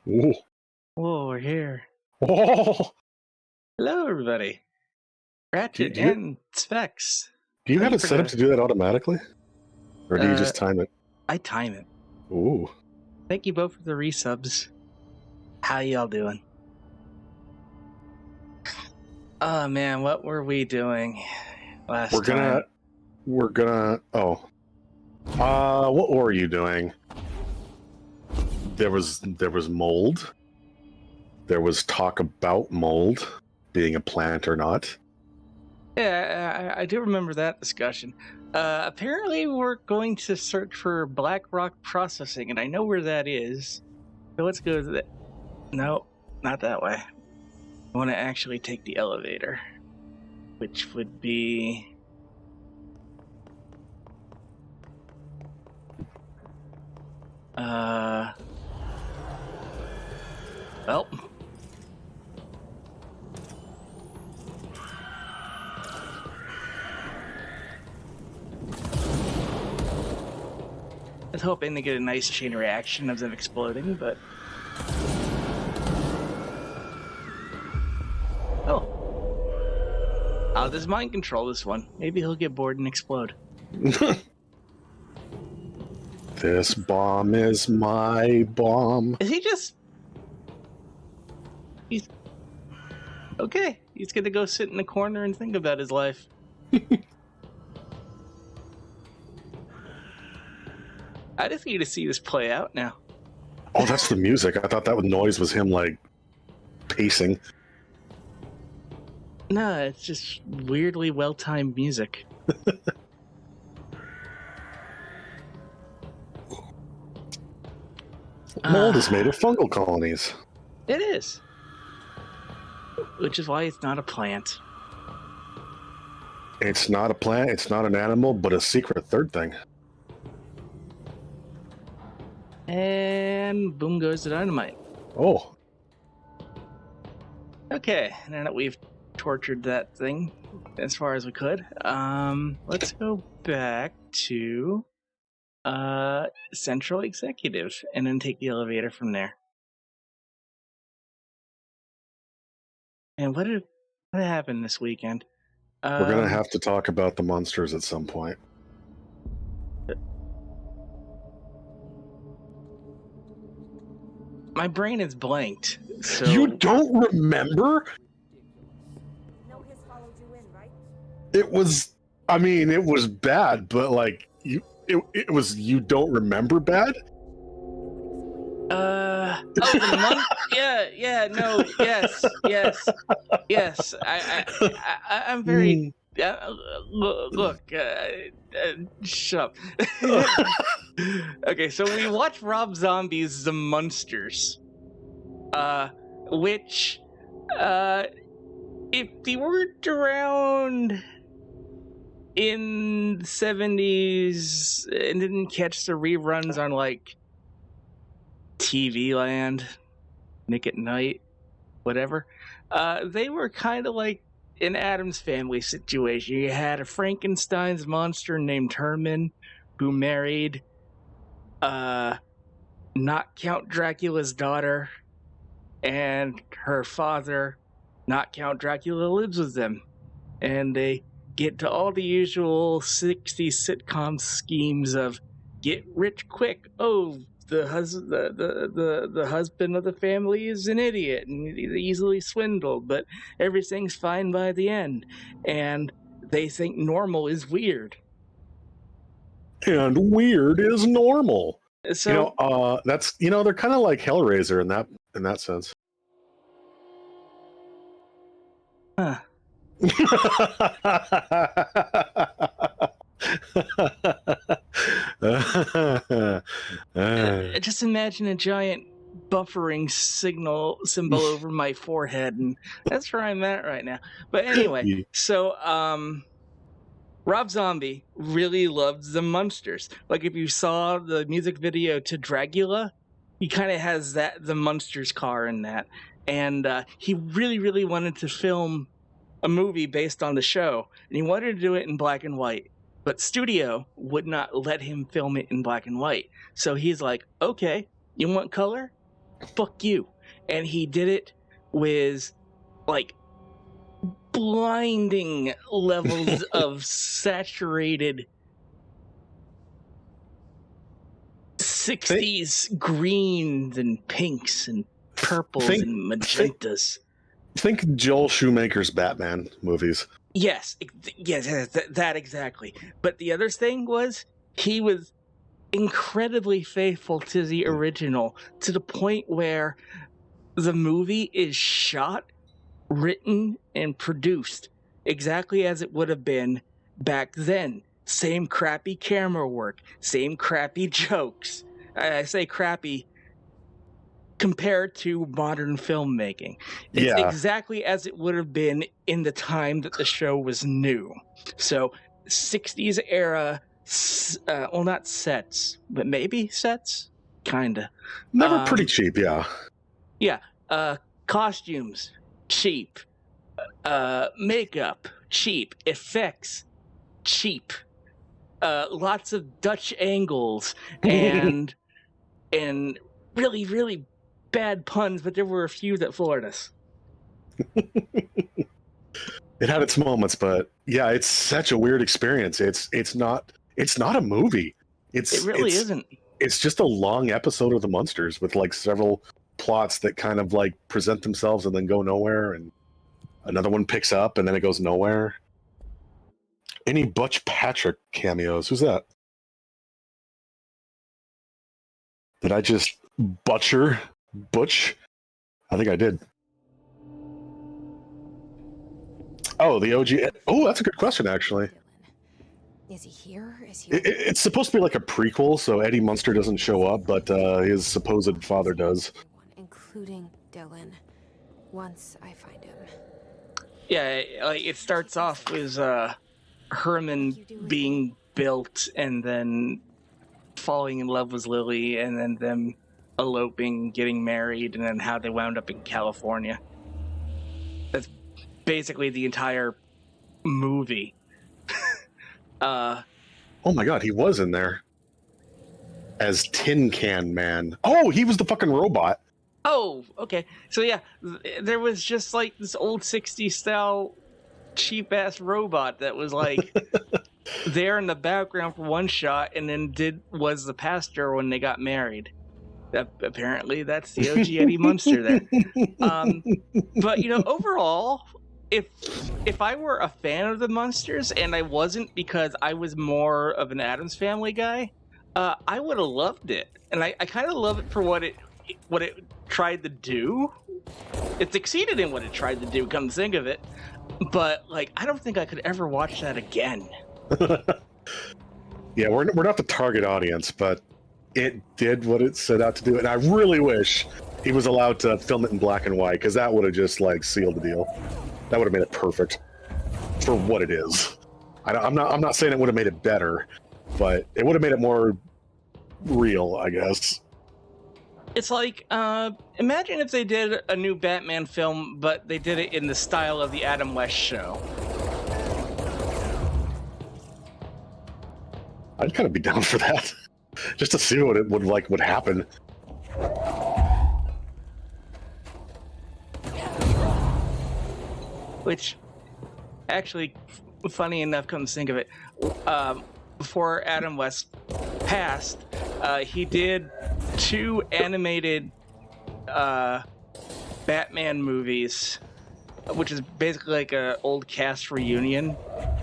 Ooh. Whoa, we're here. Oh, Hello, everybody. Ratchet Do you- and Specs. do you Thank have you it for set up the- to do that automatically? Or do you just time it? I time it. Ooh. Thank you both for the resubs. How y'all doing? Oh man, what were we doing last time? We're gonna what were you doing? There was mold. There was talk about mold being a plant or not. Yeah, I do remember that discussion. Apparently, we're going to search for Black Rock Processing, and I know where that is. So let's go to that. No, not that way. I want to actually take the elevator, which would be... Well... I was hoping to get a nice chain reaction of them exploding, but... Oh. I'll just mind control this one. Maybe he'll get bored and explode. This bomb is my bomb. Is he just... He's... Okay, he's gonna go sit in a corner and think about his life. I just need to see this play out now. Oh, that's the music. I thought that noise was him, like, pacing. No, it's just weirdly well-timed music. Mold is made of fungal colonies. It is. Which is why it's not a plant. It's not a plant, it's not an animal, but a secret third thing. And boom goes the dynamite. Oh. Okay, now that we've tortured that thing as far as we could. Let's go back to Central Executive and then take the elevator from there. And what happened this weekend? We're gonna have to talk about the monsters at some point. My brain is blanked. So You don't remember? No, his followed you in, right? It was. I mean, it was bad, but like it was. You don't remember bad? Yeah, no, yes. I'm very. Look, shut up. Okay, so we watched Rob Zombie's The Munsters, which, if you weren't around in the 70s and didn't catch the reruns on like TV Land, Nick at Night, whatever, they were kind of like an Addams Family situation. You had a Frankenstein's monster named Herman who married not Count Dracula's daughter, and her father, not Count Dracula, lives with them, and they get to all the usual 60s sitcom schemes of get rich quick. Oh, the husband of the family is an idiot and he's easily swindled, but everything's fine by the end, and they think normal is weird. And weird is normal. So that's they're kind of like Hellraiser in that sense. huh. Just imagine a giant buffering symbol over my forehead, and that's where I'm at right now. But anyway, so Rob Zombie really loved the Munsters. Like if you saw the music video to Dragula, he kind of has the Munsters car in that, and he really, really wanted to film a movie based on the show, and he wanted to do it in black and white, but studio would not let him film it in black and white. So he's like, okay, you want color? Fuck you. And he did it with like blinding levels of saturated 60s greens and pinks and purples and magentas. Think Joel Schumacher's Batman movies. Yes, that exactly. But the other thing was he was incredibly faithful to the original, to the point where the movie is shot, written, and produced exactly as it would have been back then. Same crappy camera work, same crappy jokes. I say crappy compared to modern filmmaking. It's exactly as it would have been in the time that the show was new. So 60s era, well, not sets, but maybe sets? Kinda. They were pretty cheap, yeah. Yeah. Costumes, cheap. Makeup, cheap. Effects, cheap. Lots of Dutch angles and really, really bad puns, but there were a few that floored us. It had its moments, but yeah, it's such a weird experience. It's not a movie. It really isn't. It's just a long episode of the Munsters with like several plots that kind of like present themselves and then go nowhere, and another one picks up and then it goes nowhere. Any Butch Patrick cameos? Who's that? Did I just butcher Butch? I think I did. Oh, the OG. Oh, that's a good question, actually. Is he here? It's supposed to be like a prequel, so Eddie Munster doesn't show up, but his supposed father does. Including Dylan. Once I find him. Yeah, like it starts off with Herman being built and then falling in love with Lily, and then them eloping, getting married, and then how they wound up in California. basically the entire movie. Oh my god, he was in there as Tin Can Man. Oh, he was the fucking robot. Oh, okay. So yeah, there was just like this old 60s style cheap ass robot that was like there in the background for one shot and then was the pastor when they got married. Apparently that's the OG Eddie Munster there. But overall, if I were a fan of the Munsters, and I wasn't because I was more of an Addams Family guy, I would have loved it. And I kind of love it for what it tried to do. It succeeded in what it tried to do, come to think of it. But like, I don't think I could ever watch that again. Yeah, we're not the target audience, but it did what it set out to do, and I really wish he was allowed to film it in black and white, because that would have just like sealed the deal. That would have made it perfect for what it is. I'm not saying it would have made it better, but it would have made it more real, I guess. It's like, imagine if they did a new Batman film, but they did it in the style of the Adam West show. I'd kind of be down for that, just to see what it would happen. Which, actually, funny enough, come to think of it, before Adam West passed, he did 2 animated Batman movies, which is basically like an old cast reunion,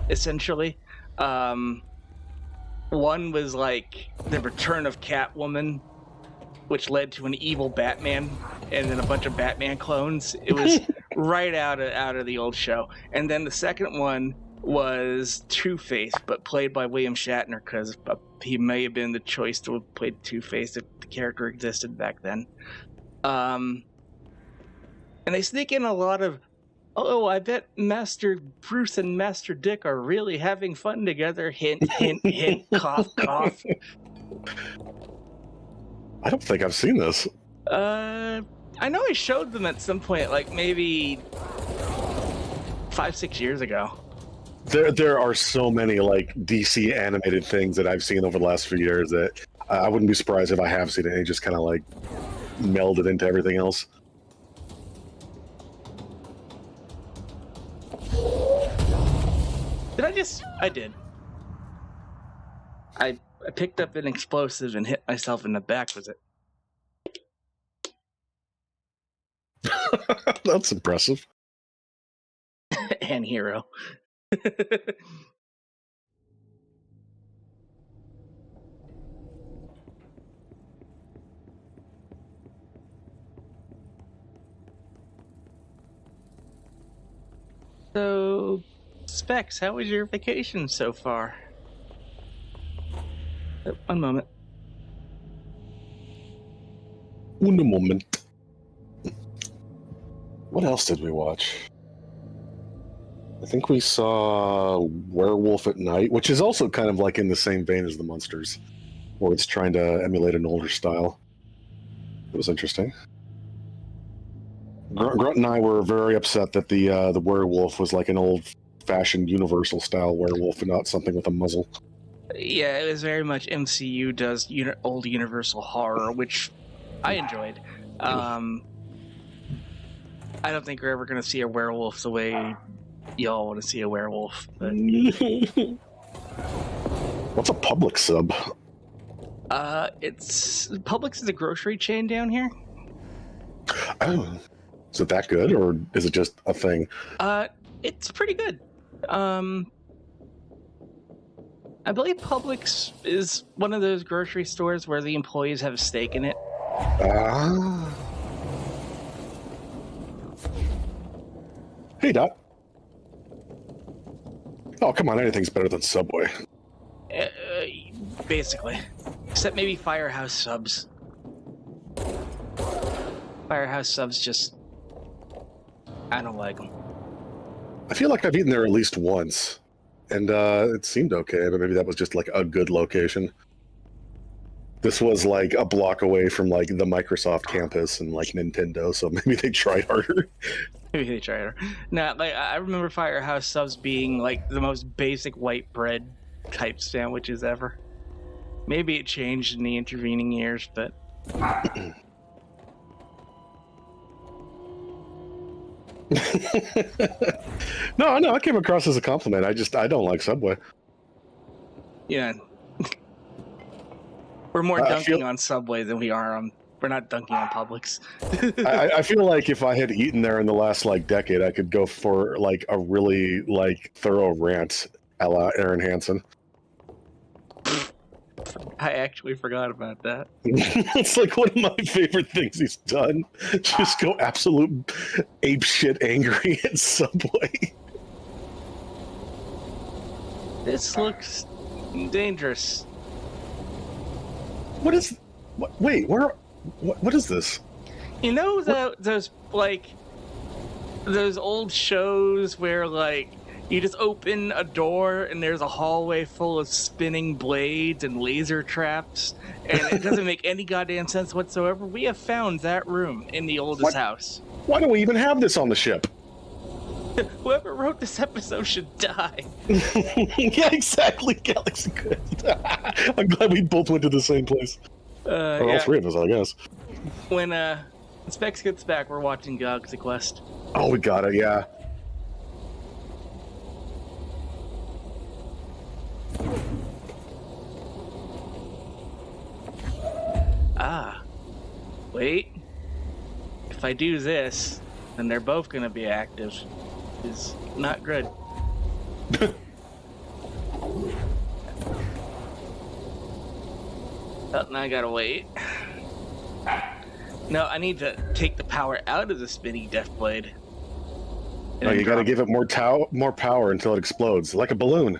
essentially. One was like the return of Catwoman, which led to an evil Batman and then a bunch of Batman clones. It was right out of the old show. And then the second one was Two-Face, but played by William Shatner, because he may have been the choice to have played Two-Face if the character existed back then. And they sneak in a lot of, oh, I bet Master Bruce and Master Dick are really having fun together. Hint, hint, hint, cough, cough. I don't think I've seen this. I know I showed them at some point, like maybe 5-6 years ago. There are so many like DC animated things that I've seen over the last few years that I wouldn't be surprised if I have seen it and it just kind of like melded into everything else. I did. I picked up an explosive and hit myself in the back with it. That's impressive. And hero. So, Specs, how was your vacation so far? One moment. Un moment. What else did we watch? I think we saw Werewolf at Night, which is also kind of like in the same vein as the Monsters, where it's trying to emulate an older style. It was interesting. Grunt and I were very upset that the werewolf was like an old-fashioned Universal style werewolf and not something with a muzzle. Yeah, it was very much MCU does old Universal horror, which I enjoyed. I don't think we're ever going to see a werewolf the way y'all want to see a werewolf. But... What's a Publix sub? Publix is a grocery chain down here. Oh, is it that good, or is it just a thing? It's pretty good. I believe Publix is one of those grocery stores where the employees have a stake in it. Ah. Hey, Dot. Oh, come on, anything's better than Subway. Basically. Except maybe Firehouse Subs. Firehouse Subs just... I don't like them. I feel like I've eaten there at least once, and it seemed okay, but maybe that was just like a good location. This was like a block away from like the Microsoft campus and like Nintendo, so maybe they tried harder. Maybe they tried her. No, like I remember Firehouse subs being like the most basic white bread type sandwiches ever. Maybe it changed in the intervening years, but No, I came across as a compliment. I don't like Subway. yeah, we're more I dunking feel- on Subway than we are on. We're not dunking on Publix. I feel like if I had eaten there in the last like decade, I could go for like a really like thorough rant a la Aaron Hansen. I actually forgot about that. It's like one of my favorite things he's done. Just go absolute apeshit angry at Subway. This looks dangerous. What is? Wait, where? What is this? You know those like those old shows where like you just open a door and there's a hallway full of spinning blades and laser traps, and it doesn't make any goddamn sense whatsoever. We have found that room in the oldest house. Why do we even have this on the ship? Whoever wrote this episode should die. Yeah, exactly, Galaxy Good. I'm glad we both went to the same place. Or all Yeah. three of us, I guess. When Specs gets back, we're watching Galaxy Quest. Oh, we got it, yeah. Ah, wait. If I do this, then they're both gonna be active. Is not good. Oh, now I gotta wait. No, I need to take the power out of the spinny Death Blade. No, you gotta give it more power until it explodes, like a balloon.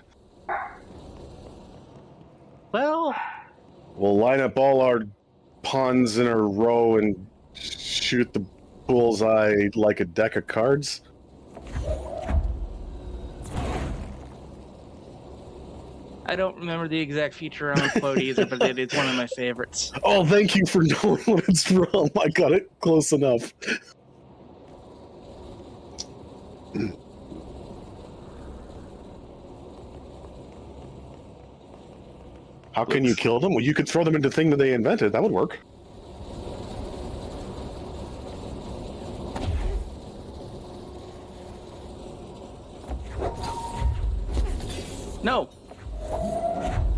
Well, We'll line up all our pawns in a row and shoot the bullseye like a deck of cards. I don't remember the exact feature on the float either, but it's one of my favorites. Oh, thank you for knowing what it's from. I got it close enough. How can you kill them? Well, you could throw them into the thing that they invented. That would work. No!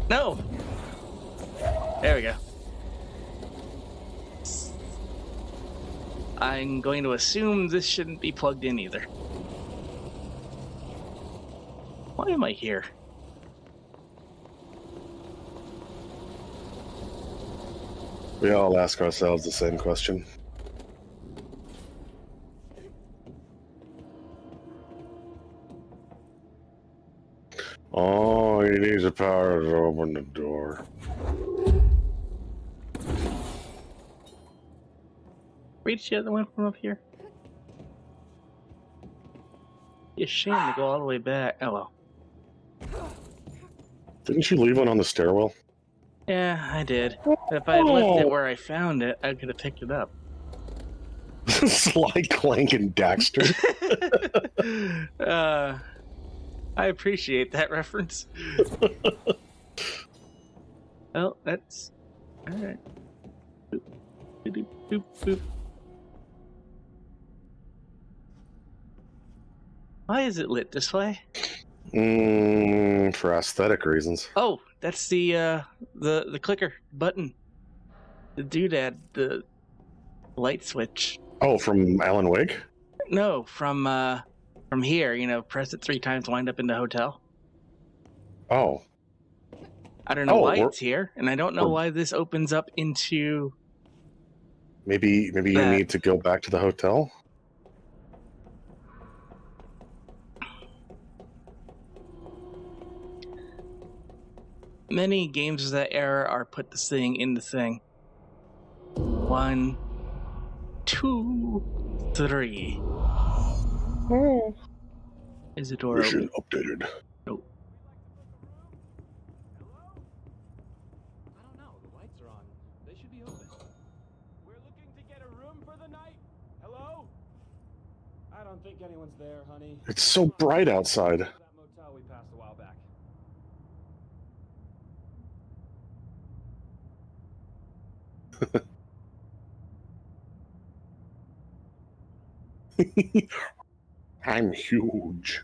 No! There we go. I'm going to assume this shouldn't be plugged in either. Why am I here? We all ask ourselves the same question. Oh, he needs the power to open the door. Reach the other one from up here. It's a shame to go all the way back. Oh well. Didn't you leave one on the stairwell? Yeah, I did. But if I had left it where I found it, I could have picked it up. Sly Clank and Daxter. I appreciate that reference. Well, that's alright. Boop, boop, boop, boop. Why is it lit this way? For aesthetic reasons. Oh, that's the clicker button. The doodad, the light switch. Oh, from Alan Wake? No, from here, you know, press it 3 times, wind up in the hotel. Oh. I don't know why we're- it's here, and I don't know why this opens up into... Maybe you need to go back to the hotel? Many games of that era are put this thing in the thing. 1, 2, 3. Oh. Is the door Mission open? updated. Nope. I don't know. The lights are on. don't think anyone's there, honey. It's so bright outside. That motel we passed a while back. I'm huge.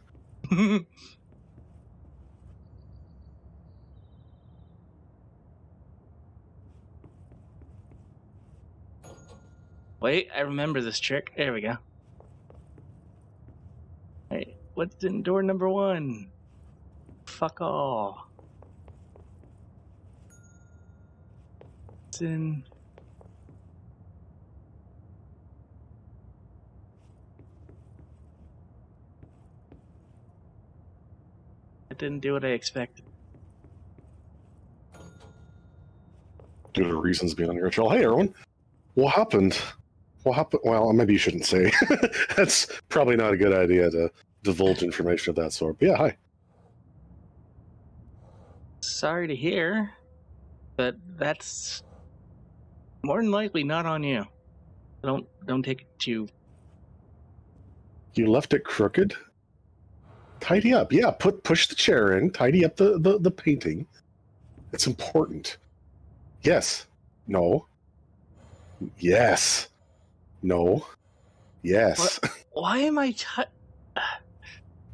Wait, I remember this trick. There we go. Hey, what's in door number 1? Fuck all. What's in... It didn't do what I expected. Due to reasons beyond your control. Hey, everyone. What happened? What happened? Well, maybe you shouldn't say. That's probably not a good idea to divulge information of that sort. But yeah, hi. Sorry to hear, but that's more than likely not on you. Don't take it too... You left it crooked? Tidy up. Yeah, push the chair in. Tidy up the painting. It's important. Yes. No. Yes. No. Yes. Why am I...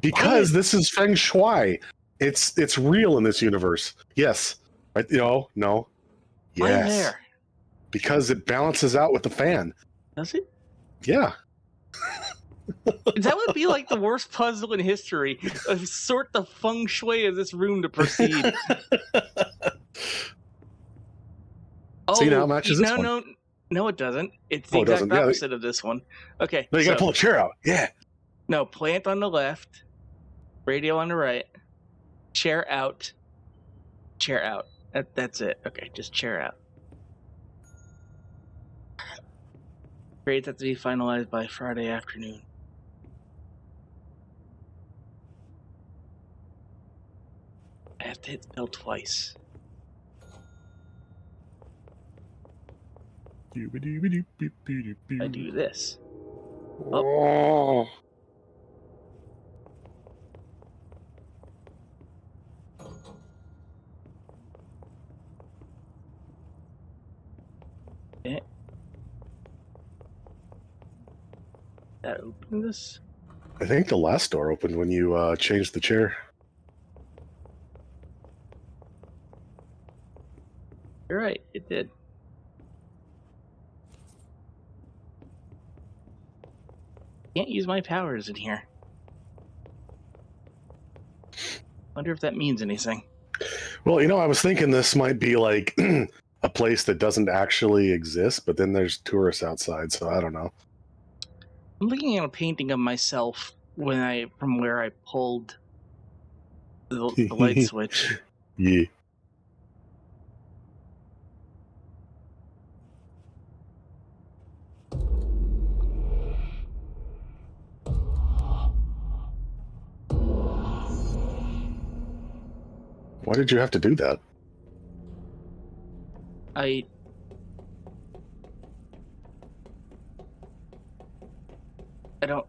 Because this is feng shui. It's real in this universe. Yes. Right? No. Why Yes. there? Because it balances out with the fan. Does it? Yeah. That would be like the worst puzzle in history. Sort the feng shui of this room to proceed. See, now it matches this one. No, it doesn't. It's the Oh, it exact doesn't. Yeah, opposite of this one. Okay. No, you gotta pull a chair out. Yeah. No, plant on the left, radio on the right, chair out, chair out. That's it. Okay, just chair out. Grades have to be finalized by Friday afternoon. I have to hit spell twice. I do this. Oh. Okay. That open this? I think the last door opened when you changed the chair. You're right, it did. Can't use my powers in here. Wonder if that means anything. Well, I was thinking this might be like a place that doesn't actually exist, but then there's tourists outside, so I don't know. I'm looking at a painting of myself from where I pulled the light switch. Yeah. Why did you have to do that? I don't...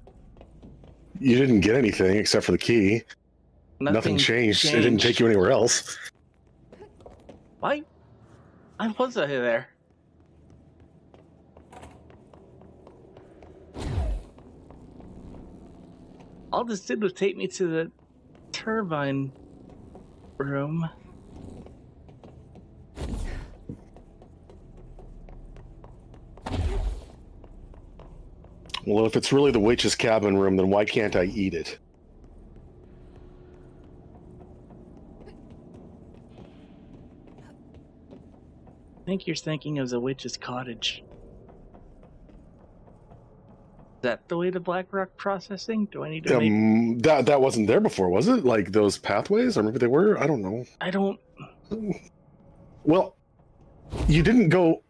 You didn't get anything except for the key. Nothing changed. It didn't take you anywhere else. Why was I there? All this did was take me to the turbine room. Well, if it's really the witch's cabin room, then why can't I eat it? I think you're thinking of the witch's cottage. Is that the way to Blackrock processing? Do I need to make... That wasn't there before, was it? Like those pathways? Or maybe they were? I don't know. I don't... Well, you didn't go...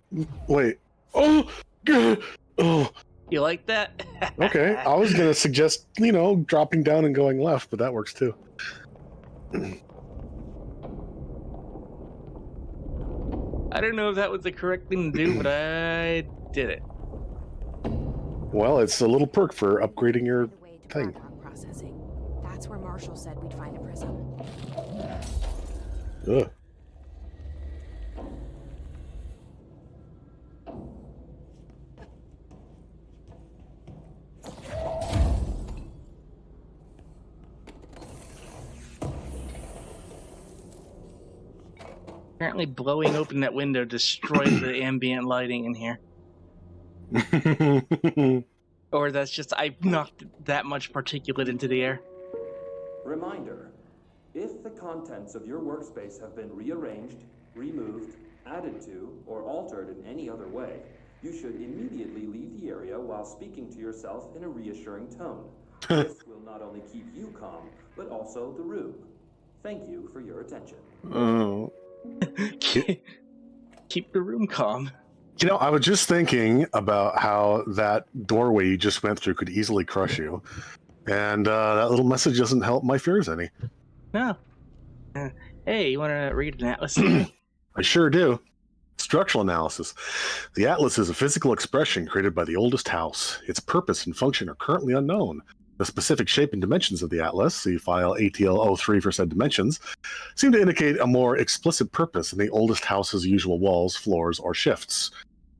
Wait. Oh! Oh! You like that? Okay, I was gonna suggest, dropping down and going left, but that works too. I don't know if that was the correct thing to do, but I did it. Well, it's a little perk for upgrading your thing. Blackrock processing. That's where Marshall said we'd find a prism. Ugh. Apparently blowing open that window destroyed the ambient lighting in here. Or that's just, I knocked that much particulate into the air. Reminder, if the contents of your workspace have been rearranged, removed, added to, or altered in any other way, you should immediately leave the area while speaking to yourself in a reassuring tone. This will not only keep you calm, but also the room. Thank you for your attention. Oh. Keep the room calm. You know, I was just thinking about how that doorway you just went through could easily crush you. And that little message doesn't help my fears any. No. Hey, you want to read an atlas theory? I sure do. Structural analysis. The atlas is a physical expression created by the oldest house. Its purpose and function are currently unknown. The specific shape and dimensions of the atlas, see file ATL03 for said dimensions, seem to indicate a more explicit purpose in the oldest house's usual walls, floors, or shifts.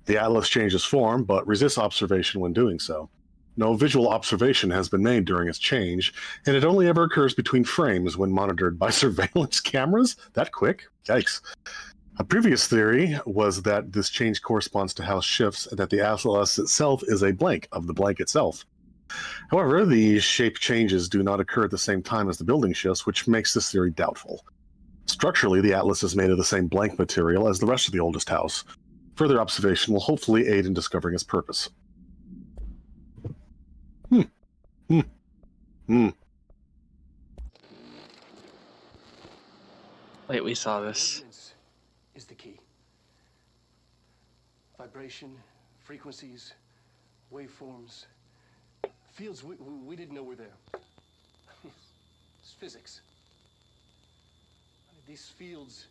The atlas changes form, but resists observation when doing so. No visual observation has been made during its change, and it only ever occurs between frames when monitored by surveillance cameras? That quick? Yikes. A previous theory was that this change corresponds to house shifts and that the atlas itself is a blank of the blank itself. However, the shape changes do not occur at the same time as the building shifts, which makes this theory doubtful. Structurally, the atlas is made of the same blank material as the rest of the oldest house. Further observation will hopefully aid in discovering its purpose. Wait, we saw this. Resonance is the key. Vibration, frequencies, waveforms, fields we didn't know were there. It's physics. These fields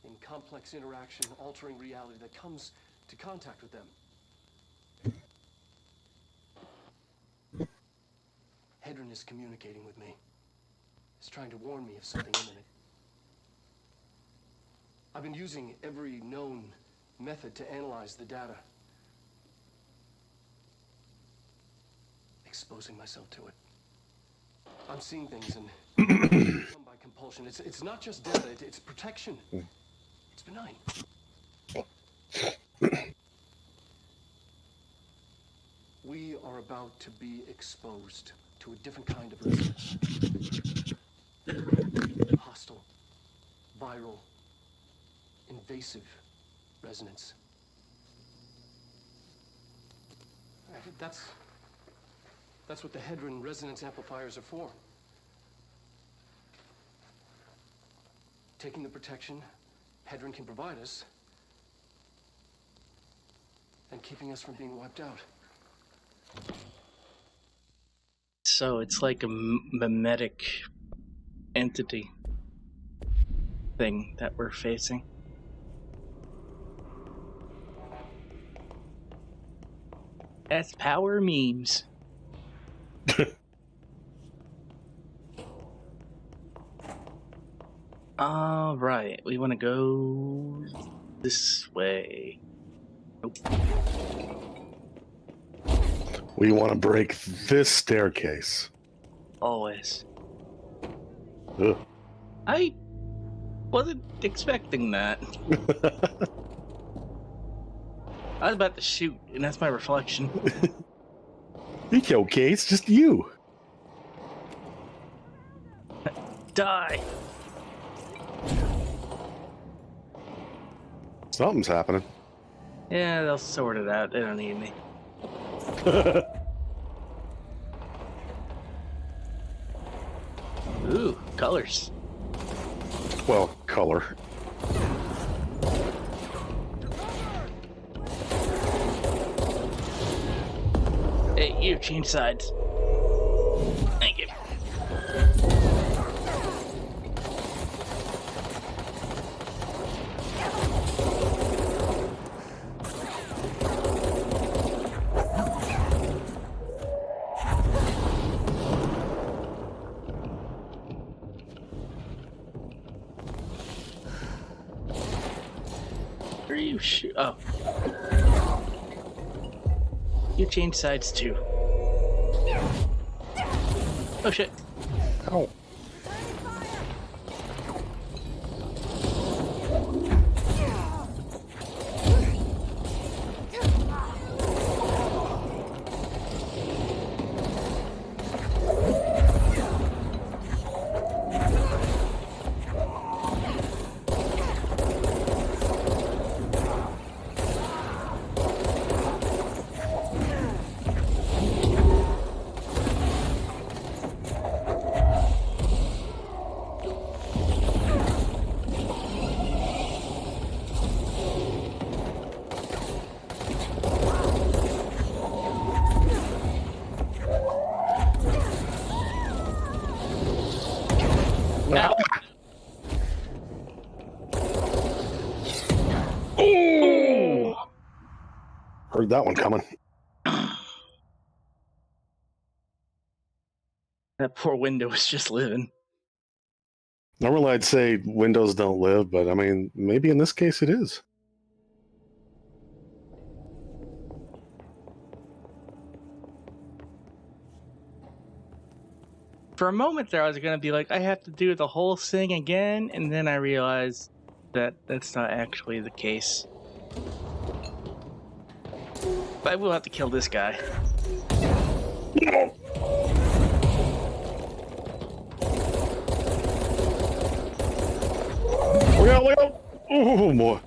in complex interaction, altering reality that comes to contact with them. Hedron is communicating with me. He's trying to warn me of something imminent. I've been using every known method to analyze the data. Exposing myself to it. I'm seeing things and come by compulsion. It's not just data, it's protection. It's benign. We are about to be exposed to a different kind of resonance. Hostile, viral, invasive resonance. That's what the Hedron resonance amplifiers are for. Taking the protection Hedron can provide us and keeping us from being wiped out. So it's like a mimetic entity thing that we're facing. That's power memes. All right, we want to go this way. Nope. We want to break this staircase. Always. Ugh. I wasn't expecting that. I was about to shoot, and that's my reflection. It's okay, it's just you. Die. Something's happening. Yeah, they'll sort it out. They don't need me. Ooh, colors. Well, color. Hey, you change sides. Thank you. Where are you Oh. You change sides too. Oh shit. Ow. Ow. Ooh! Heard that one coming. That poor window was just living. Normally I'd say windows don't live, but I mean, maybe in this case it is. For a moment there, I was going to be like, I have to do the whole thing again, and then I realized that that's not actually the case. But I will have to kill this guy. Look out, look out! Oh, boy.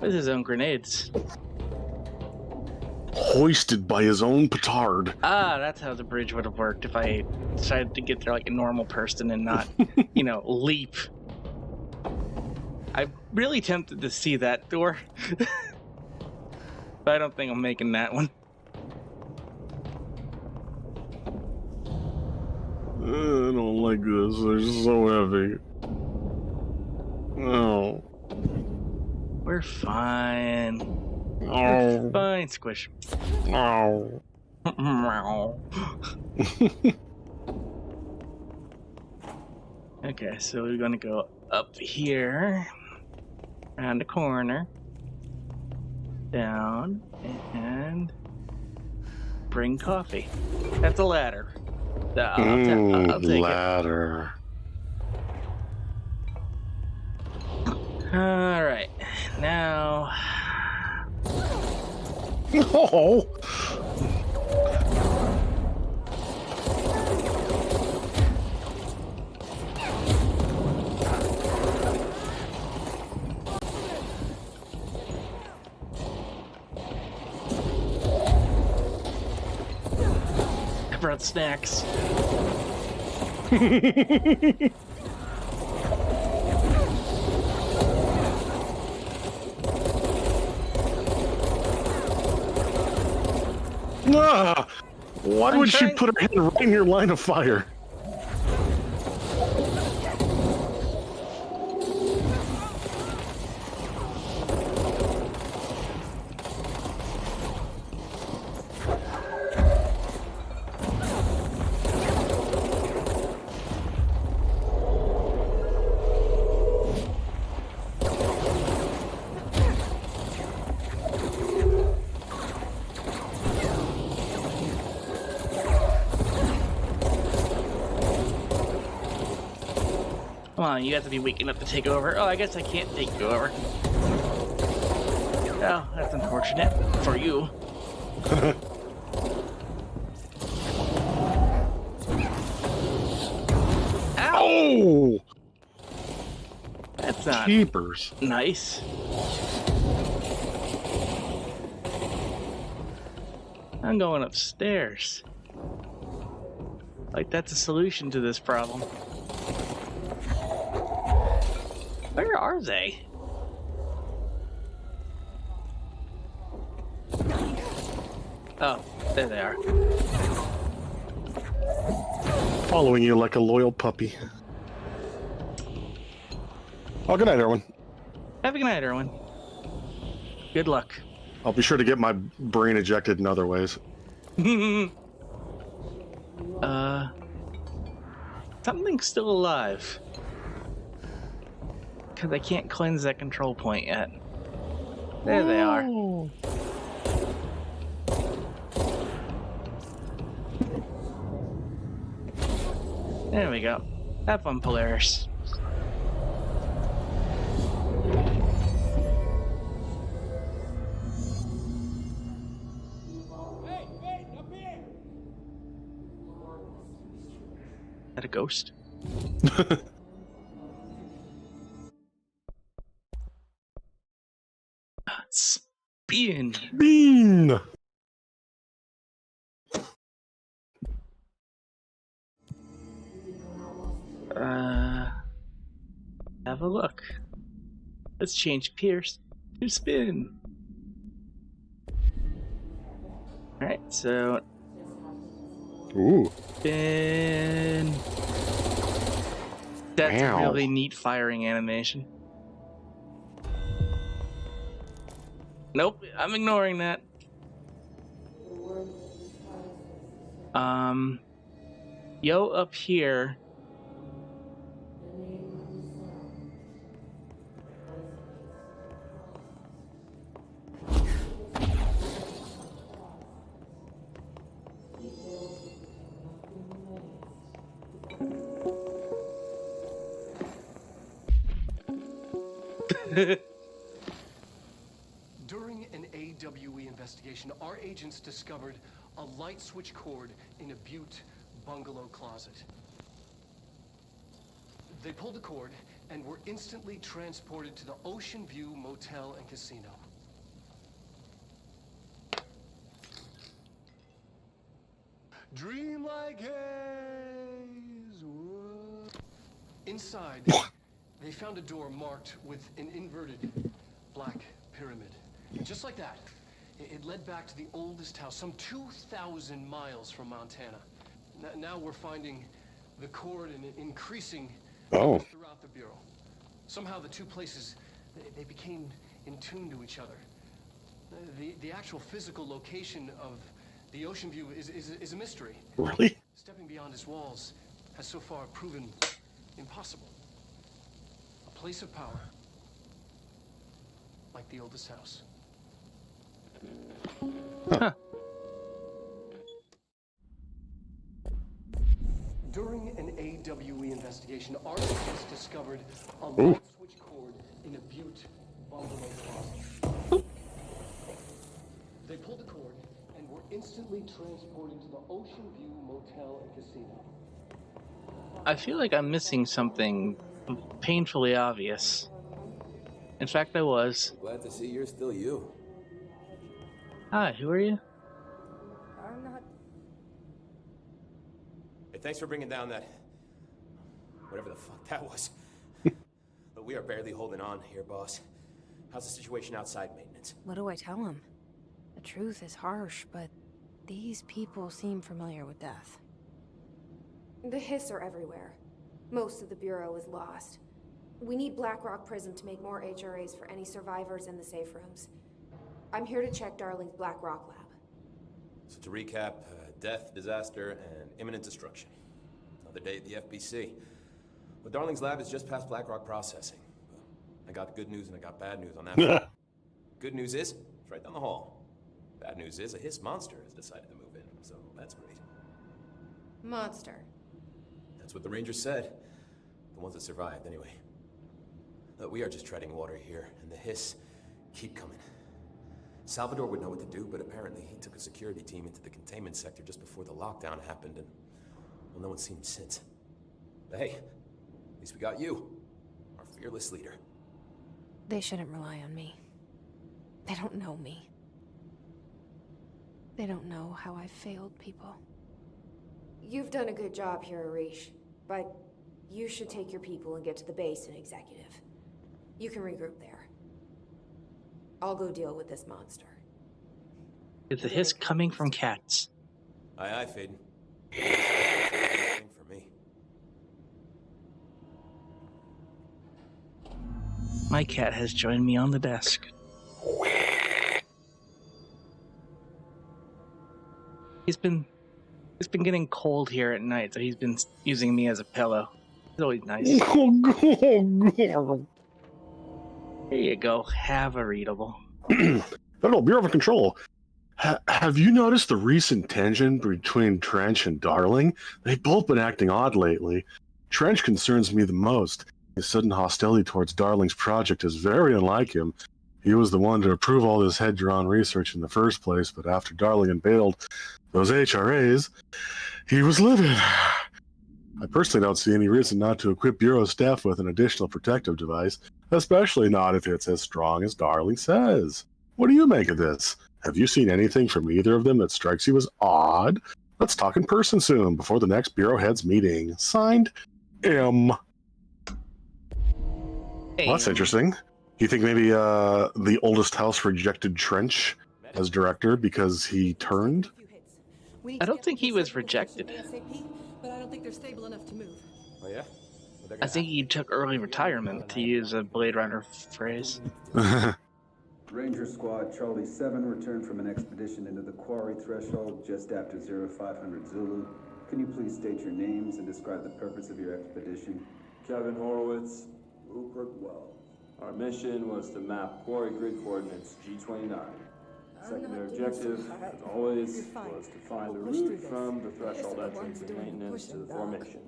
With his own grenades. Hoisted by his own petard. Ah, that's how the bridge would have worked if I decided to get there like a normal person and not, leap. I'm really tempted to see that door. But I don't think I'm making that one. I don't like this. They're so heavy. Oh. We're fine. Oh. We're fine, Squish. Oh. Okay, so we're gonna go up here, around the corner, down, and bring coffee. That's a ladder. I'll take ladder. it. Alright, now... Oh! I brought snacks. Ah! Why I'm would she trying- put her hand right in your line of fire? Come on, you have to be weak enough to take over. Oh, I guess I can't take you over. Oh, that's unfortunate for you. Ow! Oh! That's not Keepers. nice. I'm going upstairs. Like that's a solution to this problem. Where are they? Oh, there they are. Following you like a loyal puppy. Oh, good night, Erwin. Have a good night, Erwin. Good luck. I'll be sure to get my brain ejected in other ways. Something's still alive. Because I can't cleanse that control point yet. There they are. Oh. There we go. Have fun, Polaris. Is that a ghost? Spin. Bean. Have a look. Let's change Pierce to Spin. Alright, so Ooh. Spin. That's Wow. a really neat firing animation. Nope, I'm ignoring that. Yo up here. During an AWE investigation, our agents discovered a light switch cord in a Butte bungalow closet. They pulled the cord and were instantly transported to the Ocean View Motel and Casino. Dream like haze. Whoa. Inside, they found a door marked with an inverted black pyramid. Just like that, it led back to the oldest house, some 2,000 miles from Montana. Now we're finding the cord and increasing throughout the Bureau. Somehow the two places, they became in tune to each other. The actual physical location of the Ocean View is a mystery. Really? Stepping beyond its walls has so far proven impossible. A place of power, like the oldest house. Huh. During an AWE investigation, our agents discovered a light switch cord in a Butte bungalow closet. They pulled the cord and were instantly transported to the Ocean View Motel and Casino. I feel like I'm missing something painfully obvious. In fact, I was. Glad to see you're still you. Hi, who are you? I'm not. Hey, thanks for bringing down that... whatever the fuck that was. But we are barely holding on here, boss. How's the situation outside maintenance? What do I tell him? The truth is harsh, but these people seem familiar with death. The hiss are everywhere. Most of the Bureau is lost. We need Blackrock Prison to make more HRAs for any survivors in the safe rooms. I'm here to check Darling's Blackrock lab. So to recap, death, disaster, and imminent destruction. Another day at the FBC. But Darling's lab is just past Blackrock processing. I got good news and I got bad news on that front. Good news is, it's right down the hall. Bad news is, a hiss monster has decided to move in, so that's great. Monster. That's what the Rangers said. The ones that survived, anyway. Look, we are just treading water here, and the hiss keep coming. Salvador would know what to do, but apparently he took a security team into the containment sector just before the lockdown happened, and, well, no one's seen him since. But hey, at least we got you, our fearless leader. They shouldn't rely on me. They don't know me. They don't know how I've failed people. You've done a good job here, Arish, but you should take your people and get to the base and executive. You can regroup there. I'll go deal with this monster. Is the hiss coming from cats? Aye, aye, Faden. Nothing for me. My cat has joined me on the desk. It's been getting cold here at night, so he's been using me as a pillow. It's always nice. There you go. Have a readable. Federal Bureau of Control. Have you noticed the recent tension between Trench and Darling? They've both been acting odd lately. Trench concerns me the most. His sudden hostility towards Darling's project is very unlike him. He was the one to approve all this head-drawn research in the first place, but after Darling unveiled those HRAs, he was livid. I personally don't see any reason not to equip Bureau staff with an additional protective device, especially not if it's as strong as Darling says. What do you make of this? Have you seen anything from either of them that strikes you as odd? Let's talk in person soon, before the next Bureau Heads meeting. Signed, M. Well, that's interesting. You think maybe the oldest house rejected Trench as director because he turned? I don't think he was rejected. But I don't think they're stable enough to move. Oh yeah? I think he took early retirement, to use a Blade Runner phrase. Ranger Squad Charlie 7 returned from an expedition into the quarry threshold just after 0500 Zulu. Can you please state your names and describe the purpose of your expedition? Kevin Horowitz, Rupert Wells. Our mission was to map quarry grid coordinates G29. Secondary objective, as always, was to find the route from the threshold entrance and maintenance to the formation.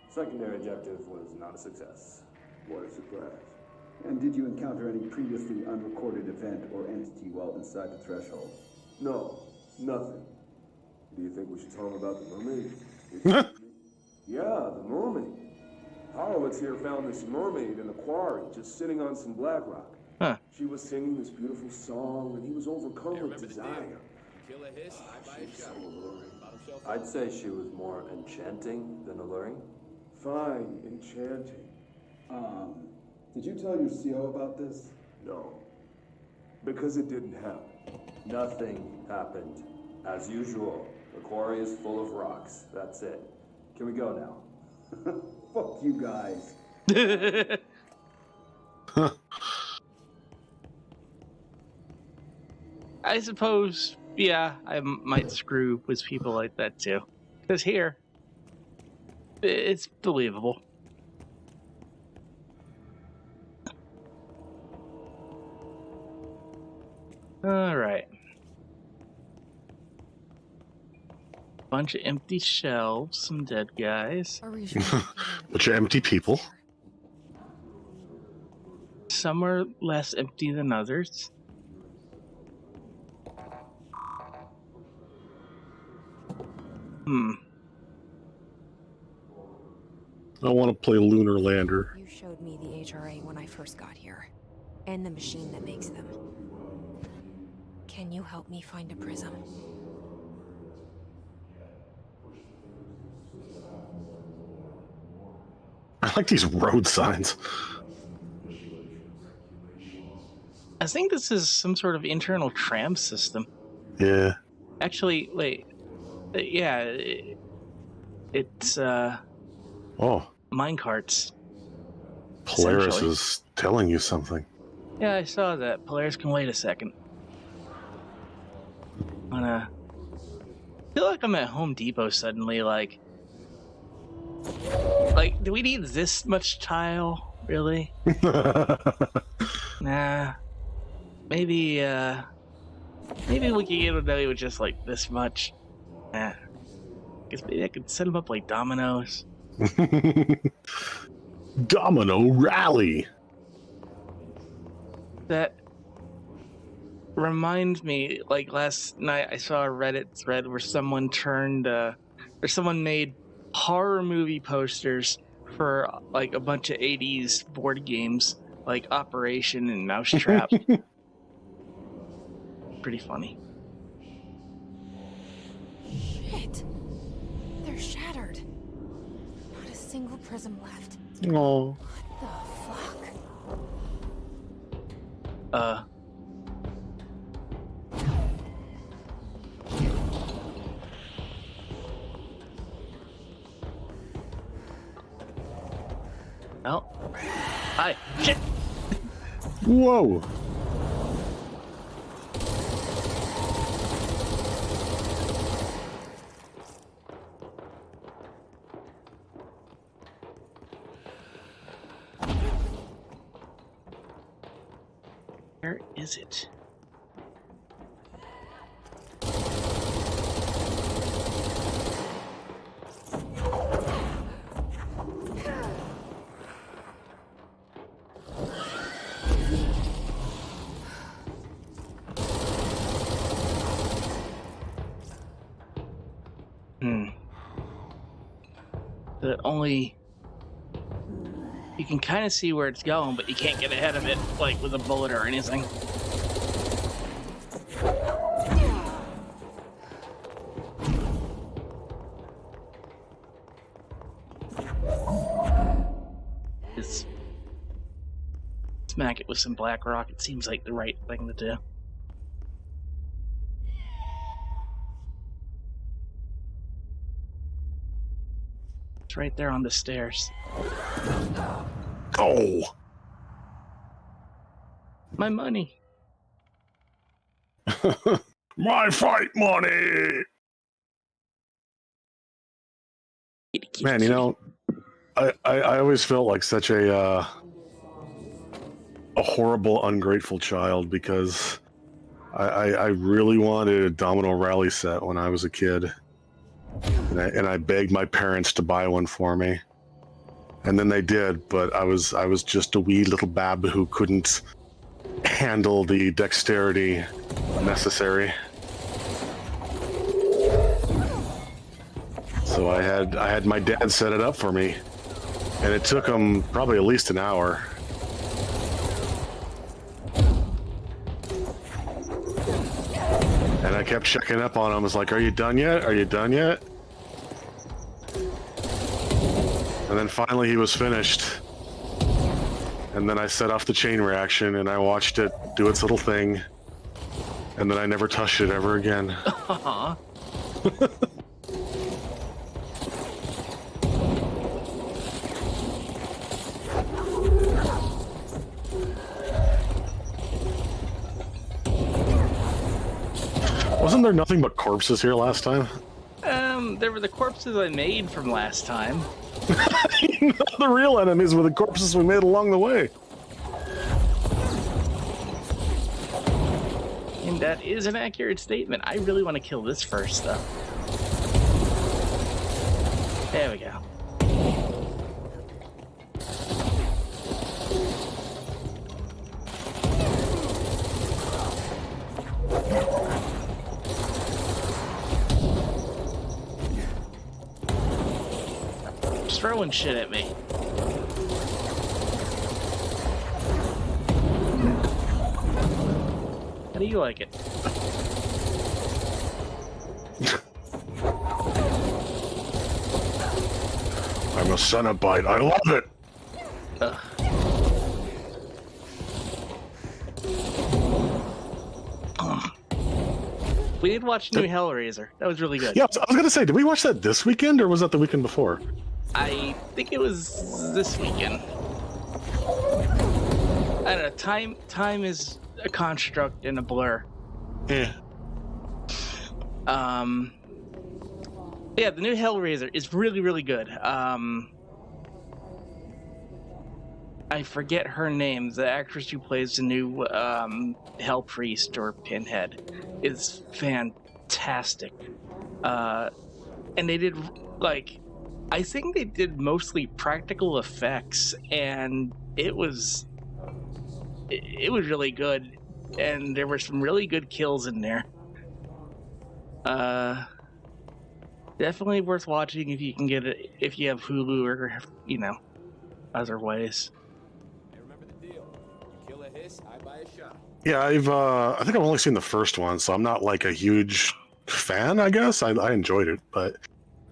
Secondary objective was not a success. What a surprise. And did you encounter any previously unrecorded event or entity while inside the threshold? No, nothing. Do you think we should tell him about the mermaid? Yeah, the mermaid. Horowitz here found this mermaid in the quarry, just sitting on some black rock. Huh. She was singing this beautiful song, and he was overcome with desire. Kill a hiss, I buy a She's so shot. alluring. I'd say she was more enchanting than alluring. Fine, enchanting. Did you tell your CO about this? No, because it didn't happen. Nothing happened. As usual, the quarry is full of rocks. That's it. Can we go now? Fuck you guys. I suppose, yeah, I might screw with people like that too. Because here, it's believable. Alright. Bunch of empty shelves, some dead guys. Are we sure? Bunch of empty people. Some are less empty than others. I want to play Lunar Lander. You showed me the HRA when I first got here, and the machine that makes them. Can you help me find a prism? I like these road signs. I think this is some sort of internal tram system. Yeah. Actually, wait. Yeah, it's Oh, minecarts. Polaris Essentially. is telling you something. Yeah, I saw that. Polaris can wait a second. I feel like I'm at Home Depot suddenly, like, do we need this much tile? Really? Nah. Maybe we could get away with just, like, this much. Nah. Guess maybe I could set them up like dominoes. Domino Rally. That reminds me, like last night I saw a Reddit thread where someone made horror movie posters for like a bunch of 80s board games, like Operation and Mousetrap. Pretty funny. Shit! They're shattered. Not a single prism left. Oh. The fuck? Well, hi. Shit! Whoa. Where is it? That only you can kind of see where it's going, but you can't get ahead of it like with a bullet or anything. Just smack it with some black rock. It seems like the right thing to do. It's right there on the stairs. Oh! My money. My fight money! Man, you know, I always felt like such a horrible, ungrateful child because I really wanted a Domino Rally set when I was a kid. And I begged my parents to buy one for me. And then they did, but I was just a wee little bab who couldn't handle the dexterity necessary. So I had my dad set it up for me, and it took him probably at least an hour. And I kept checking up on him. I was like, "Are you done yet? Are you done yet?" And then finally he was finished. And then I set off the chain reaction and I watched it do its little thing. And then I never touched it ever again. Aww. Wasn't there nothing but corpses here last time? There were the corpses I made from last time. The real enemies were the corpses we made along the way. And that is an accurate statement. I really want to kill this first, though. There we go. Throwing shit at me. How do you like it? I'm a Cenobite. I love it. We did watch New Hellraiser. That was really good. Yeah, I was gonna say, did we watch that this weekend or was that the weekend before? I think it was this weekend. I don't know. Time is a construct and a blur. Yeah. Yeah, the new Hellraiser is really, really good. I forget her name. The actress who plays the new Hell Priest or Pinhead is fantastic. And they did I think they did mostly practical effects, and it was really good, and there were some really good kills in there. Definitely worth watching if you can get it, if you have Hulu or other ways. I remember the deal. You kill a hiss, I buy a shot. Yeah, I think I've only seen the first one, so I'm not like a huge fan. I guess I enjoyed it, but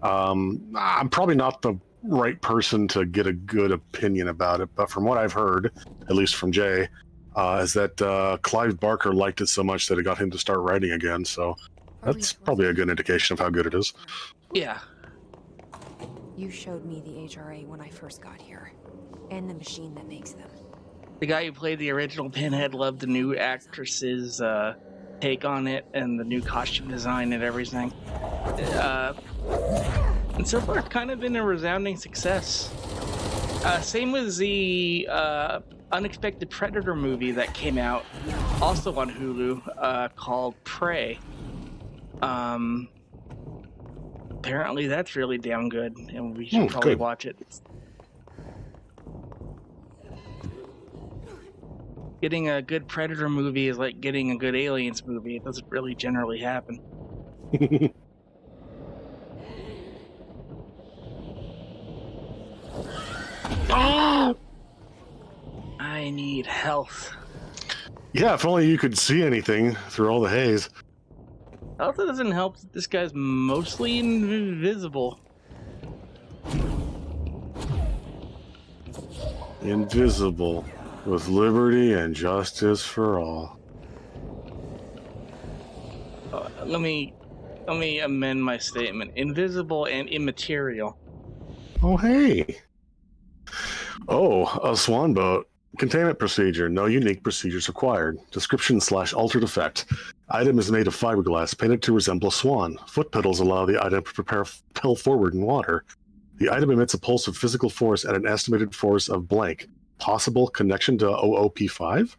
I'm probably not the right person to get a good opinion about it. But from what I've heard, at least from Jay, is that Clive Barker liked it so much that it got him to start writing again. So that's probably a good indication of how good it is. Yeah. You showed me the HRA when I first got here, and the machine that makes them. The guy who played the original Pinhead loved the new actress's take on it and the new costume design and everything. And so far, it's kind of been a resounding success. Same with the Unexpected Predator movie that came out, also on Hulu, called Prey. Apparently that's really damn good, and we should probably watch it. Getting a good Predator movie is like getting a good Aliens movie. It doesn't really generally happen. I need health. Yeah, if only you could see anything through all the haze. Health doesn't help. This guy's mostly invisible. Invisible, with liberty and justice for all. Let me amend my statement. Invisible and immaterial. Oh, hey. Oh, a swan boat. Containment procedure. No unique procedures required. Description/altered effect. Item is made of fiberglass painted to resemble a swan. Foot pedals allow the item to propel forward in water. The item emits a pulse of physical force at an estimated force of blank. Possible connection to OOP5?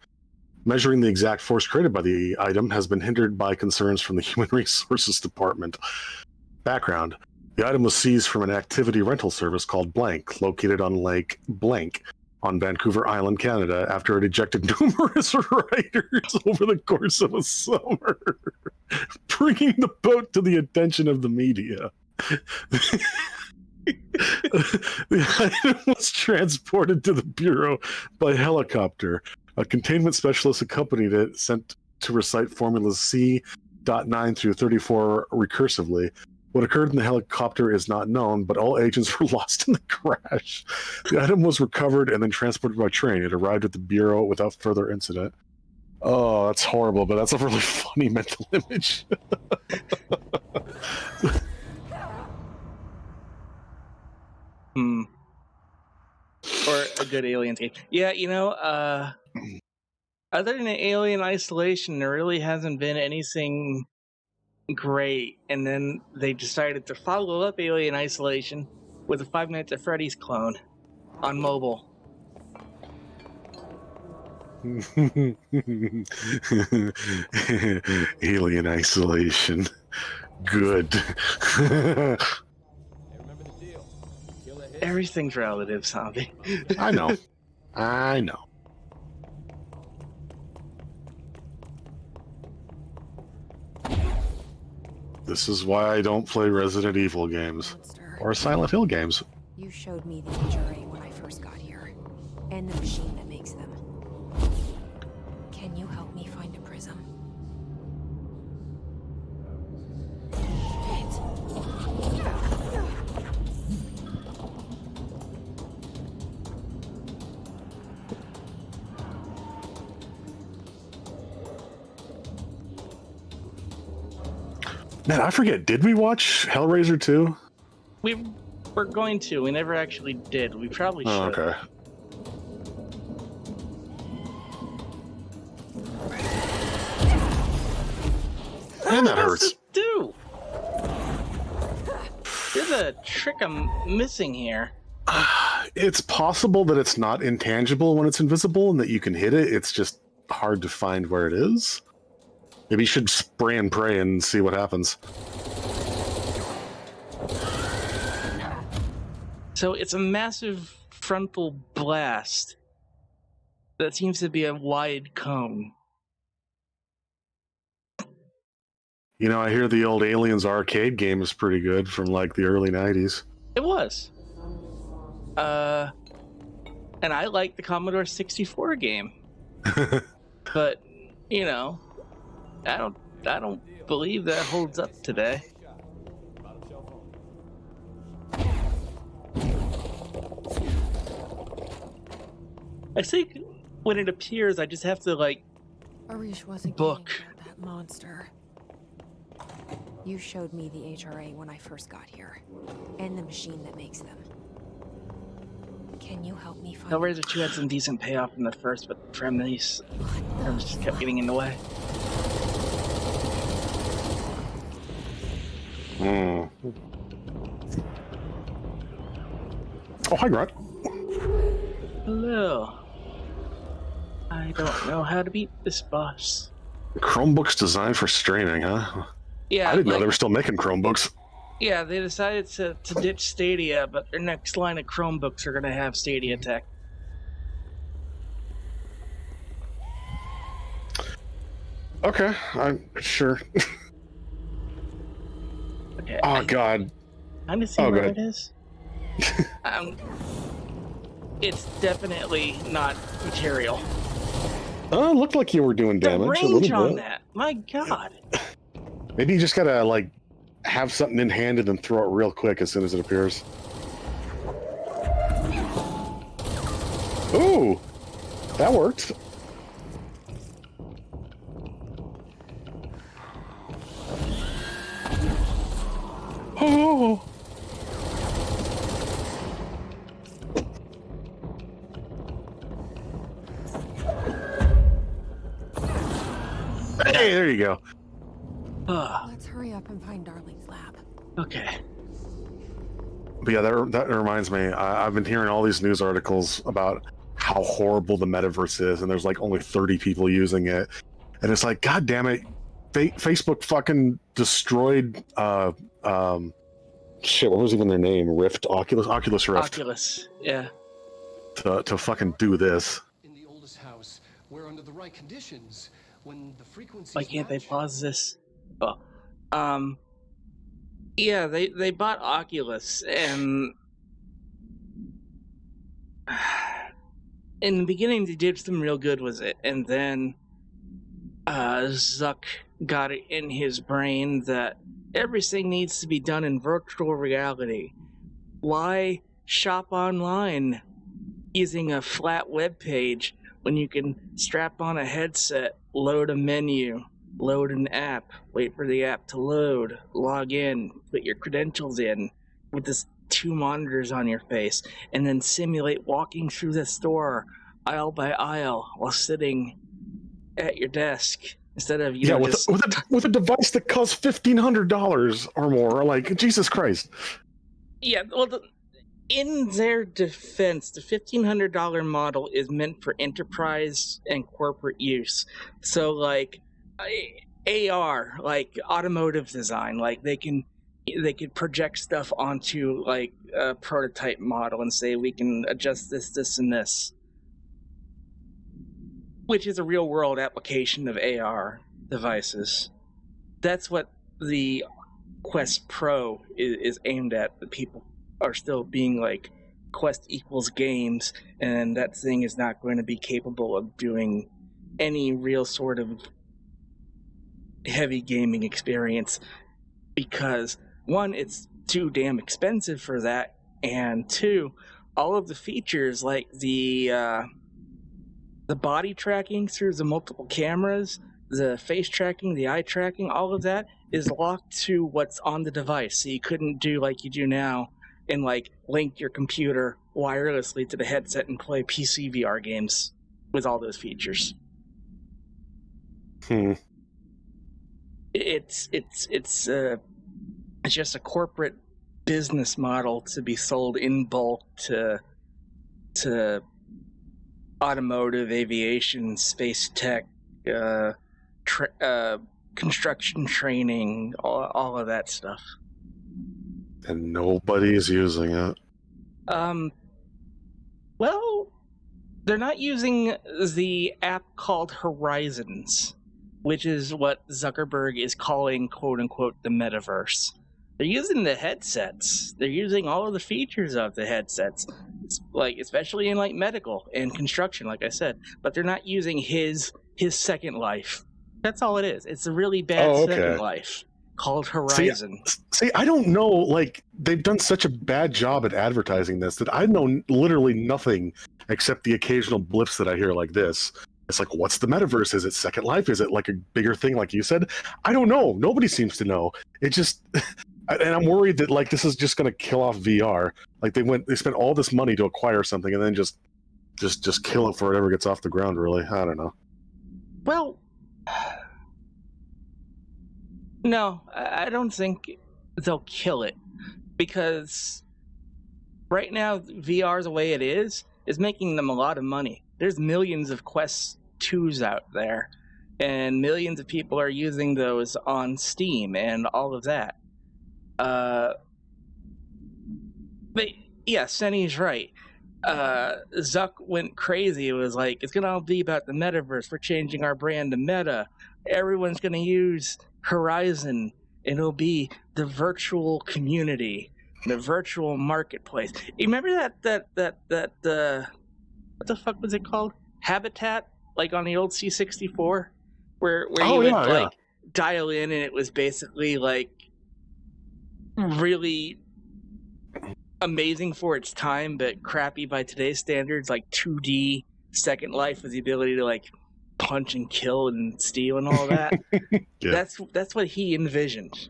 Measuring the exact force created by the item has been hindered by concerns from the Human Resources Department. Background. The item was seized from an activity rental service called Blank, located on Lake Blank on Vancouver Island, Canada, after it ejected numerous riders over the course of a summer, bringing the boat to the attention of the media. The item was transported to the Bureau by helicopter. A containment specialist accompanied it, sent to recite formulas C.9 through 34 recursively. What occurred in the helicopter is not known, but all agents were lost in the crash. The item was recovered and then transported by train. It arrived at the Bureau without further incident. Oh, that's horrible, but that's a really funny mental image. Or a good Aliens game. Yeah, other than Alien Isolation, there really hasn't been anything great. And then they decided to follow up Alien Isolation with a 5 Nights at Freddy's clone on mobile. Alien Isolation. Good. Everything's relative, Zombie. I know. This is why I don't play Resident Evil games. Or Silent Hill games. You showed me the HRA when I first got here, and the machine that makes them. Can you help me find a prism? Man, I forget, did we watch Hellraiser 2? We were going to. We never actually did. We probably should. Oh, okay. Man, that hurts. Do. There's a trick I'm missing here. It's possible that it's not intangible when it's invisible and that you can hit it. It's just hard to find where it is. Maybe you should spray and pray and see what happens. So it's a massive frontal blast that seems to be a wide cone. You know, I hear the old Aliens arcade game is pretty good from like the early 90s. It was. And I like the Commodore 64 game. But, I don't believe that holds up today. I think when it appears, I just have to Arish wasn't book. kidding about that monster. You showed me the HRA when I first got here, and the machine that makes them. Can you help me find? Hellraiser 2 had some decent payoff in the first, but the premise just kept getting in the way. Oh, hi, Grant. Hello. I don't know how to beat this boss. Chromebooks designed for streaming, huh? Yeah, I didn't know like, they were still making Chromebooks. yeah, they decided to ditch Stadia, but their next line of Chromebooks are going to have Stadia tech. Okay, I'm sure. Okay. Oh God. Kind of see Oh, go where ahead. it is. It's definitely not material. Oh, it looked like you were doing The damage a range little on bit. that, my God. Maybe you just gotta like have something in hand and then throw it real quick as soon as it appears. Ooh, that worked. Oh. Hey, there you go. Let's hurry up and find Darling's lab. Okay. But yeah, that reminds me. I've been hearing all these news articles about how horrible the metaverse is, and there's like only 30 people using it, and it's like, God damn it, Facebook fucking destroyed. Shit, what was even their name? Oculus Rift. Oculus, yeah. To fucking do this. In the oldest house, where under the right conditions, when the frequencies Why can't they match, pause this? Oh. Yeah, they bought Oculus, and in the beginning they did some real good with it, and then Zuck got it in his brain that everything needs to be done in virtual reality. Why shop online using a flat web page when you can strap on a headset, load a menu, load an app, wait for the app to load, log in, put your credentials in with this 2 monitors on your face, and then simulate walking through the store aisle by aisle while sitting at your desk instead of with a device that costs $1,500 or more. Like, Jesus Christ. Yeah, well, in their defense, the $1,500 model is meant for enterprise and corporate use. So, like, AR, like automotive design, like they could project stuff onto like a prototype model and say we can adjust this, and this, which is a real world application of AR devices. That's what the Quest Pro is aimed at. The people are still being like, Quest equals games, and that thing is not going to be capable of doing any real sort of heavy gaming experience because, one, it's too damn expensive for that, and two, all of the features like the body tracking through the multiple cameras, the face tracking, the eye tracking, all of that is locked to what's on the device. So you couldn't do like you do now and like link your computer wirelessly to the headset and play PC VR games with all those features. It's just a corporate business model to be sold in bulk to automotive, aviation, space tech, construction training, all of that stuff. And nobody's using it. Well, they're not using the app called Horizons, which is what Zuckerberg is calling, quote unquote, the metaverse. They're using the headsets. They're using all of the features of the headsets, like especially in like medical and construction, like I said. But they're not using his Second Life. That's all it is. It's a really bad Second Life called Horizon. See, I don't know. Like, they've done such a bad job at advertising this that I know literally nothing except the occasional blips that I hear like this. It's like, what's the metaverse? Is it Second Life? Is it like a bigger thing, like you said? I don't know. Nobody seems to know. It just, and I'm worried that like this is just going to kill off VR. Like they spent all this money to acquire something and then just kill it before it ever gets off the ground. Really, I don't know. Well, no, I don't think they'll kill it because right now VR the way it is, is making them a lot of money. There's millions of Quest 2s out there, and millions of people are using those on Steam and all of that. But yeah, Senny's right. Zuck went crazy. It was like, it's going to all be about the metaverse. We're changing our brand to Meta. Everyone's going to use Horizon. It'll be the virtual community, the virtual marketplace. You remember that what the fuck was it called? Habitat, like on the old C64, where you would like dial in, and it was basically like really amazing for its time, but crappy by today's standards, like 2D Second Life with the ability to like punch and kill and steal and all that. Yeah. That's what he envisioned.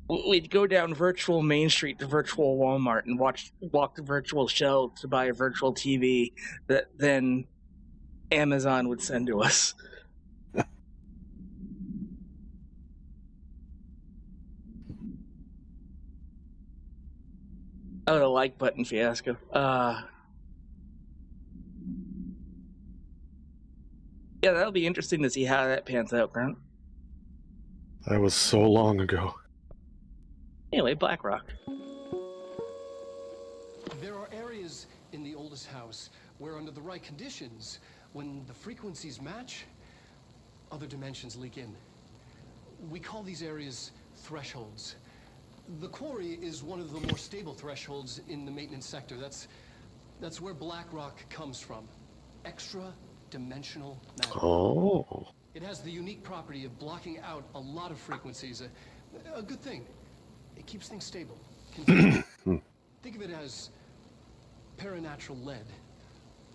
We'd go down virtual Main Street to virtual Walmart and walk the virtual shelves to buy a virtual TV that then Amazon would send to us. Oh, the like button fiasco. Yeah, that'll be interesting to see how that pans out, Grant. That was so long ago. Anyway, BlackRock. There are areas in the oldest house where, under the right conditions, when the frequencies match, other dimensions leak in. We call these areas thresholds. The quarry is one of the more stable thresholds in the maintenance sector. That's where BlackRock comes from. Extra-dimensional matter. Oh. It has the unique property of blocking out a lot of frequencies. A good thing. It keeps things stable. Think of it as paranatural lead.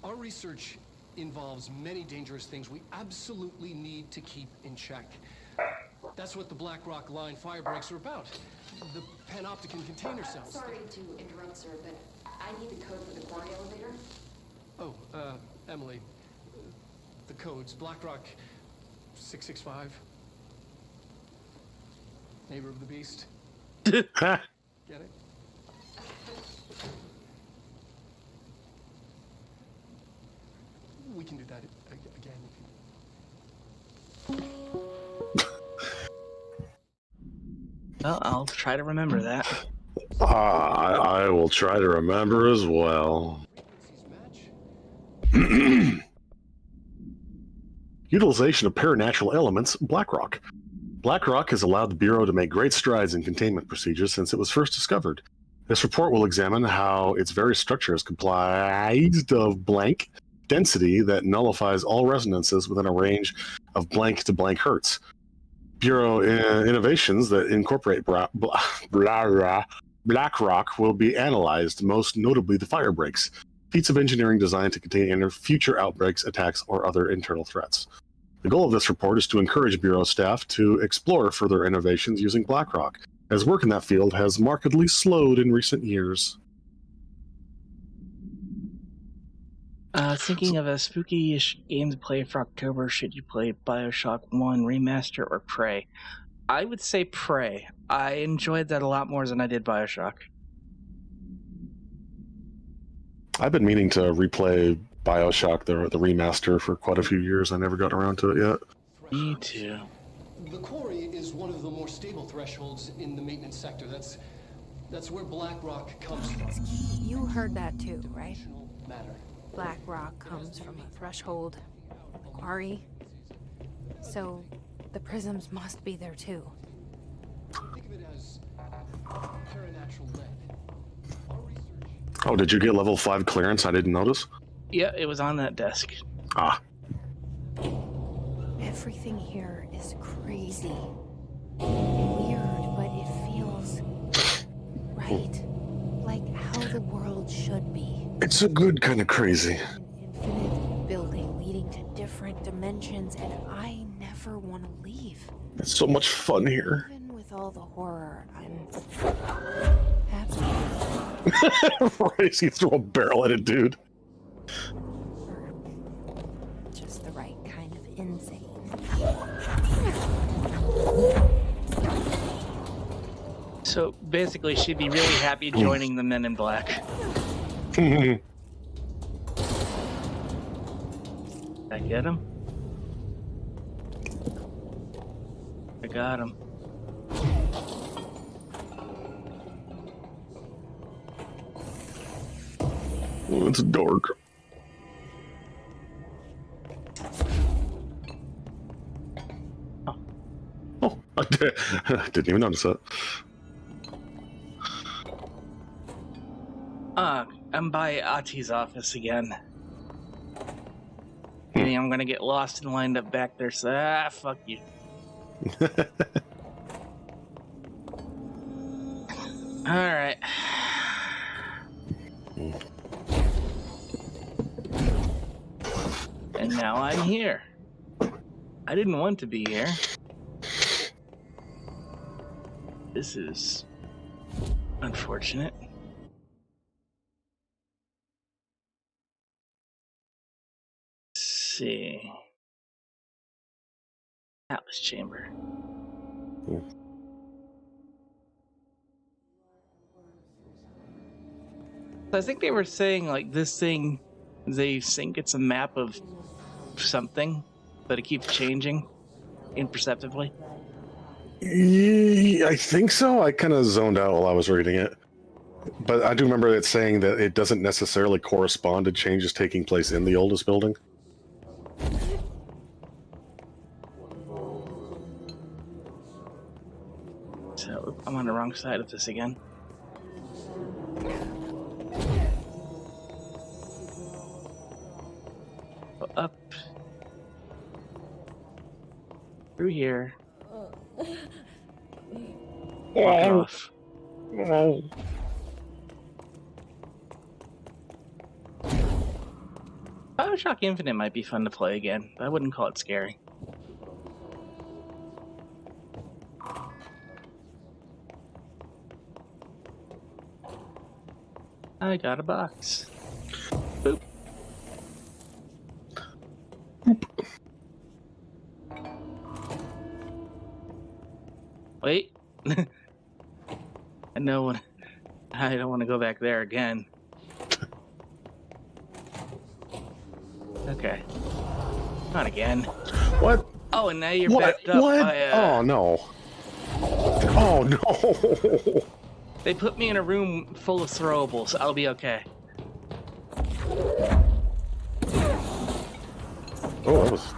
Our research involves many dangerous things we absolutely need to keep in check. That's what the BlackRock line fire breaks are about. The panopticon container cells. Sorry to interrupt, sir, but I need the code for the quarry elevator. Oh, Emily. The codes. BlackRock 665. Neighbor of the Beast. Get it? We can do that again if you... Well, I'll try to remember that. I will try to remember as well. Utilization of paranatural elements, BlackRock. BlackRock has allowed the Bureau to make great strides in containment procedures since it was first discovered. This report will examine how its very structure is comprised of blank density that nullifies all resonances within a range of blank to blank hertz. Bureau innovations that incorporate BlackRock will be analyzed, most notably the fire breaks, feats of engineering designed to contain future outbreaks, attacks, or other internal threats. The goal of this report is to encourage Bureau staff to explore further innovations using BlackRock, as work in that field has markedly slowed in recent years. Thinking of a spooky-ish game to play for October, should you play BioShock 1 Remaster or Prey? I would say Prey. I enjoyed that a lot more than I did BioShock. I've been meaning to replay BioShock, the remaster, for quite a few years. I never got around to it yet. Me too. The quarry is one of the more stable thresholds in the maintenance sector. That's where BlackRock comes from. You heard that too, right? Matter. BlackRock comes from a threshold, a quarry. So the prisms must be there too. Think of it as paranatural lead. Oh, did you get level 5 clearance? I didn't notice. Yeah, it was on that desk. Ah. Everything here is crazy. Weird, but it feels right. Like how the world should be. It's a good kind of crazy. An infinite building leading to different dimensions, and I never want to leave. It's so much fun here. Even with all the horror, I'm happy. Right, you throw a barrel at a dude. Or just the right kind of insane. So basically, she'd be really happy joining the Men in Black. I get him? I got him. Oh, it's dark. Oh, I didn't even notice that. I'm by Ati's office again. Maybe I'm gonna get lost and wind up back there, so fuck you. Alright. And now I'm here. I didn't want to be here. This is unfortunate. Let's see. Atlas chamber. I think they were saying like this thing, they think it's a map of something, but it keeps changing imperceptibly. Yeah, I think so. I kind of zoned out while I was reading it. But I do remember it saying that it doesn't necessarily correspond to changes taking place in the oldest building. So I'm on the wrong side of this again. Go up. Through here. Walking off. Bioshock Infinite might be fun to play again, but I wouldn't call it scary. I got a box. Boop. Wait. I know what. I don't want to go back there again. Okay. Not again. What? Oh, and now you're What? backed up What? by a... Oh, no. Oh, no. They put me in a room full of throwables. I'll be okay. Oh, that was...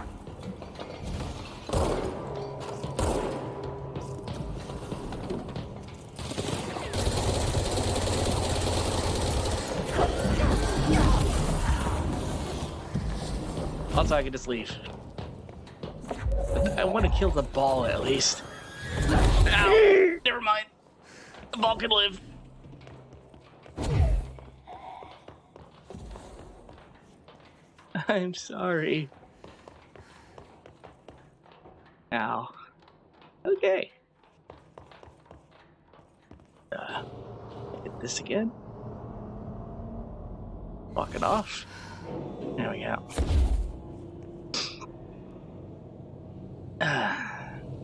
Also, I can just leave. But I want to kill the ball at least. Ow! Never mind. The ball can live. I'm sorry. Ow. Okay. Hit this again. Walk it off. There we go.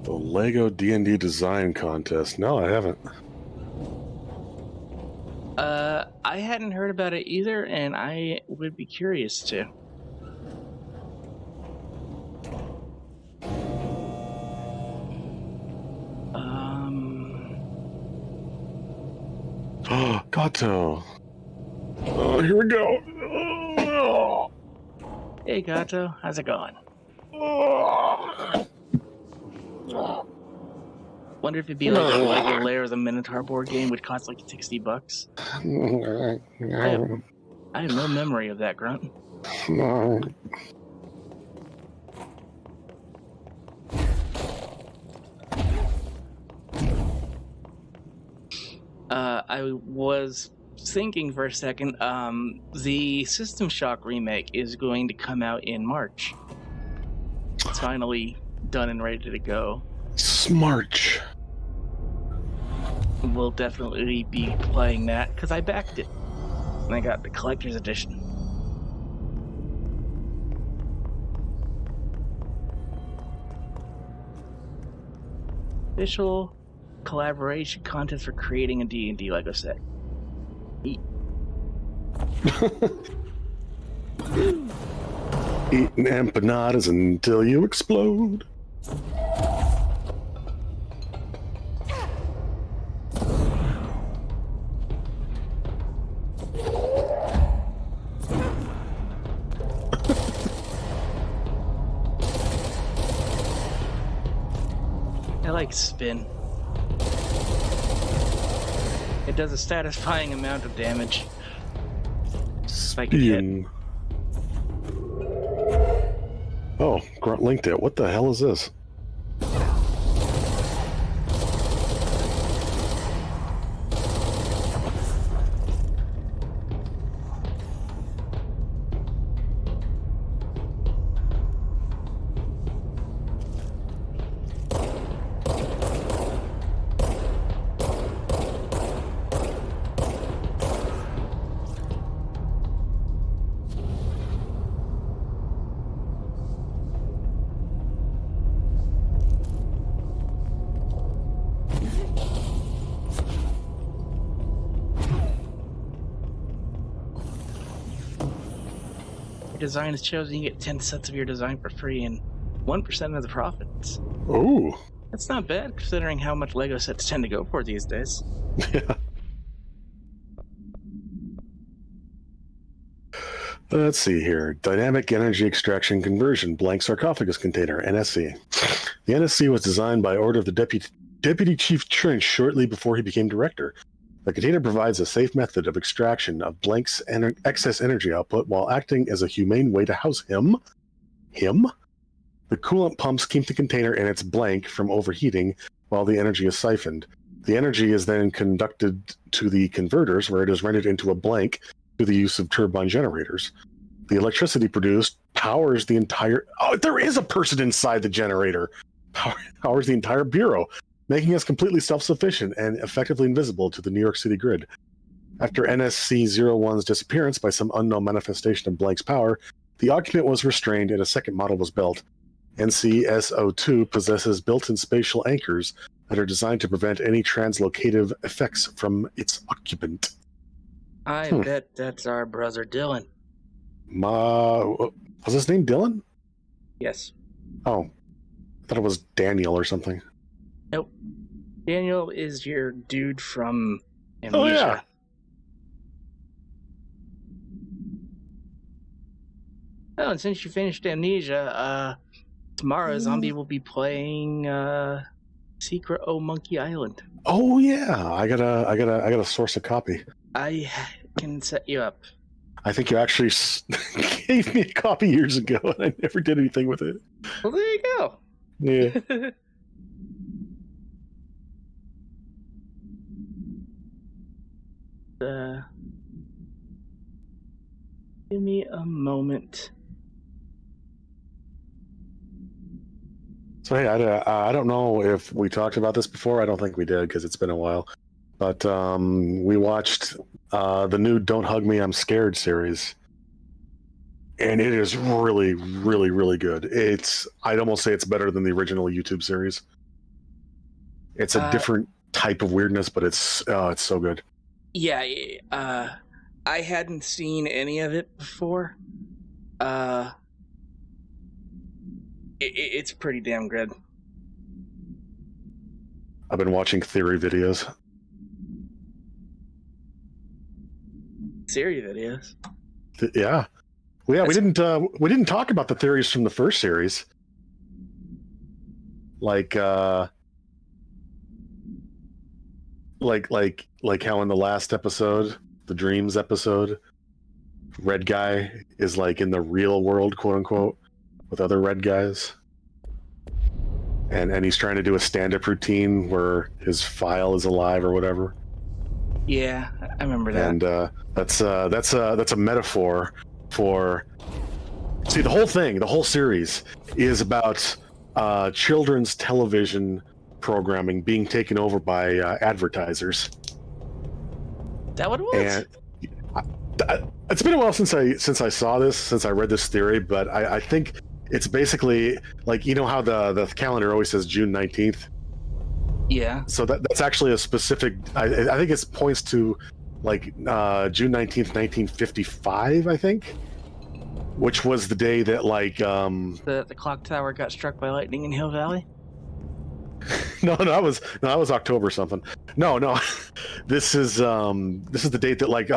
The Lego D&D design contest. No, I haven't. I hadn't heard about it either, and I would be curious to. Oh, Gato. Oh, here we go. Oh. Hey, Gato. How's it going? Oh. Wonder if it'd be like a Lego Lair of the Minotaur board game, which costs like $60. I have no memory of that, Grunt. I was thinking for a second, the System Shock remake is going to come out in March. It's finally done and ready to go. Smarch. We'll definitely be playing that because I backed it and I got the collector's edition. Official collaboration contest for creating a D&D Lego set. Eating empanadas until you explode. I like spin. It does a satisfying amount of damage. If I can hit. Spin. Oh, Grunt linked it. What the hell is this? Your design is chosen, you get 10 sets of your design for free and 1% of the profits. Ooh. That's not bad considering how much Lego sets tend to go for these days. Yeah. Let's see here. Dynamic Energy Extraction Conversion, blank sarcophagus container, NSC. The NSC was designed by order of the Deputy Chief Trench shortly before he became director. The container provides a safe method of extraction of blank's excess energy output while acting as a humane way to house him. The coolant pumps keep the container and its blank from overheating while the energy is siphoned. The energy is then conducted to the converters, where it is rendered into a blank through the use of turbine generators. The electricity produced powers the entire... Oh, there is a person inside the generator! Powers the entire bureau, making us completely self-sufficient and effectively invisible to the New York City grid. After NSC-01's disappearance by some unknown manifestation of Blank's power, the occupant was restrained and a second model was built. NCS-02 possesses built-in spatial anchors that are designed to prevent any translocative effects from its occupant. I bet that's our brother Dylan. Was his name Dylan? Yes. Oh. I thought it was Daniel or something. Nope. Daniel is your dude from Amnesia. Oh, yeah. Oh, and since you finished Amnesia, tomorrow Zombie will be playing Secret O Monkey Island. Oh yeah, I gotta source a copy. I can set you up. I think you actually gave me a copy years ago, and I never did anything with it. Well, there you go. Yeah. Give me a moment. So hey, I don't know if we talked about this before. I don't think we did because it's been a while. But we watched the new "Don't Hug Me, I'm Scared" series, and it is really, really, really good. I'd almost say it's better than the original YouTube series. It's a different type of weirdness, but it's so good. Yeah, I hadn't seen any of it before. It's pretty damn good. I've been watching theory videos. Theory videos. Yeah. Well, yeah, we didn't talk about the theories from the first series. Like how in the last episode, the dreams episode, Red Guy is like in the real world, quote unquote, with other red guys. And he's trying to do a stand-up routine where his file is alive or whatever. Yeah, I remember that. And that's a metaphor for... See, the whole series is about children's television programming being taken over by advertisers. Is that what it was? And it's been a while since I saw this, since I read this theory, but I think it's basically like, you know how the calendar always says June 19th? Yeah. So that's actually a specific, I think it points to like June 19th, 1955, I think. Which was the day that like the clock tower got struck by lightning in Hill Valley? no, that was October something. No. This is the date that like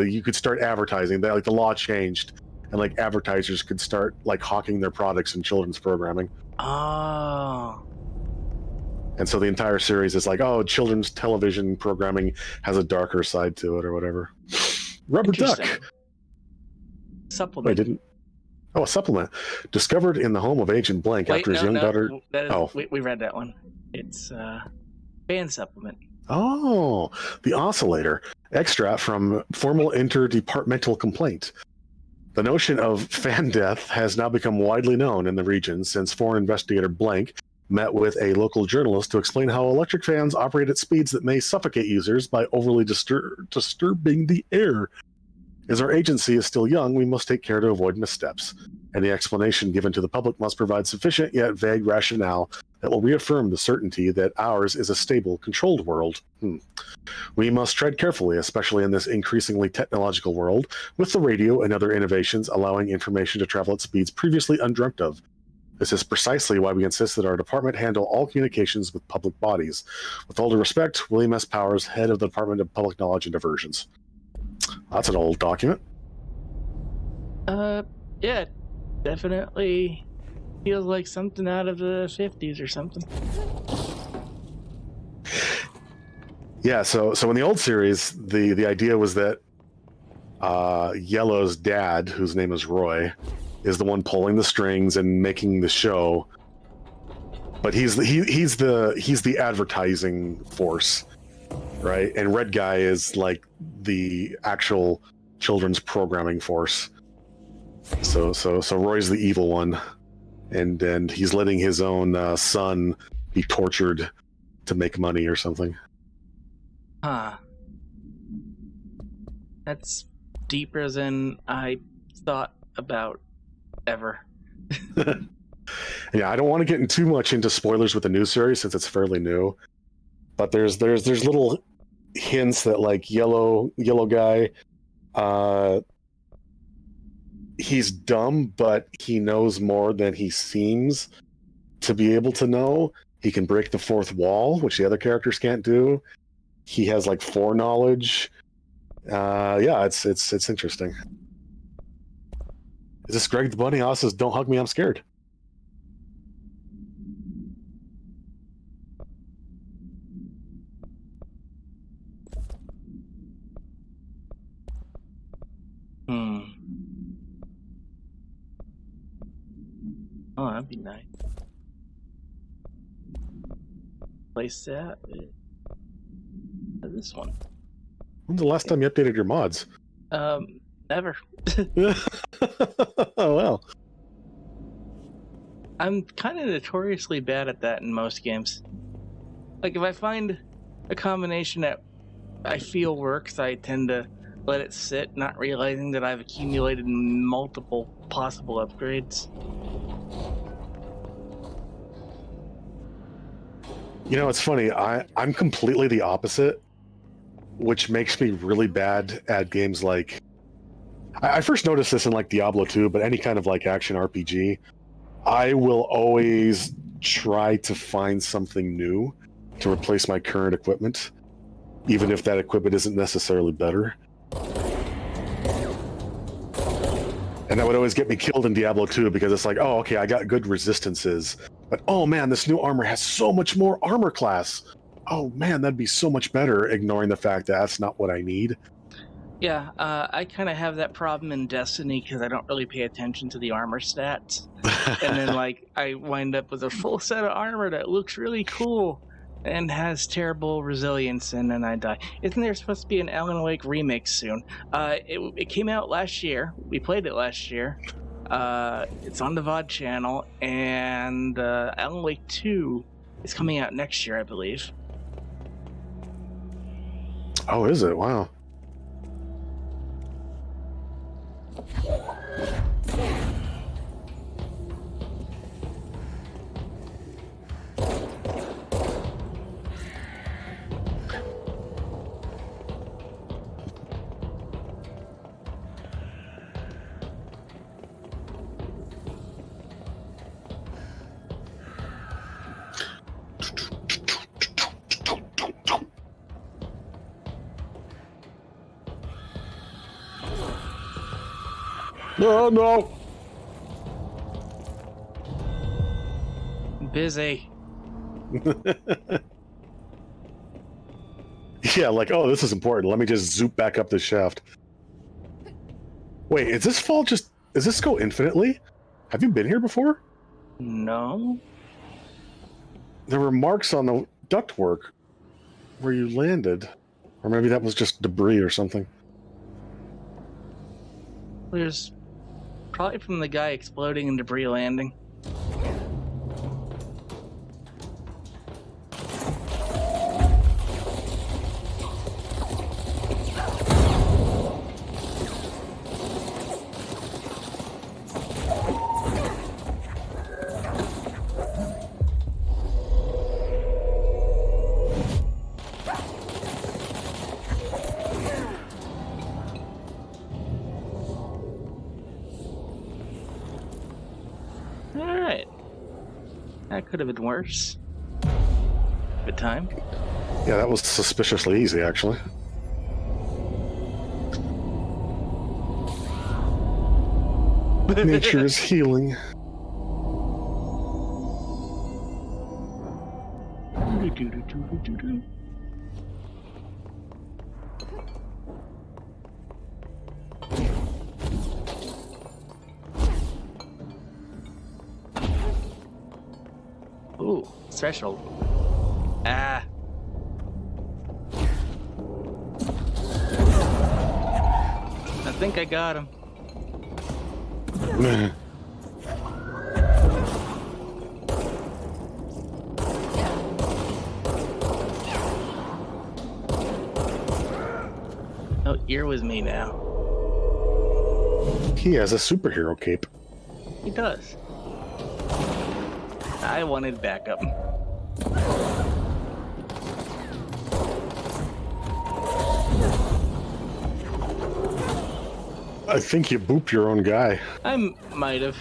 you could start advertising. That like the law changed and like advertisers could start like hawking their products in children's programming. Oh. And so the entire series is like, oh, children's television programming has a darker side to it or whatever. Rubber duck. Supplement. I didn't. Oh, a supplement. Discovered in the home of Agent Blank after his young daughter. We read that one. It's band supplement. Oh, the oscillator. Extract from formal interdepartmental complaint. The notion of fan death has now become widely known in the region since foreign investigator Blank met with a local journalist to explain how electric fans operate at speeds that may suffocate users by overly disturbing the air. As our agency is still young, we must take care to avoid missteps, and the explanation given to the public must provide sufficient yet vague rationale that will reaffirm the certainty that ours is a stable, controlled world. We must tread carefully, especially in this increasingly technological world, with the radio and other innovations allowing information to travel at speeds previously undreamt of. This is precisely why we insist that our department handle all communications with public bodies. With all due respect, William S. Powers, head of the Department of Public Knowledge and Diversions. That's an old document. Yeah, definitely feels like something out of the 50s or something. Yeah, so in the old series, the idea was that Yellow's dad, whose name is Roy, is the one pulling the strings and making the show, but he's the advertising force, right? And Red Guy is like the actual children's programming force. So Roy's the evil one, and he's letting his own son be tortured to make money or something. Huh. That's deeper than I thought about ever. Yeah, I don't want to get too much into spoilers with the new series since it's fairly new, but there's little hints that like yellow guy, he's dumb, but he knows more than he seems to be able to know. He can break the fourth wall, which the other characters can't do. He has like foreknowledge. Yeah, it's interesting. Is this Greg the Bunny? Also says, "Don't hug me, I'm scared." Oh, that'd be nice. Place that. This one. When's the last time you updated your mods? Never. Oh, well. I'm kind of notoriously bad at that in most games. Like, if I find a combination that I feel works, I tend to let it sit, not realizing that I've accumulated multiple possible upgrades. You know, it's funny. I'm completely the opposite, which makes me really bad at games like... I first noticed this in like Diablo 2, but any kind of like action RPG, I will always try to find something new to replace my current equipment, even if that equipment isn't necessarily better. And that would always get me killed in Diablo 2 because it's like, oh, okay, I got good resistances, but oh man, this new armor has so much more armor class. Oh man, that'd be so much better, ignoring the fact that that's not what I need. Yeah, I kind of have that problem in Destiny because I don't really pay attention to the armor stats. And then, like, I wind up with a full set of armor that looks really cool and has terrible resilience, and then I die. Isn't there supposed to be an Alan Wake remake soon? It came out last year. We played it last year. It's on the VOD channel, and Alan Wake 2 is coming out next year, I believe. Oh, is it? Wow. Oh no! Busy. Yeah, like, oh, this is important. Let me just zoop back up this shaft. Wait, is this fall just... Does this go infinitely? Have you been here before? No. There were marks on the ductwork where you landed. Or maybe that was just debris or something. There's probably from the guy exploding and debris landing. Alright. That could have been worse. Good time. Yeah, that was suspiciously easy, actually. Nature is healing. Ooh, threshold. Ah. I think I got him. Oh, you're with me now. He has a superhero cape. He does. I wanted backup. I think you booped your own guy. I might have.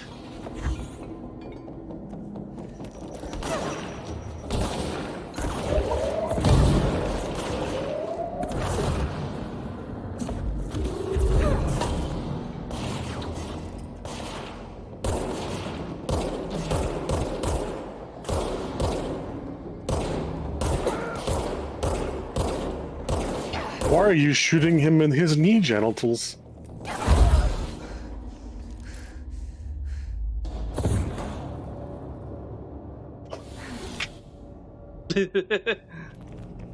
Why are you shooting him in his knee genitals?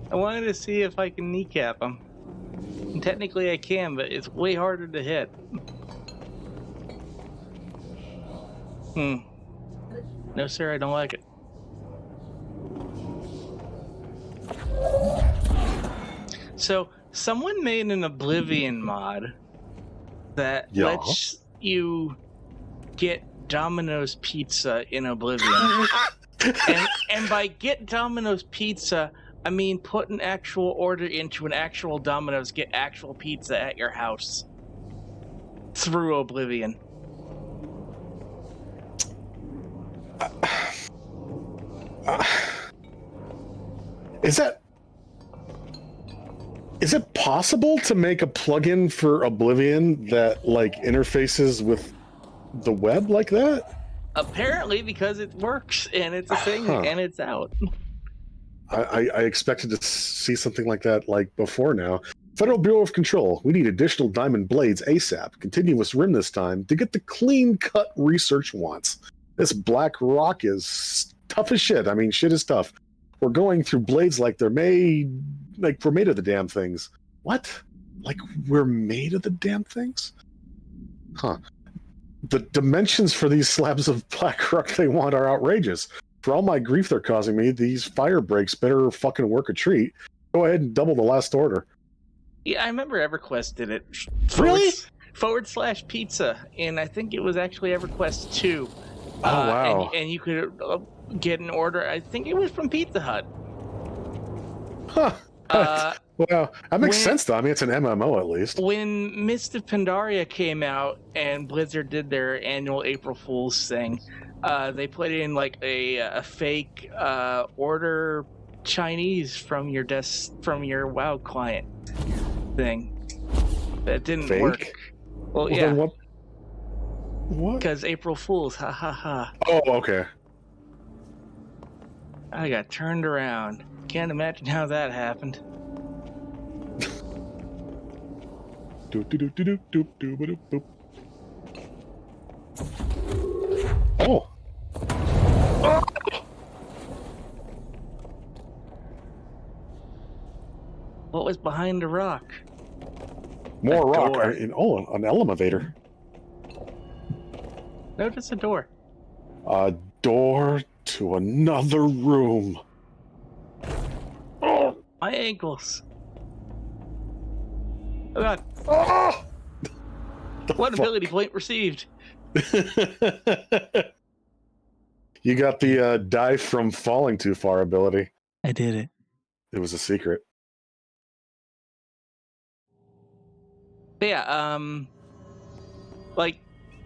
I wanted to see if I can kneecap him. And technically I can, but it's way harder to hit. No, sir, I don't like it. So, someone made an Oblivion mod that lets you get Domino's Pizza in Oblivion. and by get Domino's Pizza, I mean put an actual order into an actual Domino's, get actual pizza at your house. Through Oblivion. Is it possible to make a plugin for Oblivion that like interfaces with the web like that? Apparently, because it works and it's a thing and it's out. I expected to see something like that like before now. Federal Bureau of Control, we need additional diamond blades ASAP. Continuous rim this time to get the clean cut research wants. This black rock is tough as shit. I mean, shit is tough. We're going through blades like we're made of the damn things. What? Like we're made of the damn things? Huh. The dimensions for these slabs of black rock they want are outrageous. For all my grief they're causing me, these fire breaks better fucking work a treat. Go ahead and double the last order. Yeah, I remember EverQuest did it. Really? / pizza, and I think it was actually EverQuest 2. Oh, wow. And you could get an order, I think it was from Pizza Hut. Huh. Well, that makes sense, though. I mean, it's an MMO, at least. When Mist of Pandaria came out and Blizzard did their annual April Fool's thing, they put in like a fake order Chinese from your WoW client thing. That didn't work. Well, yeah. Then What? Because April Fools, ha ha ha. Oh, okay. I got turned around. Can't imagine how that happened. Oh. What was behind the rock? More A rock. door. An elevator. Notice a door. A door to another room. Oh. My ankles. Oh god. Oh! What ability point received? You got the die from falling too far ability. I did it. It was a secret. But yeah, like,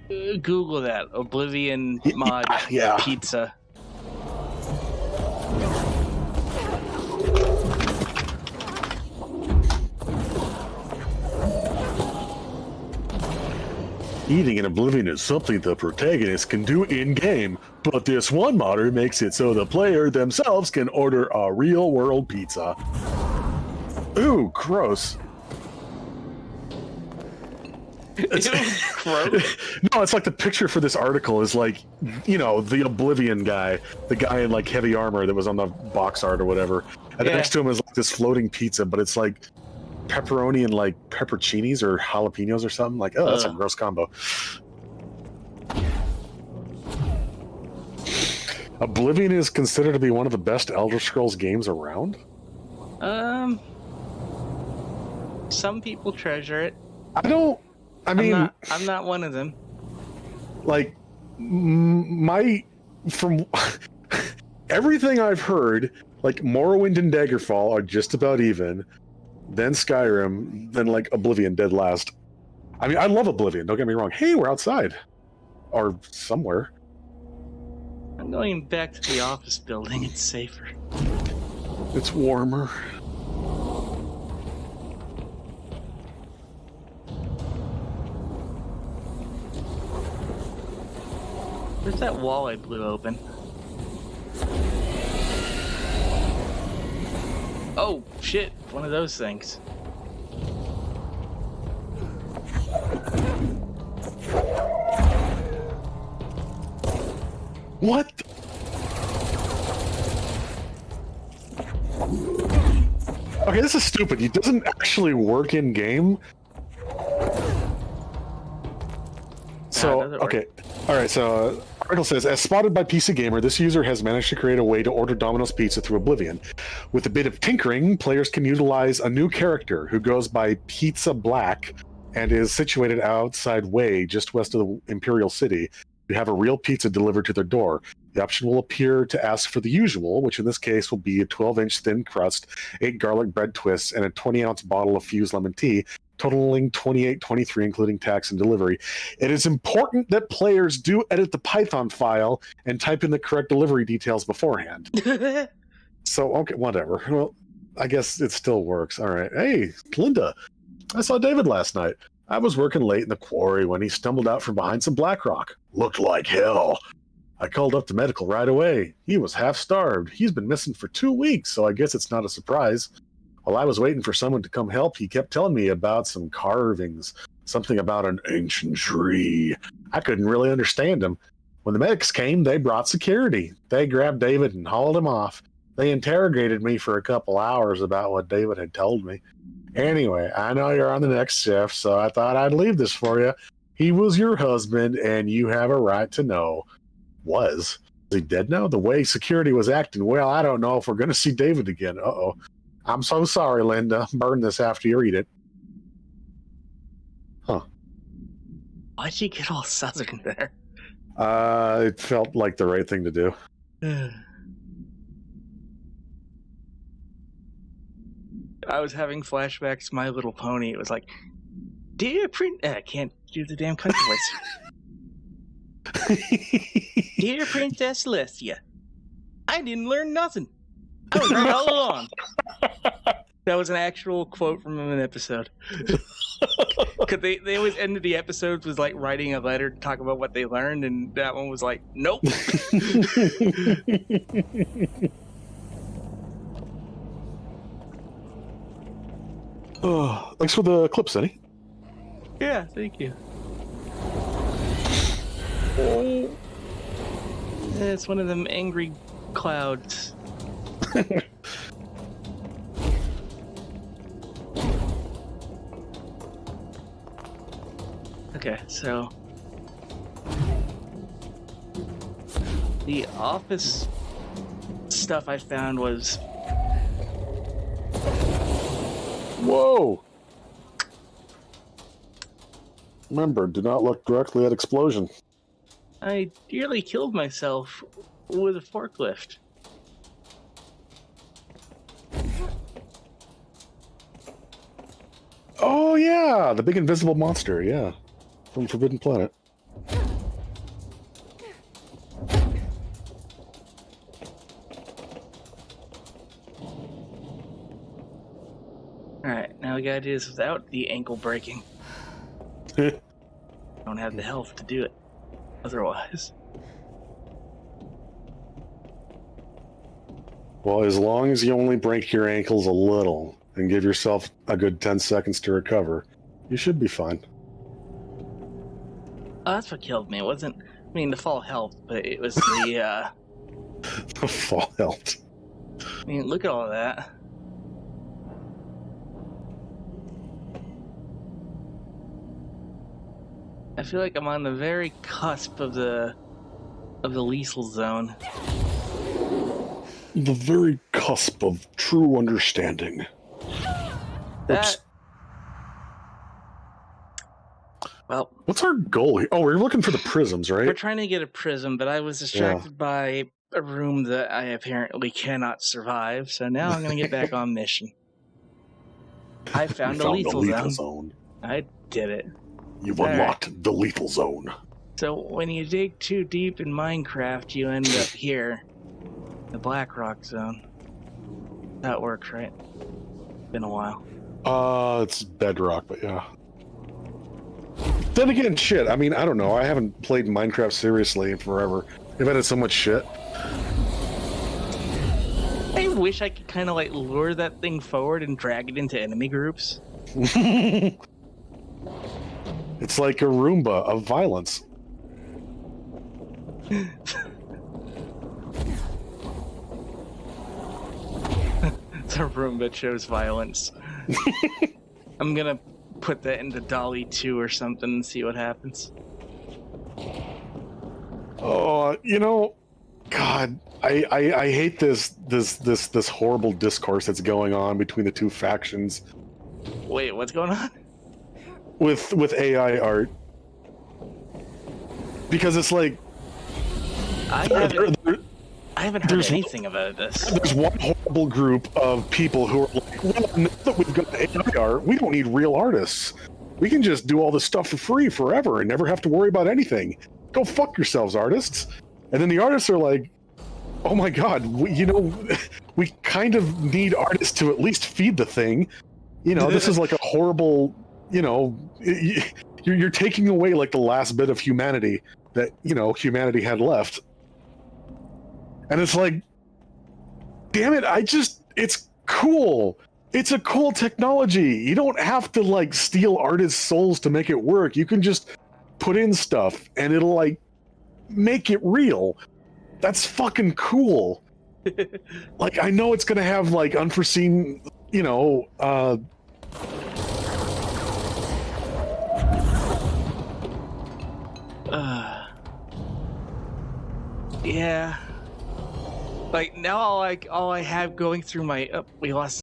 Google that. Oblivion mod Yeah. pizza. Eating in Oblivion is something the protagonist can do in-game, but this one modder makes it so the player themselves can order a real-world pizza. Ooh, gross. Gross. No, it's like the picture for this article is like, you know, the Oblivion guy, the guy in like heavy armor that was on the box art or whatever. And Yeah. next to him is like this floating pizza, but it's like pepperoni and like pepperoncinis or jalapenos or something. Like, oh, that's a gross combo. Oblivion is considered to be one of the best Elder Scrolls games around. Some people treasure it. I mean, I'm not one of them. Like, from everything I've heard, like Morrowind and Daggerfall are just about even. Then Skyrim, then like Oblivion dead last. I mean, I love Oblivion, don't get me wrong. Hey, we're outside. Or somewhere. I'm going back to the office building. It's safer. It's warmer. Where's that wall I blew open? Oh, shit. One of those things. What? Okay, this is stupid. It doesn't actually work in game. So, okay. All right, so article says, as spotted by PC Gamer, this user has managed to create a way to order Domino's Pizza through Oblivion. With a bit of tinkering, players can utilize a new character who goes by Pizza Black and is situated outside Way, just west of the Imperial City, to have a real pizza delivered to their door. The option will appear to ask for the usual, which in this case will be a 12-inch thin crust, 8 garlic bread twists, and a 20-ounce bottle of fused lemon tea, totaling $28.23, including tax and delivery. It is important that players do edit the Python file and type in the correct delivery details beforehand. So, okay, whatever. Well, I guess it still works. All right. Hey, Linda, I saw David last night. I was working late in the quarry when he stumbled out from behind some black rock. Looked like hell. I called up the medical right away. He was half starved. He's been missing for 2 weeks, so I guess it's not a surprise. While I was waiting for someone to come help, he kept telling me about some carvings, something about an ancient tree. I couldn't really understand him. When the medics came, they brought security. They grabbed David and hauled him off. They interrogated me for a couple hours about what David had told me. Anyway, I know you're on the next shift, so I thought I'd leave this for you. He was your husband, and you have a right to know. Was he dead now? The way security was acting, well, I don't know if we're going to see David again. Uh-oh. I'm so sorry, Linda. Burn this after you read it. Huh. Why'd you get all southern there? It felt like the right thing to do. I was having flashbacks to My Little Pony. It was like, dear I can't do the damn country voice. Dear Princess Lestia, I didn't learn nothing. I was right all along. That was an actual quote from an episode. Because they always ended the episodes with like writing a letter to talk about what they learned, and that one was like, nope. Oh, thanks for the clip, Sonny. Yeah, thank you. Oh, it's one of them angry clouds. Okay, so the office stuff I found was... Whoa! Remember, do not look directly at explosion. I nearly killed myself with a forklift. Oh yeah, the big invisible monster, yeah. From Forbidden Planet. Alright, now we gotta do this without the ankle breaking. Don't have the health to do it otherwise. Well, as long as you only break your ankles a little and give yourself a good 10 seconds to recover, you should be fine. Oh, that's what killed me. It wasn't, I mean, the fall helped, but it was the, The fall helped. I mean, look at all of that. I feel like I'm on the very cusp of the lethal zone. The very cusp of true understanding. Oops. Well, what's our goal here? Oh, we're looking for the prisms, right? we're trying to get a prism, but I was distracted by a room that I apparently cannot survive, so now I'm going to get back on mission. I found the lethal zone. I did it. You've unlocked the lethal zone. So when you dig too deep in Minecraft, you end up here. The Black Rock zone. That works, right? Been a while. It's bedrock, but yeah. Then again, shit. I mean, I don't know. I haven't played Minecraft seriously in forever. They've added so much shit. I wish I could kind of like lure that thing forward and drag it into enemy groups. It's like a Roomba of violence. It's a Roomba shows violence. I'm gonna put that into Dolly 2 or something and see what happens. Oh, you know, God, I hate this horrible discourse that's going on between the two factions. Wait, what's going on? With AI art, because it's like I haven't heard anything about this. There's one horrible group of people who are like, well, now that we've got AI art, we don't need real artists. We can just do all this stuff for free forever and never have to worry about anything. Go fuck yourselves, artists. And then the artists are like, oh my God, we kind of need artists to at least feed the thing. You know, this is like a horrible, you're taking away like the last bit of humanity that, humanity had left. And it's like, damn it, it's cool. It's a cool technology. You don't have to like steal artists' souls to make it work. You can just put in stuff and it'll like make it real. That's fucking cool. Like, I know it's gonna have like unforeseen, yeah. Like now, all I have going through my we lost.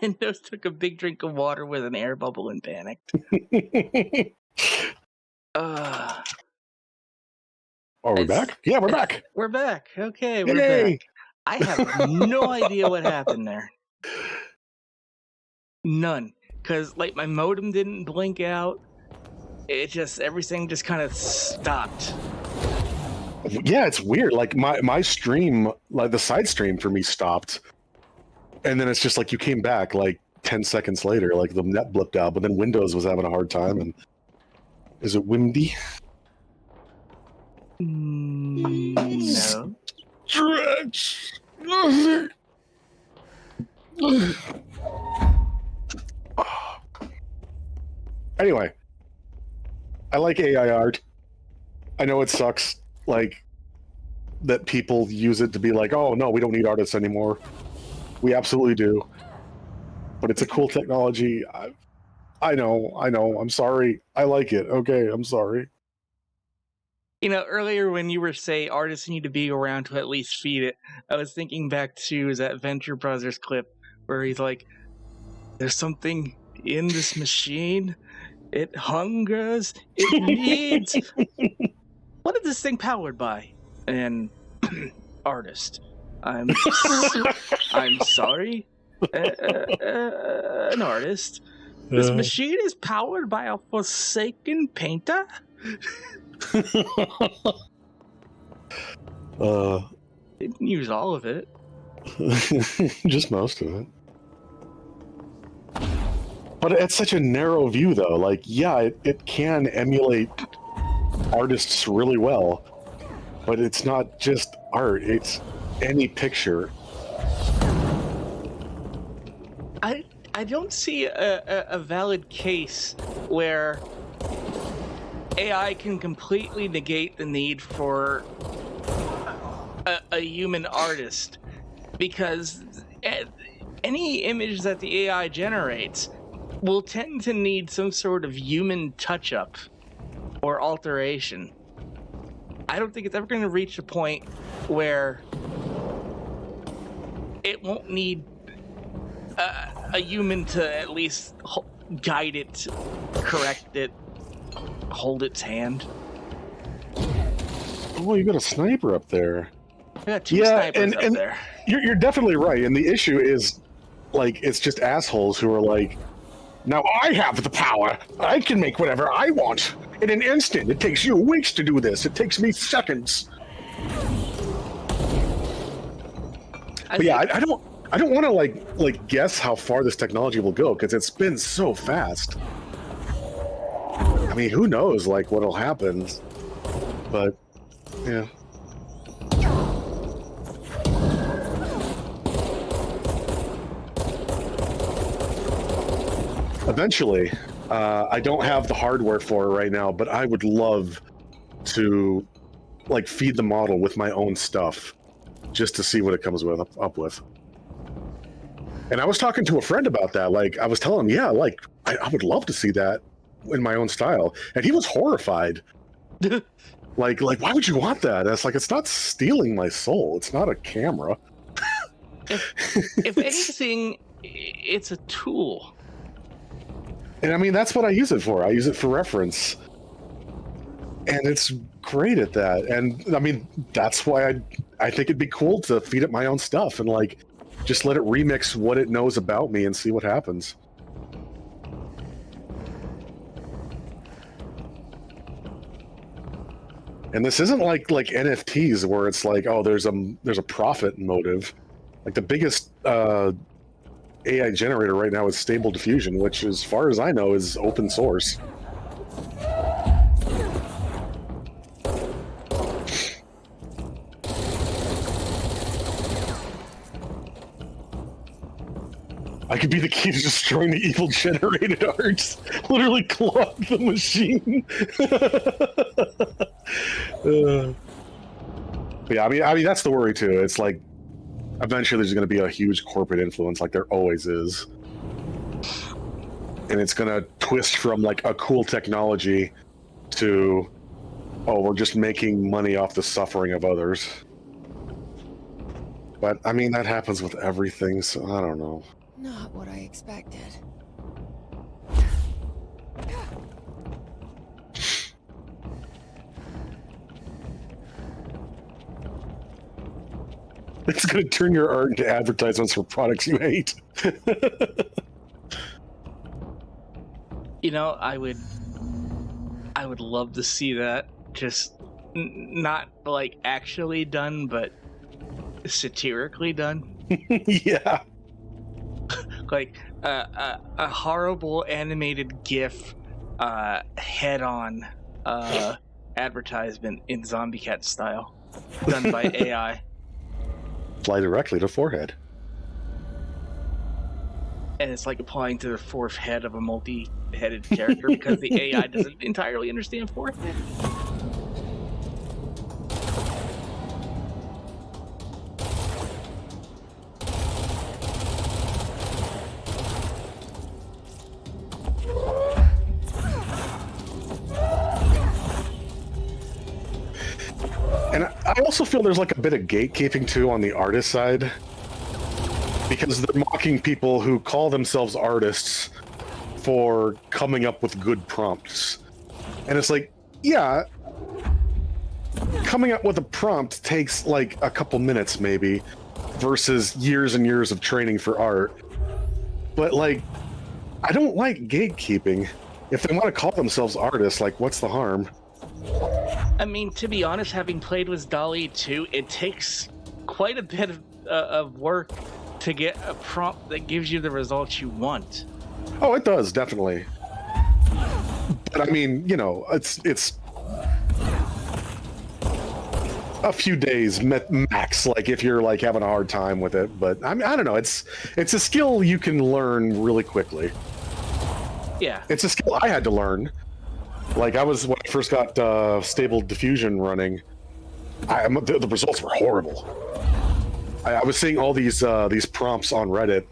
Windows took a big drink of water with an air bubble and panicked. Are we back? Yeah, we're back. We're back. Okay, we're back. I have no idea what happened there. None, because like my modem didn't blink out. Everything just kind of stopped. Yeah, it's weird. Like my stream, like the side stream for me stopped. And then it's just like you came back like 10 seconds later, like the net blipped out, but then Windows was having a hard time. And is it windy? No. Stretch. Anyway, I like AI art. I know it sucks, like, that people use it to be like, oh no, we don't need artists anymore. We absolutely do. But it's a cool technology. I know. I'm sorry. I like it. Okay, I'm sorry. You know, earlier when you were saying artists need to be around to at least feed it, I was thinking back to that Venture Brothers clip where he's like, there's something in this machine. It hungers. It needs. What is this thing powered by? An artist. I'm sorry. An artist. This machine is powered by a forsaken painter? Didn't use all of it. Just most of it. But it's such a narrow view, though. Like, yeah, it can emulate artists really well, but it's not just art. It's any picture. I don't see a valid case where AI can completely negate the need for a human artist, because any image that the AI generates will tend to need some sort of human touch-up or alteration. I don't think it's ever going to reach a point where it won't need a human to at least guide it, correct it, hold its hand. Oh, you got a sniper up there. I got two snipers up there. You're definitely right. And the issue is, like, it's just assholes who are like, now I have the power. I can make whatever I want in an instant. It takes you weeks to do this. It takes me seconds. But yeah, I don't want to like guess how far this technology will go, because it's been so fast. I mean, who knows like what'll happen? But yeah. Eventually, I don't have the hardware for it right now, but I would love to like feed the model with my own stuff just to see what it comes up with. And I was talking to a friend about that. Like, I was telling him, yeah, like I would love to see that in my own style, and he was horrified. like why would you want that? And it's like, it's not stealing my soul. It's not a camera. If anything, it's a tool. And I mean, that's what I use it for. I use it for reference. And it's great at that. And I mean, that's why I think it'd be cool to feed it my own stuff and like just let it remix what it knows about me and see what happens. And this isn't like NFTs where it's like, oh, there's a profit motive. Like the biggest AI generator right now is Stable Diffusion, which, as far as I know, is open source. I could be the key to destroying the evil generated arts. Literally clog the machine. Yeah, I mean that's the worry too. It's like eventually there's going to be a huge corporate influence, like there always is, and it's going to twist from like a cool technology to, oh, we're just making money off the suffering of others. But I mean that happens with everything, so I don't know. Not what I expected. It's going to turn your art into advertisements for products you hate. You know, I would love to see that. Just not like actually done, but satirically done. Yeah. look like a horrible animated GIF head-on advertisement in Zombie Cat style, done by AI. Fly directly to forehead. And it's like applying to the fourth head of a multi-headed character because the AI doesn't entirely understand forehead. And I also feel there's like a bit of gatekeeping too on the artist side, because they're mocking people who call themselves artists for coming up with good prompts. And it's like, yeah, coming up with a prompt takes like a couple minutes maybe, versus years and years of training for art. But like, I don't like gatekeeping. If they want to call themselves artists, like, what's the harm? I mean, to be honest, having played with DALL-E 2, it takes quite a bit of work to get a prompt that gives you the results you want. Oh, it does, definitely. But I mean, you know, it's a few days max, like if you're like having a hard time with it. But I mean, I don't know, it's a skill you can learn really quickly. Yeah. It's a skill I had to learn. Like when I first got Stable Diffusion running, the results were horrible. I was seeing all these prompts on Reddit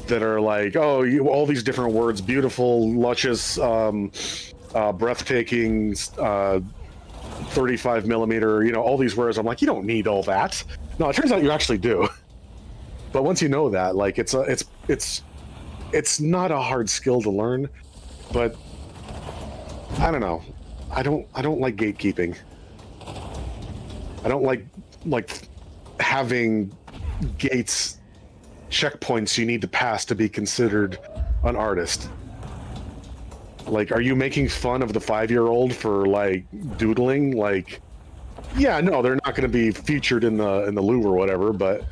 that are like, oh, all these different words, beautiful, luscious, breathtaking, 35 millimeter, you know, all these words. I'm like, you don't need all that. No, it turns out you actually do. But once you know that, like, it's not a hard skill to learn, but I don't know. I don't like gatekeeping. I don't like having gates, checkpoints you need to pass to be considered an artist. Like, are you making fun of the 5-year-old for like doodling? Like, yeah, no, they're not going to be featured in the Louvre or whatever, but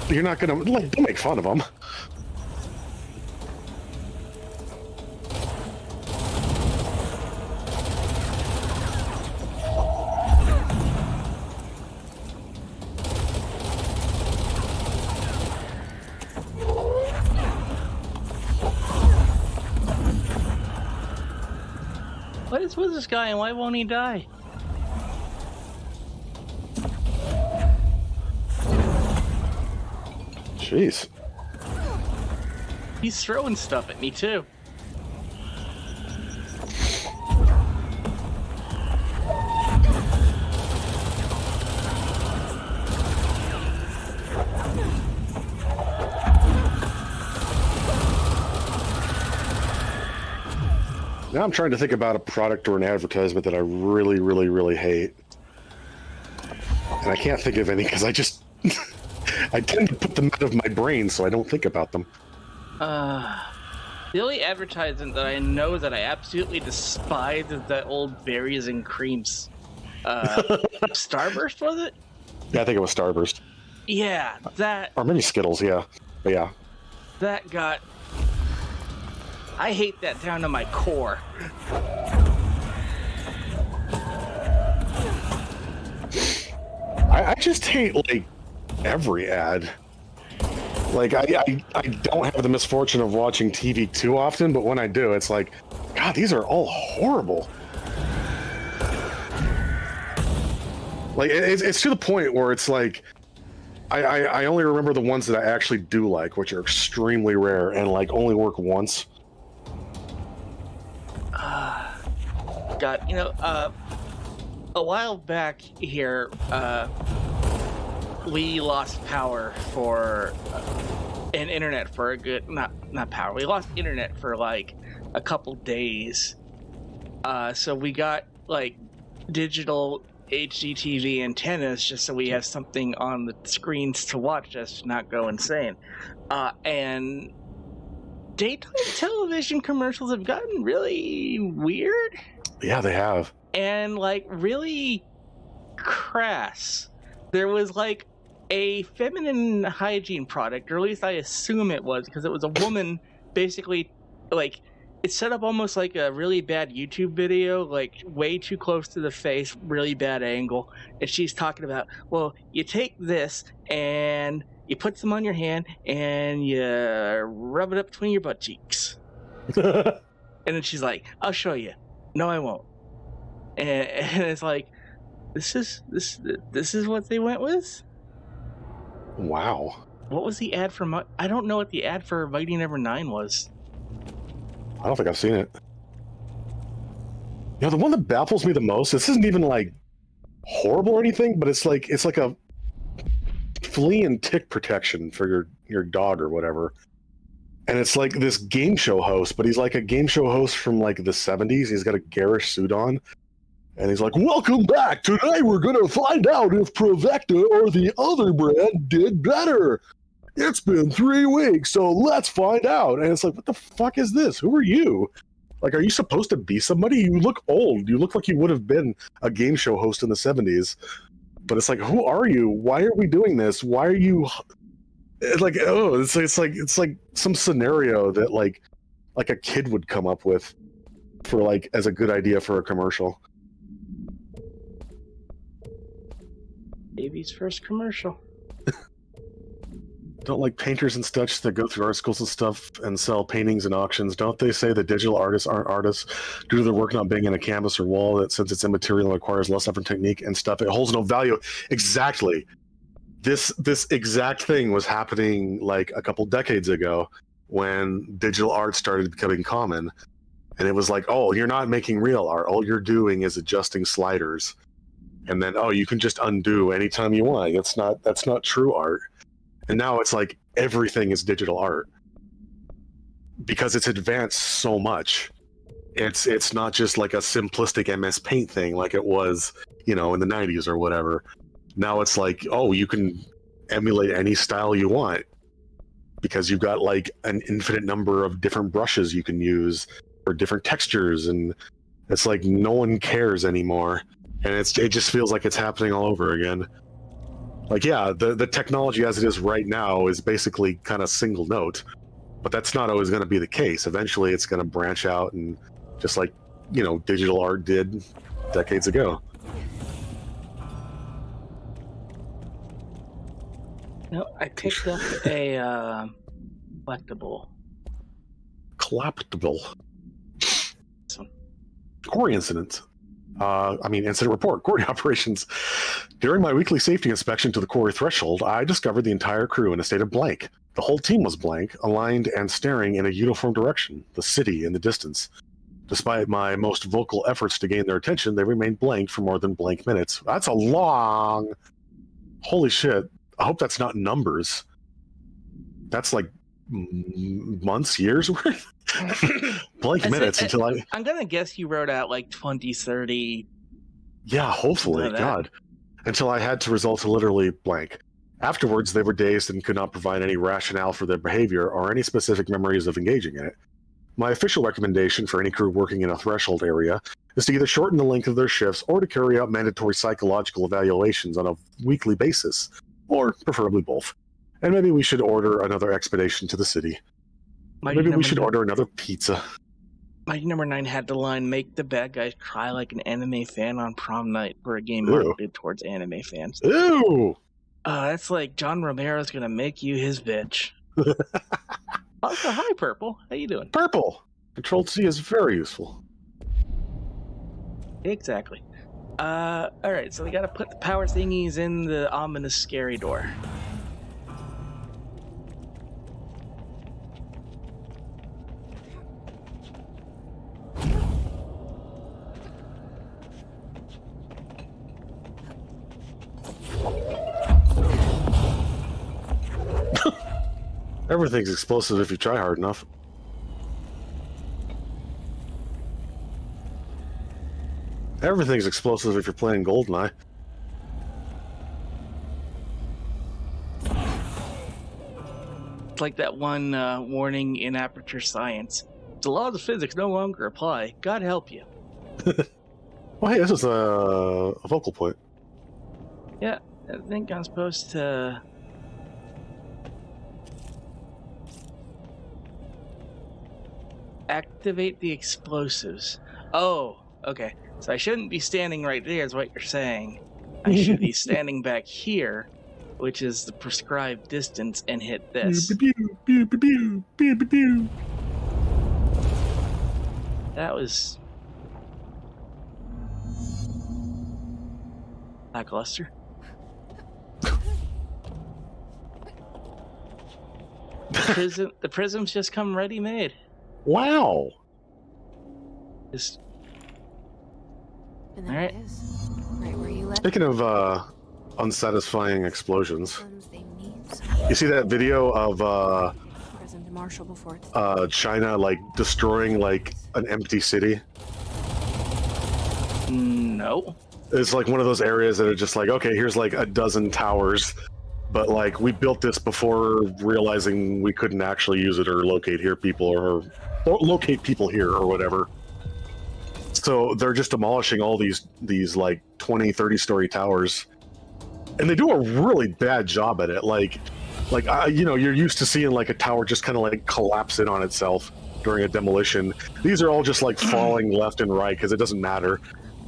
you're not going to, like, don't make fun of them. What is with this guy and why won't he die? Jeez. He's throwing stuff at me too. Now I'm trying to think about a product or an advertisement that I really, really, really hate. And I can't think of any because I just... I tend to put them out of my brain so I don't think about them. The only advertisement that I know that I absolutely despise is that old berries and creams. Starburst, was it? Yeah, I think it was Starburst. Yeah, that... Or maybe Skittles, yeah. But yeah. That got... I hate that down to my core. I just hate, like, every ad. Like, I don't have the misfortune of watching TV too often, but when I do, it's like, God, these are all horrible. Like, it's to the point where it's like, I only remember the ones that I actually do like, which are extremely rare and, like, only work once. God, you know, a while back here, we lost power for and internet for a good, not power. We lost internet for like a couple days. So we got like digital HD TV antennas just so we have something on the screens to watch us not go insane. And daytime television commercials have gotten really weird. Yeah, they have. And like really crass. There was like a feminine hygiene product, or at least I assume it was, because it was a woman basically, like, it's set up almost like a really bad YouTube video, like way too close to the face, really bad angle. And she's talking about, well, you take this and you put some on your hand and you rub it up between your butt cheeks. And then she's like, I'll show you. No, I won't. And it's like, this is what they went with? Wow. What was the ad for? I don't know what the ad for Mighty Number 9 was. I don't think I've seen it. You know, the one that baffles me the most, this isn't even like horrible or anything, but it's like a flea and tick protection for your dog or whatever. And it's like this game show host, but he's like a game show host from like the 70s. He's got a garish suit on. And he's like, welcome back. Today we're going to find out if Provecta or the other brand did better. It's been 3 weeks, so let's find out. And it's like, what the fuck is this? Who are you? Like, are you supposed to be somebody? You look old. You look like you would have been a game show host in the 70s. But it's like, who are you? Why are we doing this? Why are you... It's like, oh, it's like some scenario that like a kid would come up with for like as a good idea for a commercial. Baby's first commercial. Don't like painters and such that go through art schools and stuff and sell paintings and auctions. Don't they say that digital artists aren't artists due to their work not being in a canvas or wall, that since it's immaterial and requires less effort, technique and stuff, it holds no value? Exactly. This exact thing was happening like a couple decades ago when digital art started becoming common. And it was like, oh, you're not making real art. All you're doing is adjusting sliders. And then, oh, you can just undo anytime you want. That's not true art. And now it's like everything is digital art because it's advanced so much. It's not just like a simplistic MS Paint thing like it was, in the 90s or whatever. Now it's like, oh, you can emulate any style you want because you've got like an infinite number of different brushes you can use for different textures, and it's like no one cares anymore. And it just feels like it's happening all over again. Like, yeah, the technology as it is right now is basically kind of single note, but that's not always going to be the case. Eventually, it's going to branch out, and just like, digital art did decades ago. No, I picked up a collectible. Collectible. Quarry incident. Incident report, quarry operations. During my weekly safety inspection to the quarry threshold, I discovered the entire crew in a state of blank. The whole team was blank, aligned and staring in a uniform direction, the city in the distance. Despite my most vocal efforts to gain their attention, they remained blank for more than blank minutes. That's a long... Holy shit. I hope that's not numbers. That's like months, years worth? Blank minutes until I'm gonna guess you wrote out like 20, 30. Yeah, hopefully, God. Until I had to result to literally blank. Afterwards, they were dazed and could not provide any rationale for their behavior or any specific memories of engaging in it. My official recommendation for any crew working in a threshold area is to either shorten the length of their shifts or to carry out mandatory psychological evaluations on a weekly basis, or preferably both. And maybe we should order another expedition to the city. Maybe we should order another pizza. Mighty Number 9 had the line, make the bad guys cry like an anime fan on prom night, for a game marketed towards anime fans. Ew! That's like John Romero's gonna make you his bitch. Also, hi, Purple. How you doing? Purple! Control-C is very useful. Exactly. Alright, so we gotta put the power thingies in the ominous scary door. Everything's explosive if you try hard enough. Everything's explosive if you're playing GoldenEye. It's like that one warning in Aperture Science. The laws of physics no longer apply. God help you. Well, hey, this is a focal point. Yeah, I think I'm supposed to... activate the explosives. Oh, okay. So I shouldn't be standing right there is what you're saying. I should be standing back here, which is the prescribed distance, and hit this. That was... lackluster. The prism's just come ready-made. Wow. Just... And there it is. Right where you left. Speaking of unsatisfying explosions, They mean you see that video of present to Marshall before it's China like destroying like an empty city? No. It's like one of those areas that are just like, okay, here's like a dozen towers, but like we built this before realizing we couldn't actually use it or locate people or locate people here or whatever. So they're just demolishing all these like 20, 30-story towers, and they do a really bad job at it. Like you know, you're used to seeing like a tower just kind of like collapse in on itself during a demolition. These are all just like falling left and right because it doesn't matter.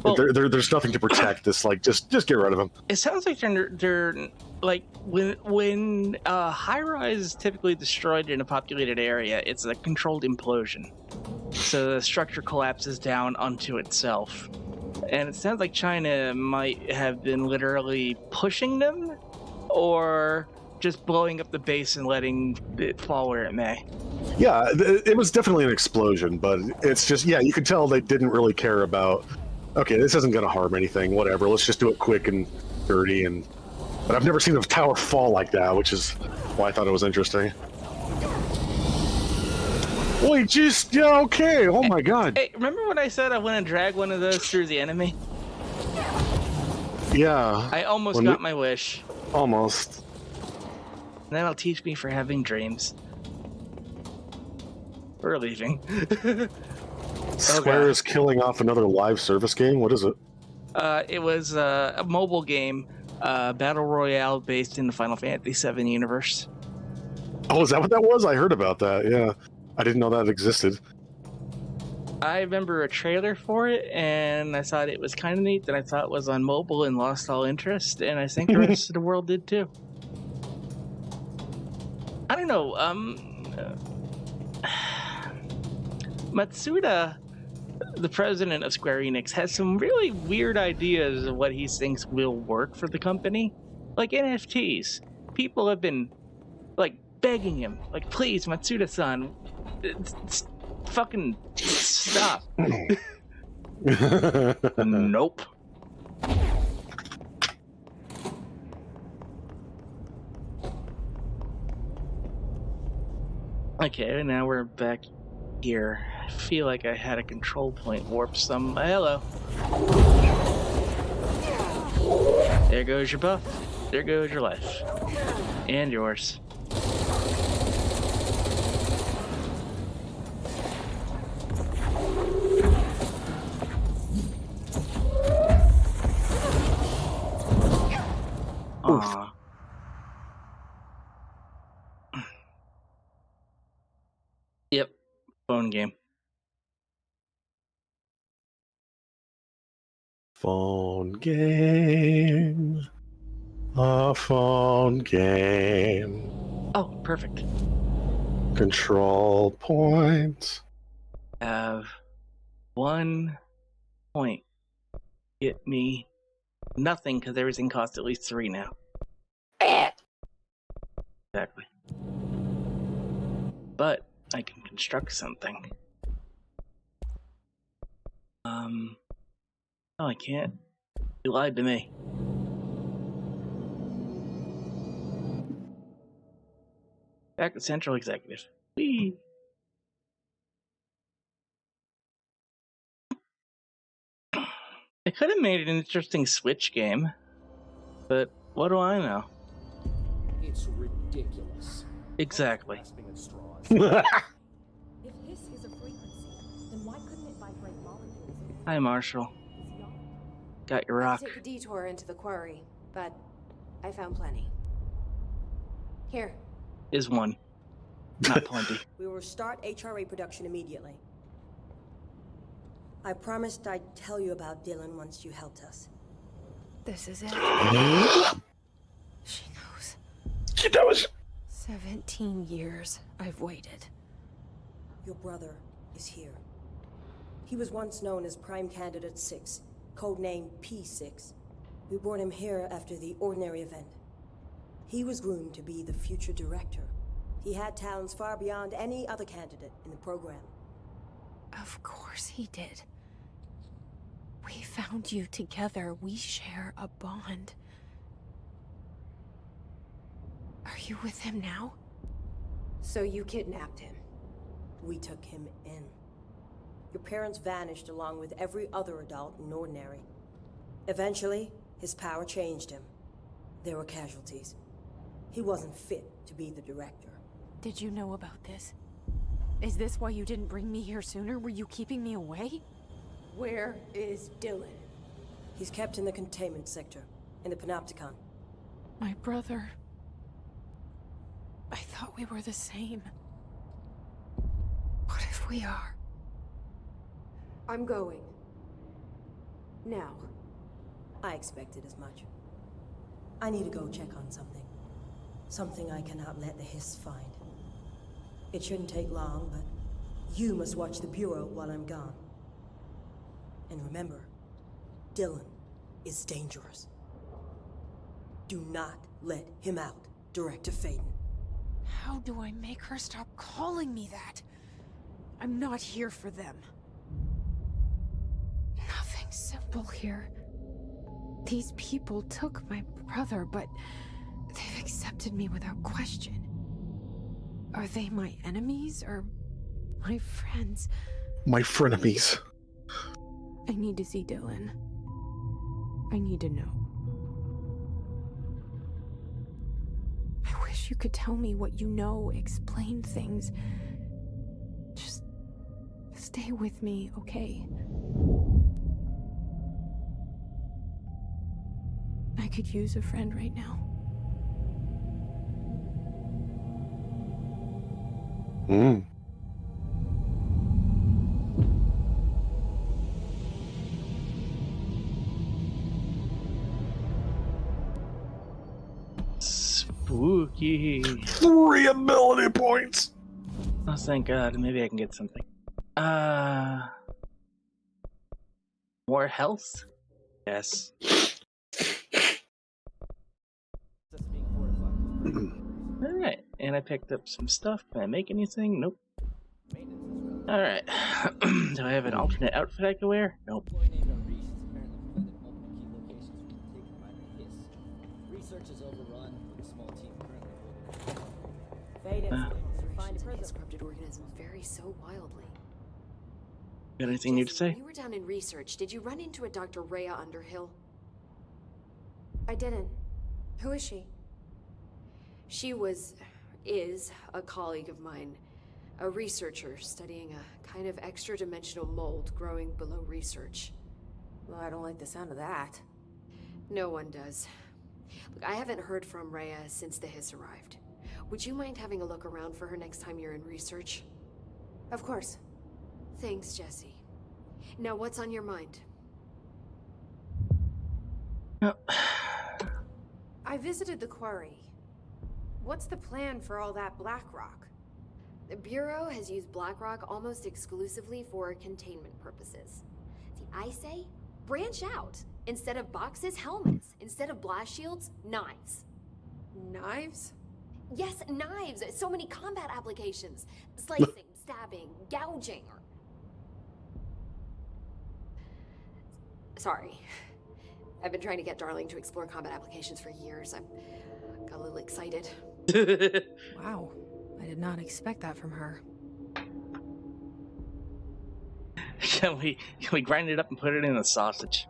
Well, there's nothing to protect this. Like, just get rid of them. It sounds like they're like when high-rise is typically destroyed in a populated area, it's a controlled implosion. So the structure collapses down onto itself. And it sounds like China might have been literally pushing them, or just blowing up the base and letting it fall where it may. Yeah, it was definitely an explosion, but it's just, yeah, you could tell they didn't really care about, okay, this isn't going to harm anything, whatever, let's just do it quick and dirty. But I've never seen a tower fall like that, which is why I thought it was interesting. Wait, just, yeah, okay, oh my god. Hey, remember when I said I want to drag one of those through the enemy? Yeah. I almost got my wish. Almost. And that'll teach me for having dreams. We're leaving. Square is killing off another live service game? What is it? It was a mobile game, Battle Royale based in the Final Fantasy VII universe. Oh, is that what that was? I heard about that, yeah. I didn't know that existed. I remember a trailer for it, and I thought it was kind of neat, and I thought it was on mobile and lost all interest, and I think the rest of the world did too. I don't know, Matsuda, the president of Square Enix, has some really weird ideas of what he thinks will work for the company. Like NFTs. People have been, like, begging him, like, please, Matsuda-san, fucking stop. Nope. Okay, now we're back here. I feel like I had a control point warp some. Hello. There goes your buff. There goes your life. And yours. Aww. Yep. Phone game. Phone game. A phone game. Oh, perfect. Control points. Have 1 point. Get me nothing because everything costs at least 3 now. Exactly. But I can construct something. No, I can't. You lied to me. Back to Central Executive. Whee! I could have made an interesting Switch game, but what do I know? It's ridiculous. Exactly. If this is a frequency, then why couldn't it vibrate molecules? Hi, Marshall. Got your rock. Take a detour into the quarry, but I found plenty. Here. Is one. Not plenty. We will start HRA production immediately. I promised I'd tell you about Dylan once you helped us. This is it. She knows. She knows. 17 years I've waited. Your brother is here. He was once known as Prime Candidate 6, codenamed P6. We brought him here after the Ordinary event. He was groomed to be the future director. He had talents far beyond any other candidate in the program. Of course he did. We found you together. We share a bond. Are you with him now? So you kidnapped him? We took him in. Your parents vanished along with every other adult in Ordinary. Eventually, his power changed him. There were casualties. He wasn't fit to be the director. Did you know about this? Is this why you didn't bring me here sooner? Were you keeping me away? Where is Dylan? He's kept in the containment sector, in the Panopticon. My brother. I thought we were the same. What if we are? I'm going. Now. I expected as much. I need to go check on something. Something I cannot let the Hiss find. It shouldn't take long, but you must watch the Bureau while I'm gone. And remember, Dylan is dangerous. Do not let him out, Director Faden. How do I make her stop calling me that? I'm not here for them. Nothing simple here. These people took my brother, but they've accepted me without question. Are they my enemies or my friends? My frenemies. I need to see Dylan. I need to know. I wish you could tell me what you know, explain things. Just stay with me, okay? I could use a friend right now. Spooky. 3 ability points. Oh, thank God. Maybe I can get something. More health? Yes. Alright, and I picked up some stuff. Can I make anything? Nope. Alright. Do I have an alternate outfit I can wear? Nope. Research is overrun with a small team currently. Operations against corrupted organisms vary so wildly. Got anything new to say? When you were down in research, did you run into a Dr. Rhea Underhill? I didn't. Who is she? She is a colleague of mine. A researcher studying a kind of extra-dimensional mold growing below research. Well, I don't like the sound of that. No one does. Look, I haven't heard from Rhea since the Hiss arrived. Would you mind having a look around for her next time you're in research? Of course. Thanks, Jesse. Now, what's on your mind? I visited the quarry. What's the plan for all that black rock? The Bureau has used Blackrock almost exclusively for containment purposes. See, I say, branch out. Instead of boxes, helmets. Instead of blast shields, knives. Knives? Yes, knives! So many combat applications. Slicing, stabbing, gouging, or... Sorry. I've been trying to get Darling to explore combat applications for years. I got a little excited. Wow. I did not expect that from her. Can we grind it up and put it in a sausage?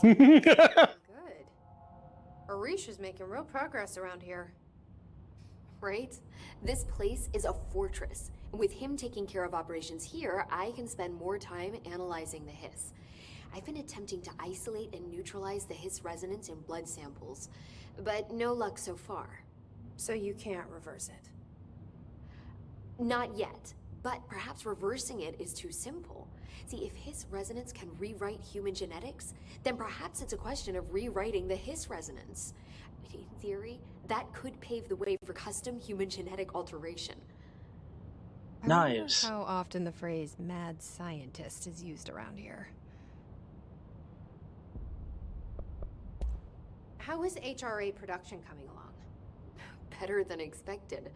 Good. Arish is making real progress around here. Right? This place is a fortress. And with him taking care of operations here, I can spend more time analyzing the Hiss. I've been attempting to isolate and neutralize the Hiss resonance in blood samples, but no luck so far. So you can't reverse it. Not yet, but perhaps reversing it is too simple. See, if Hiss resonance can rewrite human genetics, then perhaps it's a question of rewriting the Hiss resonance. In theory, that could pave the way for custom human genetic alteration. I wonder Nice. how often the phrase mad scientist is used around here. How is HRA production coming along? Better than expected.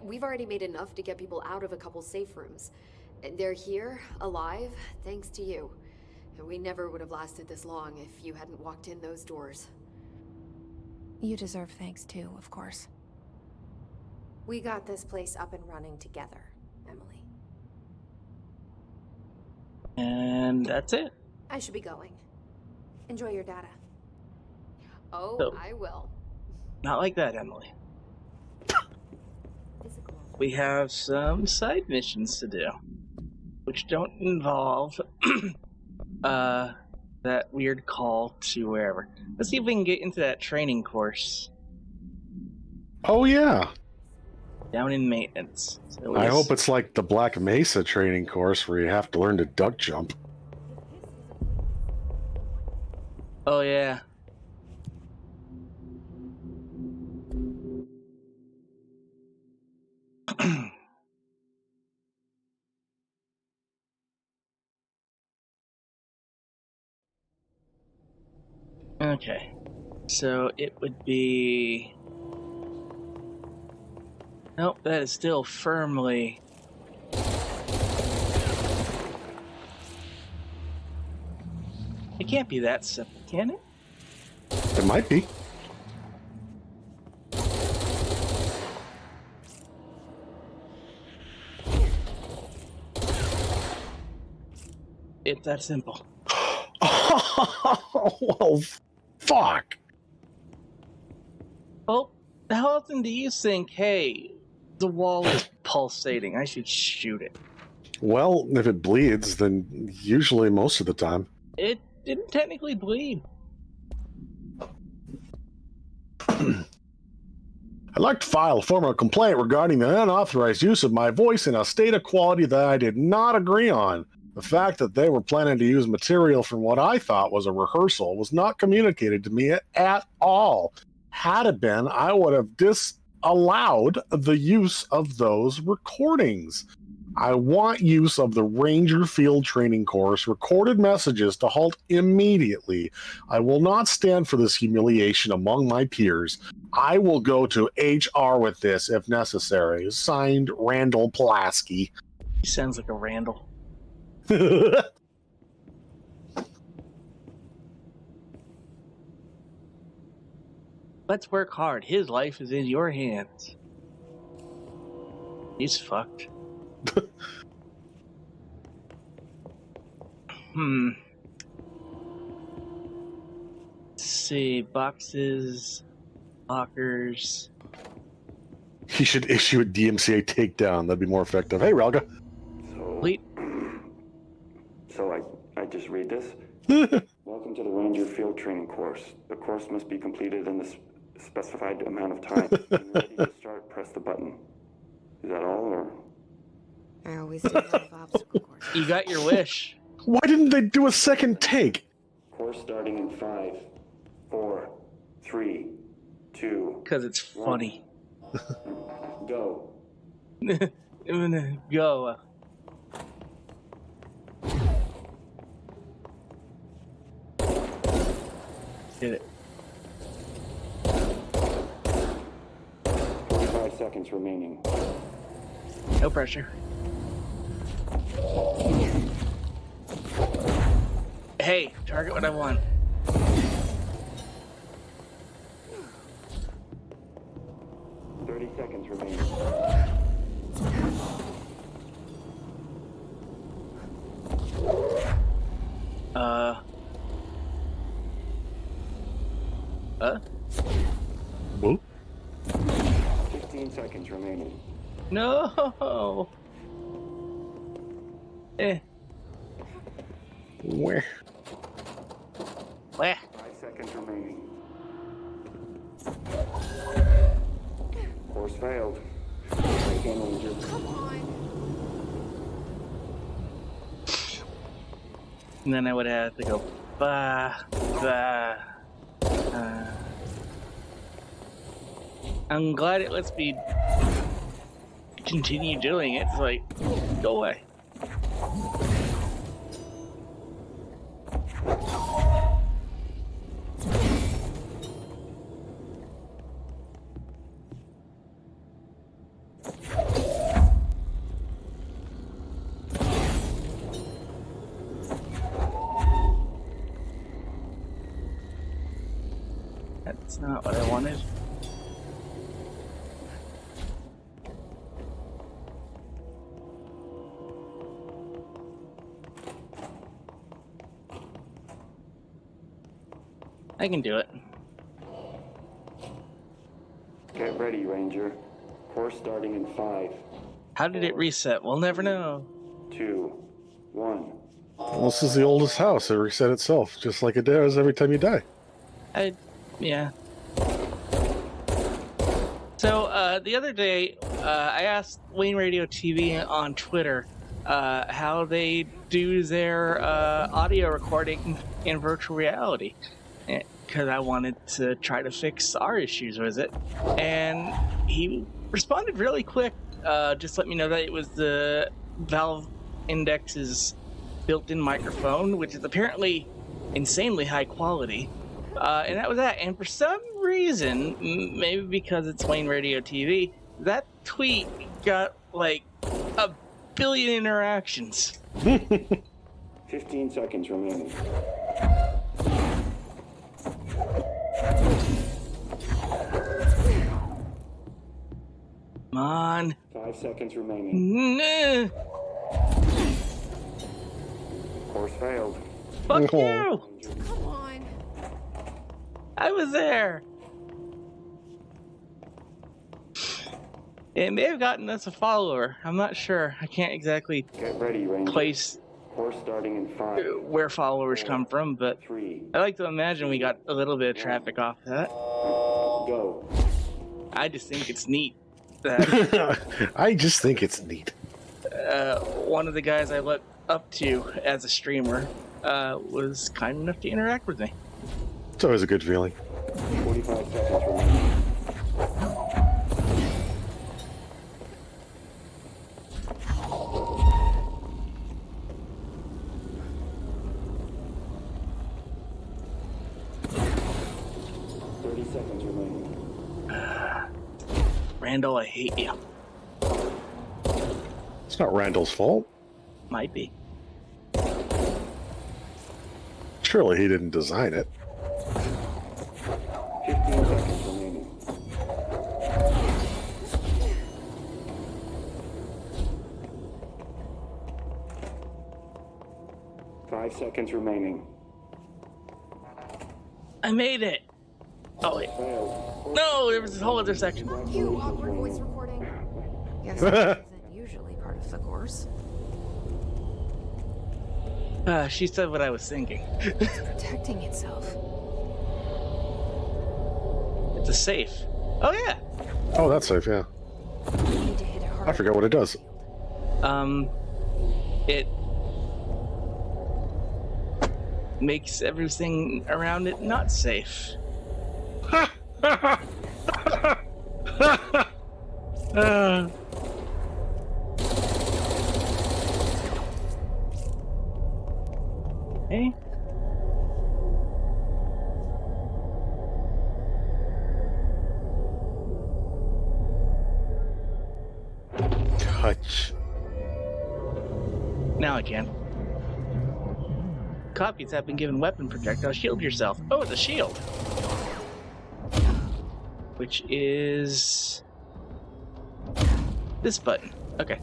We've already made enough to get people out of a couple safe rooms. They're here, alive, thanks to you. We never would have lasted this long if you hadn't walked in those doors. You deserve thanks too, of course. We got this place up and running together, Emily. And that's it. I should be going. Enjoy your data. Oh, So- I will. Not like that, Emily. We have some side missions to do, which don't involve that weird call to wherever. Let's see if we can get into that training course Oh yeah. down in maintenance. So I hope it's like the Black Mesa training course where you have to learn to duck jump. Oh yeah. Okay, so it would be. Nope, that is still firmly. It can't be that simple, can it? It might be. It's that simple. Well, fuck. Well, how often do you think, hey, the wall is pulsating, I should shoot it? Well, if it bleeds, then usually most of the time. It didn't technically bleed. I'd like to file a formal complaint regarding the unauthorized use of my voice in a state of quality that I did not agree on. The fact that they were planning to use material from what I thought was a rehearsal was not communicated to me at all. Had it been, I would have disallowed the use of those recordings. I want use of the Ranger Field Training Course recorded messages to halt immediately. I will not stand for this humiliation among my peers. I will go to HR with this if necessary. Signed, Randall Pulaski. He sounds like a Randall. Let's work hard. His life is in your hands. He's fucked. Let's see. Boxes. Lockers. He should issue a DMCA takedown. That'd be more effective. Hey, Ralga. So I just read this? Welcome to the Ranger Field Training Course. The course must be completed in the specified amount of time. When you're ready to start, press the button. Is that all, or? I always do love obstacle courses. You got your wish. Why didn't they do a second take? Course starting in 5, 4, 3, 2. Because it's funny. Go. I'm gonna go. Did it. 45 seconds remaining. No pressure. Hey, target what I want. Seconds remaining. Whoop. 15 seconds remaining. No. Where? seconds remaining. Course failed. Again, Ranger. Come on. And then I would have to go, bah, bah. I'm glad it lets me continue doing it. It's like, go away. That's not what I wanted. I can do it. Get ready, Ranger. Course starting in 5, How did it reset? We'll never know. 2, 1. Well, this is the oldest house. It reset itself, just like it does every time you die. Yeah. So, the other day, I asked Wayne Radio TV on Twitter how they do their audio recording in virtual reality, because I wanted to try to fix our issues with it. And he responded really quick, just let me know that it was the Valve Index's built-in microphone, which is apparently insanely high quality. And that was that. And for some reason, maybe because it's Wayne Radio TV, that tweet got like 1 billion interactions. 15 seconds remaining. Come on. 5 seconds remaining. Nah. Course failed. Fuck you! Come on. I was there. It may have gotten us a follower. I'm not sure. I can't exactly Get ready, Ranger. place Course starting in 5. where followers come from, but 3. I like to imagine we got a little bit of traffic off of that. Go. I just think it's neat that I just think it's neat. one of the guys I look up to as a streamer was kind enough to interact with me. It's always a good feeling. 45 seconds remaining. Randall, I hate you. It's not Randall's fault. Might be. Surely he didn't design it. 15 seconds remaining. Five seconds remaining. I made it. Oh wait. No, there was this whole other section. You awkward voice recording. Guess that isn't usually part of the course. She said what I was thinking. It's protecting itself. It's a safe. Oh yeah. Oh, that's safe, yeah. You need to hit it hard. I forgot what it does. It makes everything around it not safe. Hey. Touch. Now I can. Copies have been given weapon projectile. Shield yourself. Oh, it's a shield. Which is this button. Okay.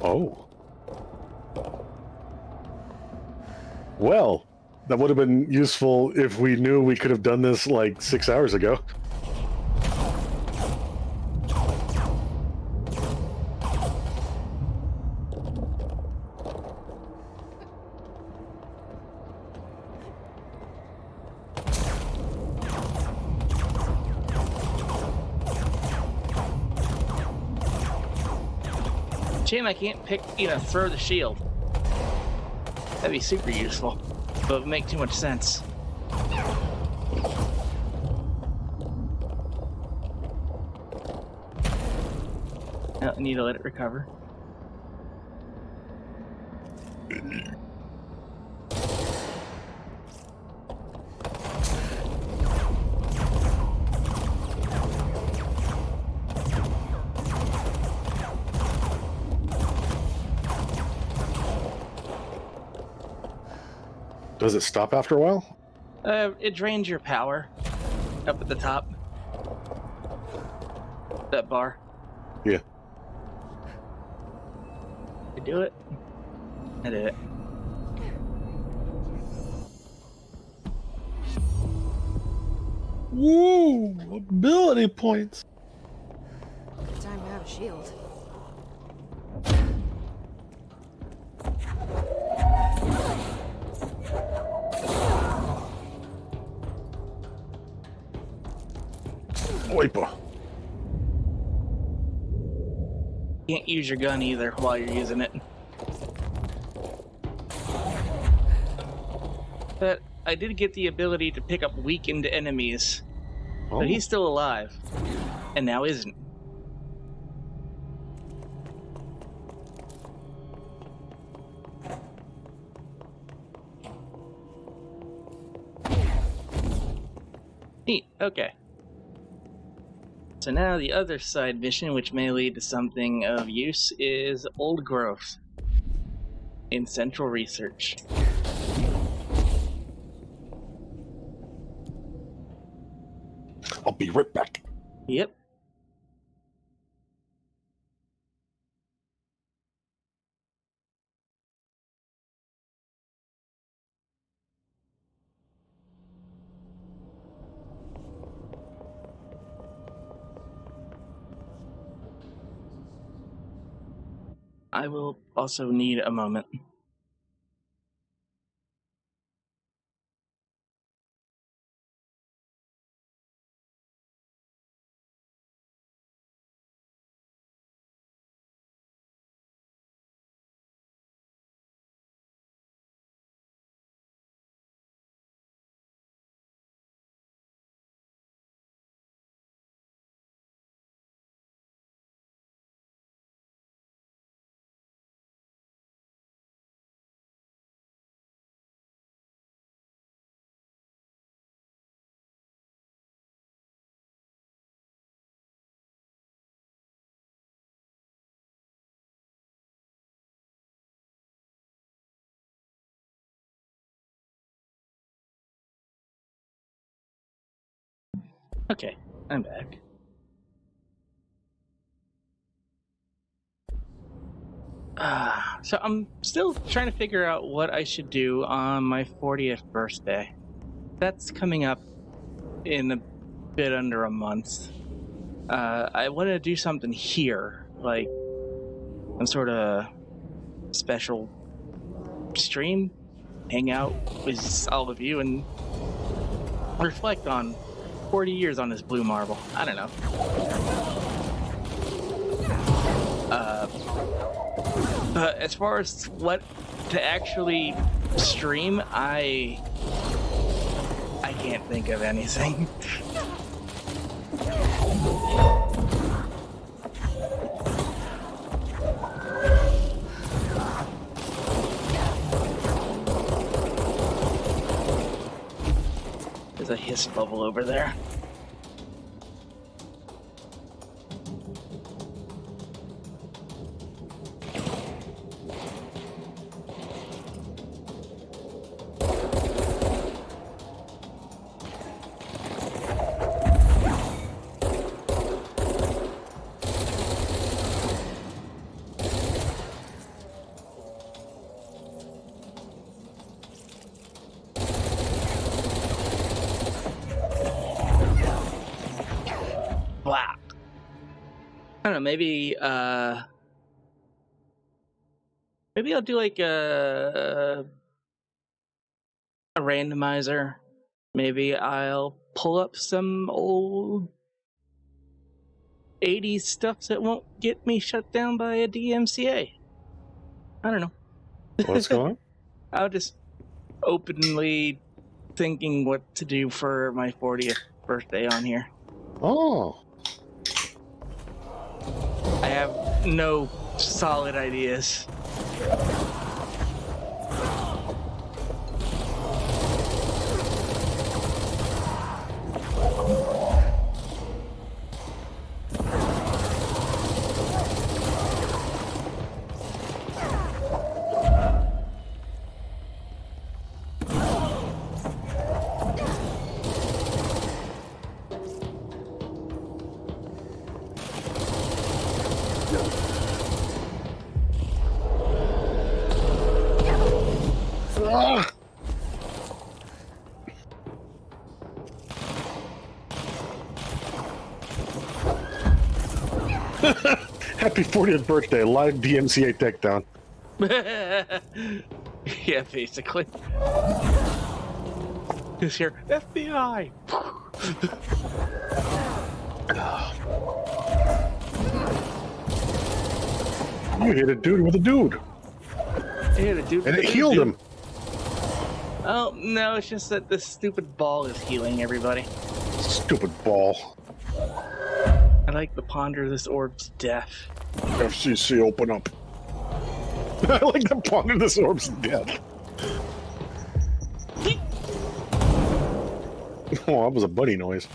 Oh. Well, that would have been useful if we knew we could have done this like 6 hours ago. Shame I can't throw the shield. That'd be super useful, but it would make too much sense. I need to let it recover. Does it stop after a while? It drains your power up at the top. That bar. Yeah. I do it. I did it. Woo! Ability points. Time to have a shield. Oipa. Can't use your gun either while you're using it. But I did get the ability to pick up weakened enemies. Oh. But he's still alive. And now isn't. Neat, okay. So now the other side mission, which may lead to something of use, is Old Growth in Central Research. I'll be right back. Yep. I will also need a moment. Okay, I'm back. So I'm still trying to figure out what I should do on my 40th birthday. That's coming up in a bit under a month. I want to do something here, like some sort of special stream, hang out with all of you, and reflect on 40 years on this blue marble. I don't know. But as far as what to actually stream, I can't think of anything. There's a hiss bubble over there. Wow. I don't know, maybe I'll do like a randomizer. Maybe I'll pull up some old 80s stuff that won't get me shut down by a DMCA. I don't know. What's going on? I'll just openly thinking what to do for my 40th birthday on here. Oh. I have no solid ideas. Ah! Happy 40th birthday, live DMCA takedown. Yeah, basically. Who's here? FBI! You hit a dude with a dude. Hit a dude And with it a healed dude. him. Oh, no, it's just that this stupid ball is healing everybody. Stupid ball. I like to ponder this orb's death. FCC, open up. I like to ponder this orb's death. Oh, that was a buddy noise.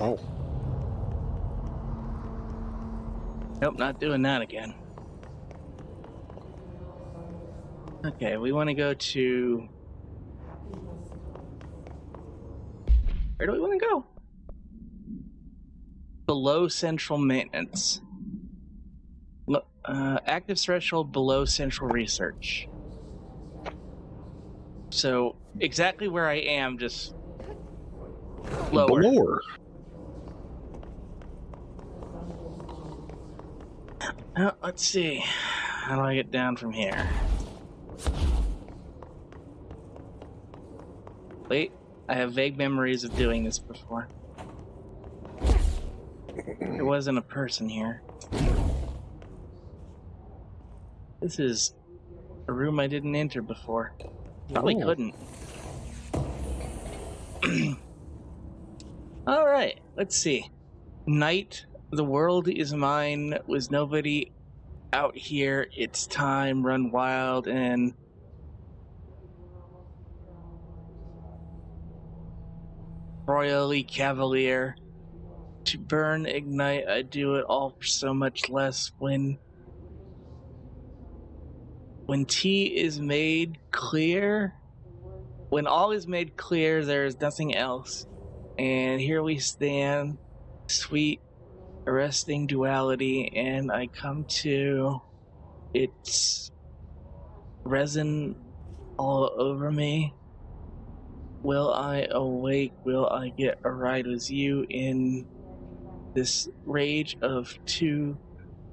Oh. Nope, not doing that again. Okay, we want to go to... Where do we want to go? Below central maintenance. Active threshold below central research. So, exactly where I am, just lower. Lower. Let's see. How do I get down from here? Wait, I have vague memories of doing this before. There wasn't a person here. This is a room I didn't enter before. Probably couldn't. Alright, let's see. Night, the world is mine, was nobody out here, it's time, run wild, and royally cavalier. To burn, ignite, I do it all for so much less. When tea is made clear, when all is made clear, there is nothing else. And here we stand, sweet, arresting duality, and I come to its resin all over me. Will I awake? Will I get a ride with you in this rage of two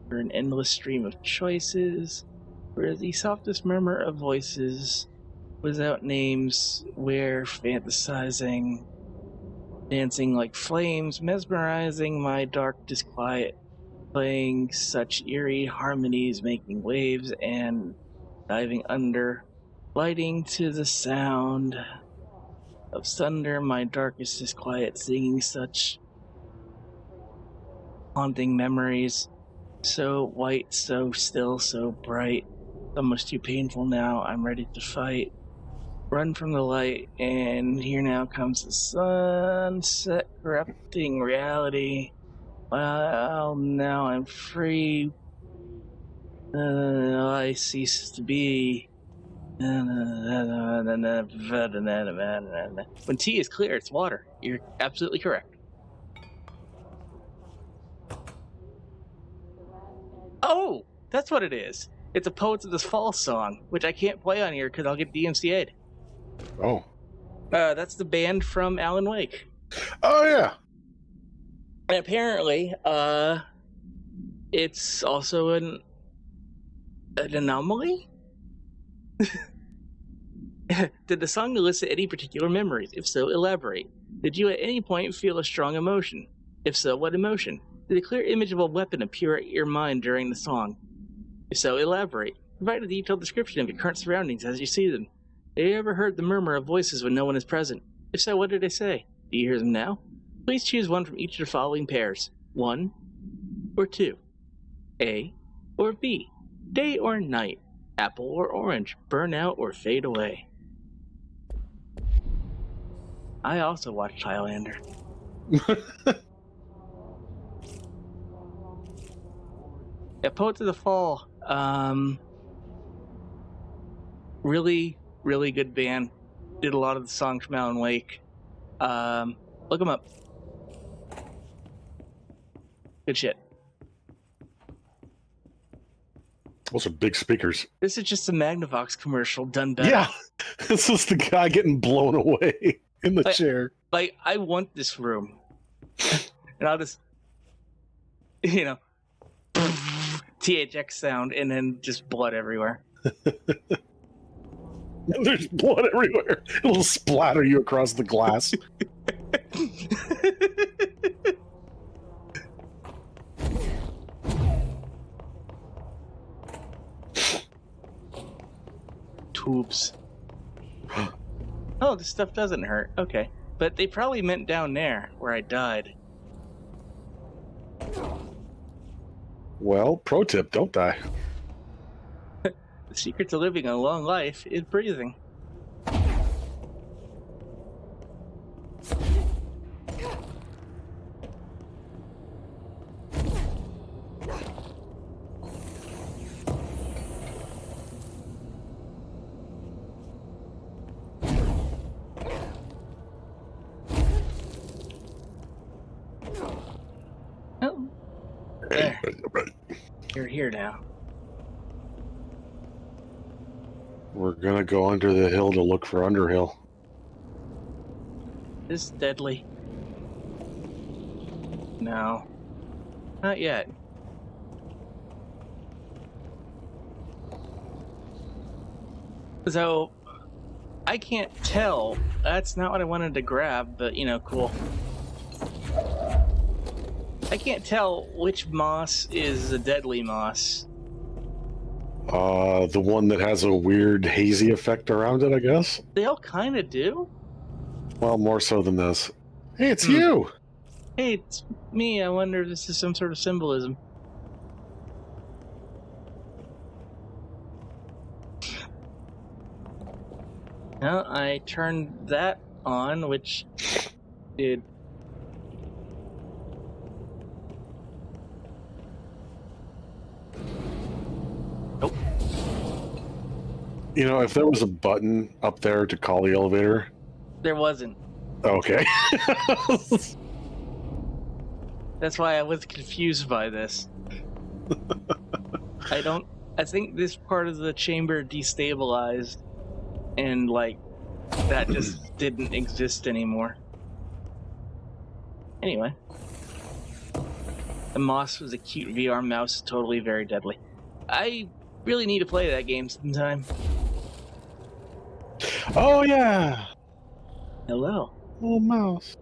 for an endless stream of choices? Where the softest murmur of voices without names, where fantasizing, dancing like flames, mesmerizing my dark disquiet, playing such eerie harmonies, making waves and diving under, lighting to the sound of thunder, my darkest disquiet, singing such haunting memories, so white, so still, so bright, almost too painful now, I'm ready to fight. Run from the light, and here now comes the sunset, corrupting reality. Well, now I'm free. I cease to be. When tea is clear, it's water. You're absolutely correct. Oh, that's what it is. It's a Poets of the Fall song, which I can't play on here because I'll get DMCA'd. Oh. That's the band from Alan Wake. Oh, yeah. And apparently, it's also an anomaly? Did the song elicit any particular memories? If so, elaborate. Did you at any point feel a strong emotion? If so, what emotion? Did a clear image of a weapon appear at your mind during the song? If so, elaborate. Provide a detailed description of your current surroundings as you see them. Have you ever heard the murmur of voices when no one is present? If so, what did they say? Do you hear them now? Please choose one from each of the following pairs. 1 or 2. A or B. Day or night. Apple or orange. Burn out or fade away. I also watched Highlander. Yeah, Poets of the Fall. Really, really good band. Did a lot of the songs from Alan Wake. Look them up. Good shit. Those are big speakers. This is just a Magnavox commercial done better. Yeah, this is the guy getting blown away in the chair. Like, I want this room. And I'll just, THX sound and then just blood everywhere. There's blood everywhere. It'll splatter you across the glass. Tubes. Oh, this stuff doesn't hurt. Okay. But they probably meant down there, where I died. Well, pro tip, don't die. The secret to living a long life is breathing. Oh. There. You're here now. We're gonna go under the hill to look for Underhill. This is deadly. No. Not yet. So, I can't tell. That's not what I wanted to grab, but, cool. I can't tell which moss is a deadly moss. The one that has a weird hazy effect around it, I guess? They all kind of do. Well, more so than this. Hey, it's you! Hey, it's me. I wonder if this is some sort of symbolism. Well, I turned that on, which did... Nope. If there was a button up there to call the elevator... There wasn't. Okay. That's why I was confused by this. I think this part of the chamber destabilized, and, that just didn't exist anymore. Anyway. The moss was a cute VR mouse, totally very deadly. I really need to play that game sometime. Oh, yeah! Hello. Little mouse.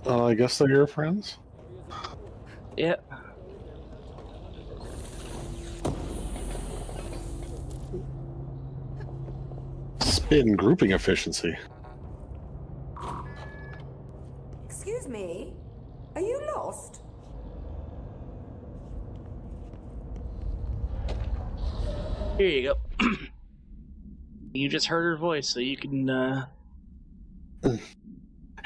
I guess they're your friends? Yeah. Spin grouping efficiency. Excuse me? Are you lost? Here you go. You just heard her voice, so you can,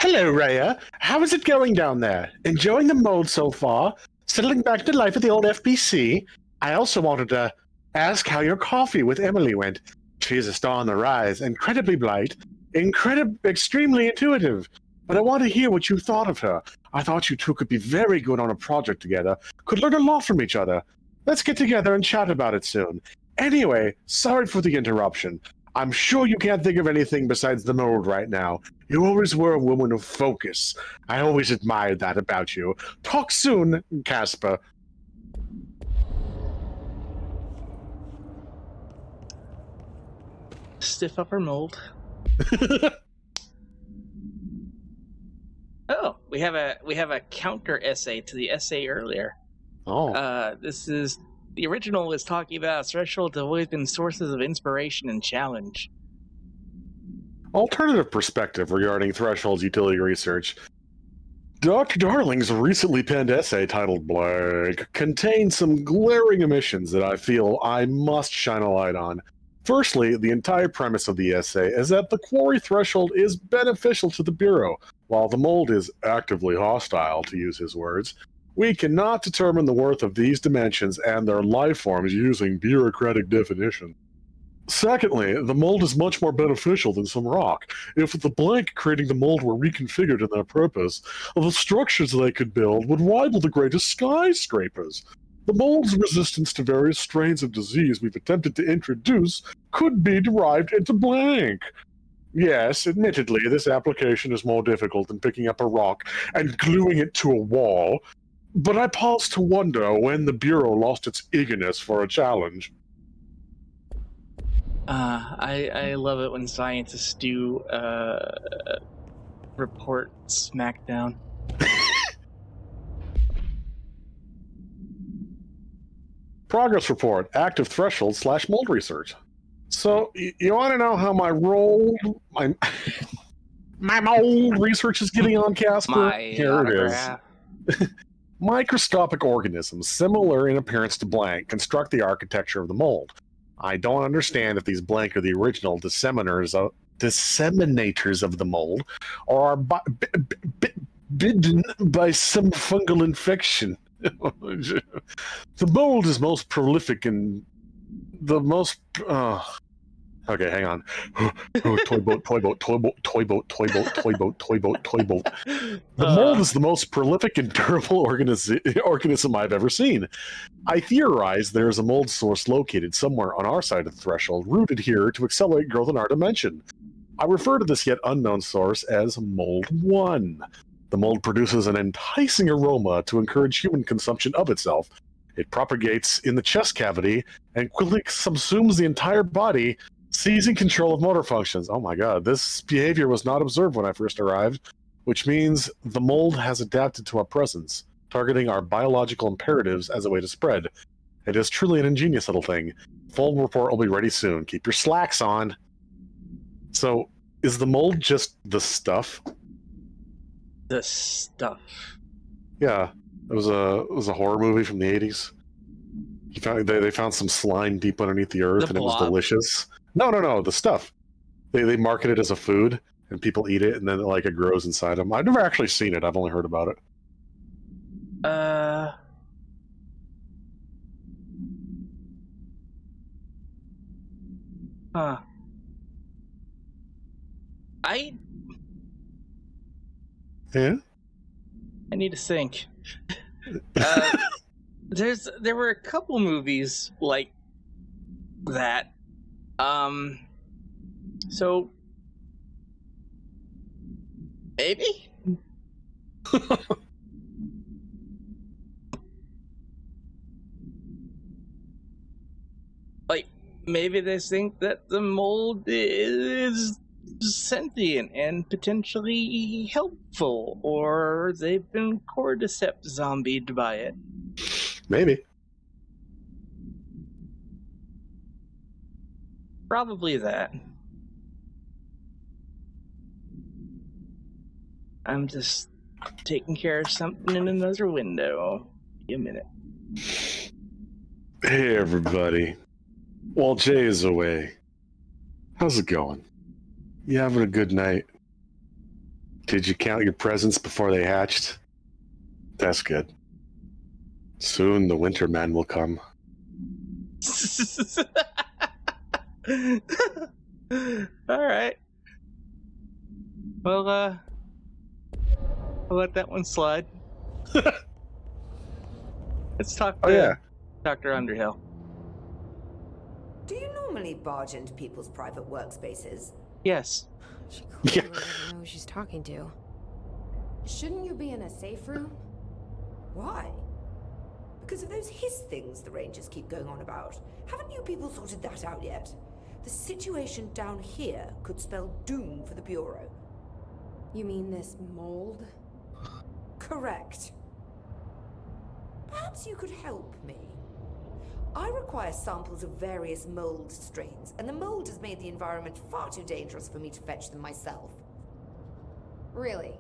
Hello, Raya. How is it going down there? Enjoying the mold so far? Settling back to life at the old FBC. I also wanted to ask how your coffee with Emily went. She's a star on the rise, incredibly bright, extremely intuitive. But I want to hear what you thought of her. I thought you two could be very good on a project together, could learn a lot from each other. Let's get together and chat about it soon. Anyway, sorry for the interruption. I'm sure you can't think of anything besides the mold right now. You always were a woman of focus. I always admired that about you. Talk soon, Casper. Stiff upper mold. Oh, we have a counter essay to the essay earlier. Oh. This is the original is talking about thresholds have always been sources of inspiration and challenge. Alternative perspective regarding thresholds utility research. Dr. Darling's recently penned essay titled Blank contains some glaring omissions that I feel I must shine a light on. Firstly, the entire premise of the essay is that the quarry threshold is beneficial to the Bureau, while the mold is actively hostile, to use his words. We cannot determine the worth of these dimensions and their life forms using bureaucratic definition. Secondly, the mold is much more beneficial than some rock. If the blank creating the mold were reconfigured in their purpose, the structures they could build would rival the greatest skyscrapers. The mold's resistance to various strains of disease we've attempted to introduce could be derived into blank. Yes, admittedly, this application is more difficult than picking up a rock and gluing it to a wall, but I pause to wonder when the Bureau lost its eagerness for a challenge. I love it when scientists do report smackdown. Progress report, active threshold / mold research. So, you want to know how my mold research is getting on, Casper? Here autograph. It is. Microscopic organisms, similar in appearance to blank, construct the architecture of the mold. I don't understand if these blank are the original disseminators of the mold, or are bitten by some fungal infection. The mold is most prolific in the most. Okay, hang on. Toy boat. The mold is the most prolific and durable organism I've ever seen. I theorize there is a mold source located somewhere on our side of the threshold, rooted here to accelerate growth in our dimension. I refer to this yet unknown source as Mold 1. The mold produces an enticing aroma to encourage human consumption of itself. It propagates in the chest cavity and quickly subsumes the entire body, seizing control of motor functions. Oh my god, this behavior was not observed when I first arrived, which means the mold has adapted to our presence, targeting our biological imperatives as a way to spread. It is truly an ingenious little thing. Full report will be ready soon. Keep your slacks on. So, is the mold just the stuff? The stuff. Yeah, it was a horror movie from the 80s. They found some slime deep underneath the earth, and it was delicious. No, the stuff. They market it as a food, and people eat it, and then it grows inside them. I've never actually seen it. I've only heard about it. Yeah? I need to think. There were a couple movies like that. So maybe? Maybe they think that the mold is sentient and potentially helpful, or they've been cordyceps zombied by it. Maybe. Probably that. I'm just taking care of something in another window. Give me a minute. Hey, everybody. While Jay is away, how's it going? You having a good night? Did you count your presents before they hatched? That's good. Soon the winter man will come. Alright. Well, I'll let that one slide. Let's talk to Dr. Underhill. Do you normally barge into people's private workspaces? Yes. She clearly doesn't know who she's talking to. Shouldn't you be in a safe room? Why? Because of those hiss things the Rangers keep going on about. Haven't you people sorted that out yet? The situation down here could spell doom for the Bureau. You mean this mold? Correct. Perhaps you could help me. I require samples of various mold strains, and the mold has made the environment far too dangerous for me to fetch them myself. Really?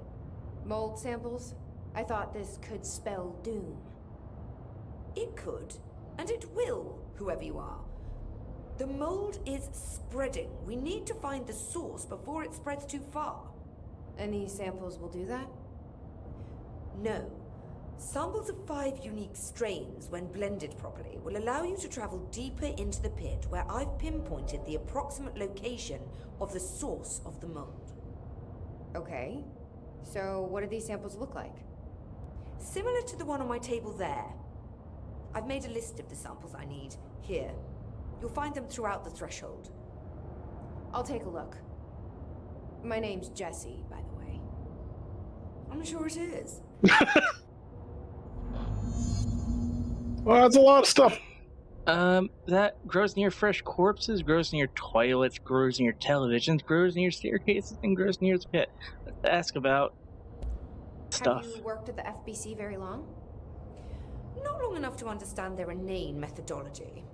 Mold samples? I thought this could spell doom. It could, and it will, whoever you are. The mold is spreading. We need to find the source before it spreads too far. And these samples will do that? No. Samples of 5 unique strains, when blended properly, will allow you to travel deeper into the pit where I've pinpointed the approximate location of the source of the mold. Okay. So what do these samples look like? Similar to the one on my table there. I've made a list of the samples I need here. You'll find them throughout the threshold. I'll take a look. My name's Jesse, by the way. I'm sure it is. Well, that's a lot of stuff. That grows near fresh corpses, grows near toilets, grows near televisions, grows near staircases, and grows near the pit. Let's ask about stuff. Have you worked at the FBC very long? Not long enough to understand their inane methodology.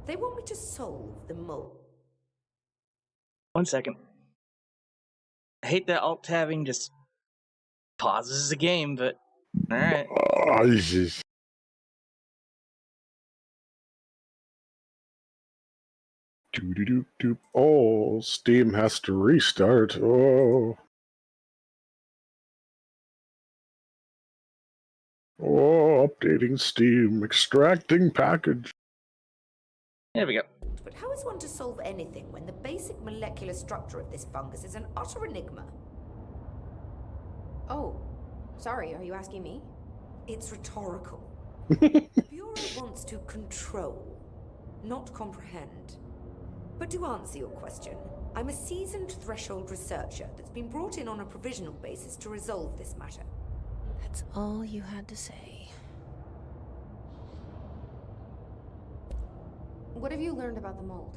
They want me to solve the mold. 1 second. I hate that alt-tabbing just pauses the game, but alright. Oh, Jesus. Doop. Oh, Steam has to restart. Oh, updating Steam, extracting package. There we go. But how is one to solve anything when the basic molecular structure of this fungus is an utter enigma? Oh, sorry, are you asking me? It's rhetorical. The Bureau wants to control, not comprehend. But to answer your question, I'm a seasoned threshold researcher that's been brought in on a provisional basis to resolve this matter. That's all you had to say. What have you learned about the mold?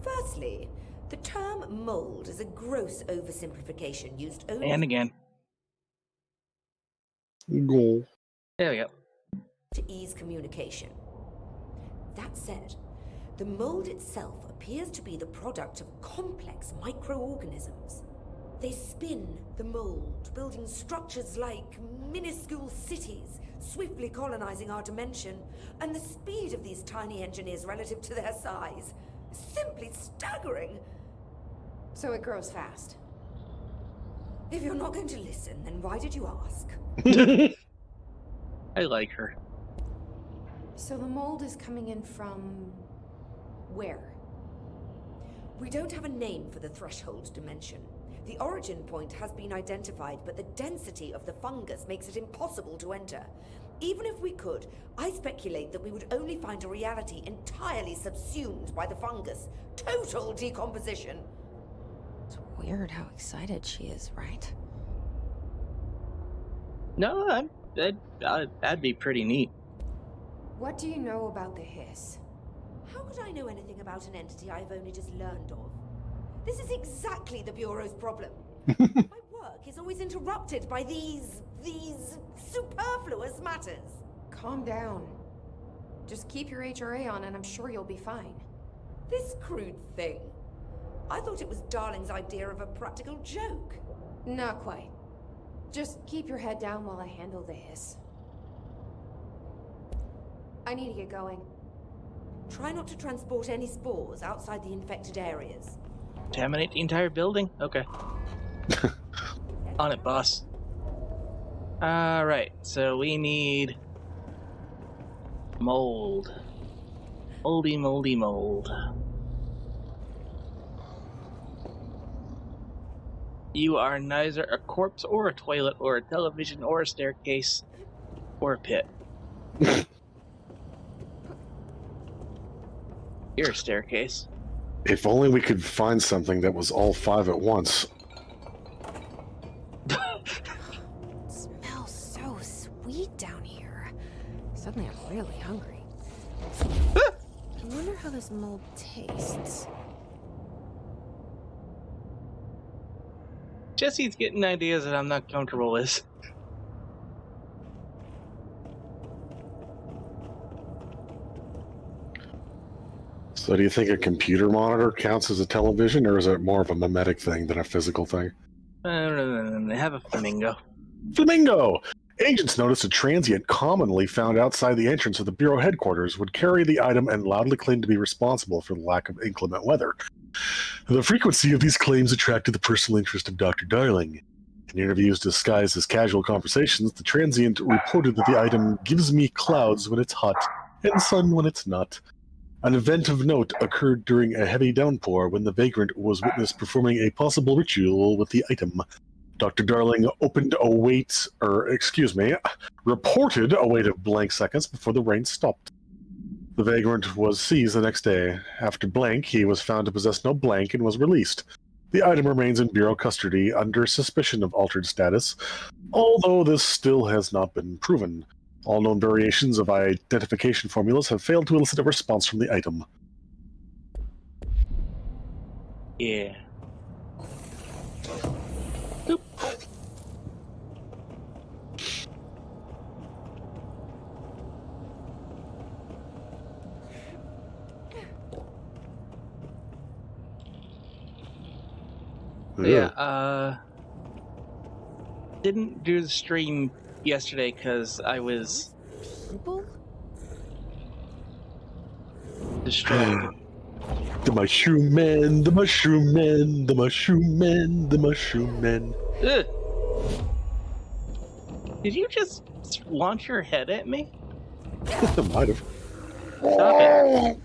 Firstly, the term mold is a gross oversimplification used only And again. Goal. There we go. to ease communication. That said, the mold itself appears to be the product of complex microorganisms. They spin the mold, building structures like minuscule cities, swiftly colonizing our dimension, and the speed of these tiny engineers relative to their size is simply staggering. So it grows fast. If you're not going to listen, then why did you ask? I like her. So the mold is coming in from where? We don't have a name for the threshold dimension. The origin point has been identified, but the density of the fungus makes it impossible to enter. Even if we could, I speculate that we would only find a reality entirely subsumed by the fungus. Total decomposition. It's weird how excited she is, right? No, that'd be pretty neat. What do you know about the hiss? How could I know anything about an entity I've only just learned of? This is exactly the Bureau's problem. My work is always interrupted by these superfluous matters. Calm down. Just keep your HRA on and I'm sure you'll be fine. This crude thing. I thought it was Darling's idea of a practical joke. Not quite. Just keep your head down while I handle the hiss. I need to get going. Try not to transport any spores outside the infected areas. Contaminate the entire building? Okay. On it, boss. Alright, so we need Mold. Moldy, moldy mold. You are neither a corpse or a toilet or a television or a staircase or a pit. You're a staircase. If only we could find something that was all 5 at once. It smells so sweet down here. Suddenly I'm really hungry. I wonder how this mold tastes. Jesse's getting ideas that I'm not comfortable with. So do you think a computer monitor counts as a television, or is it more of a mimetic thing than a physical thing? Have a flamingo. Flamingo! Agents noticed a transient commonly found outside the entrance of the Bureau headquarters would carry the item and loudly claim to be responsible for the lack of inclement weather. The frequency of these claims attracted the personal interest of Dr. Darling. In interviews disguised as casual conversations, the transient reported that the item gives me clouds when it's hot and sun when it's not. An event of note occurred during a heavy downpour when the vagrant was witnessed performing a possible ritual with the item. Dr. Darling reported a wait of blank seconds before the rain stopped. The vagrant was seized the next day. After blank, he was found to possess no blank and was released. The item remains in Bureau custody under suspicion of altered status, although this still has not been proven. All known variations of identification formulas have failed to elicit a response from the item. Yeah. Oop. Yeah, didn't do the stream yesterday because I was People? distracted. The mushroom men, the mushroom men, the mushroom men, the mushroom men. Ugh. Did you just launch your head at me? Might have. Stop it.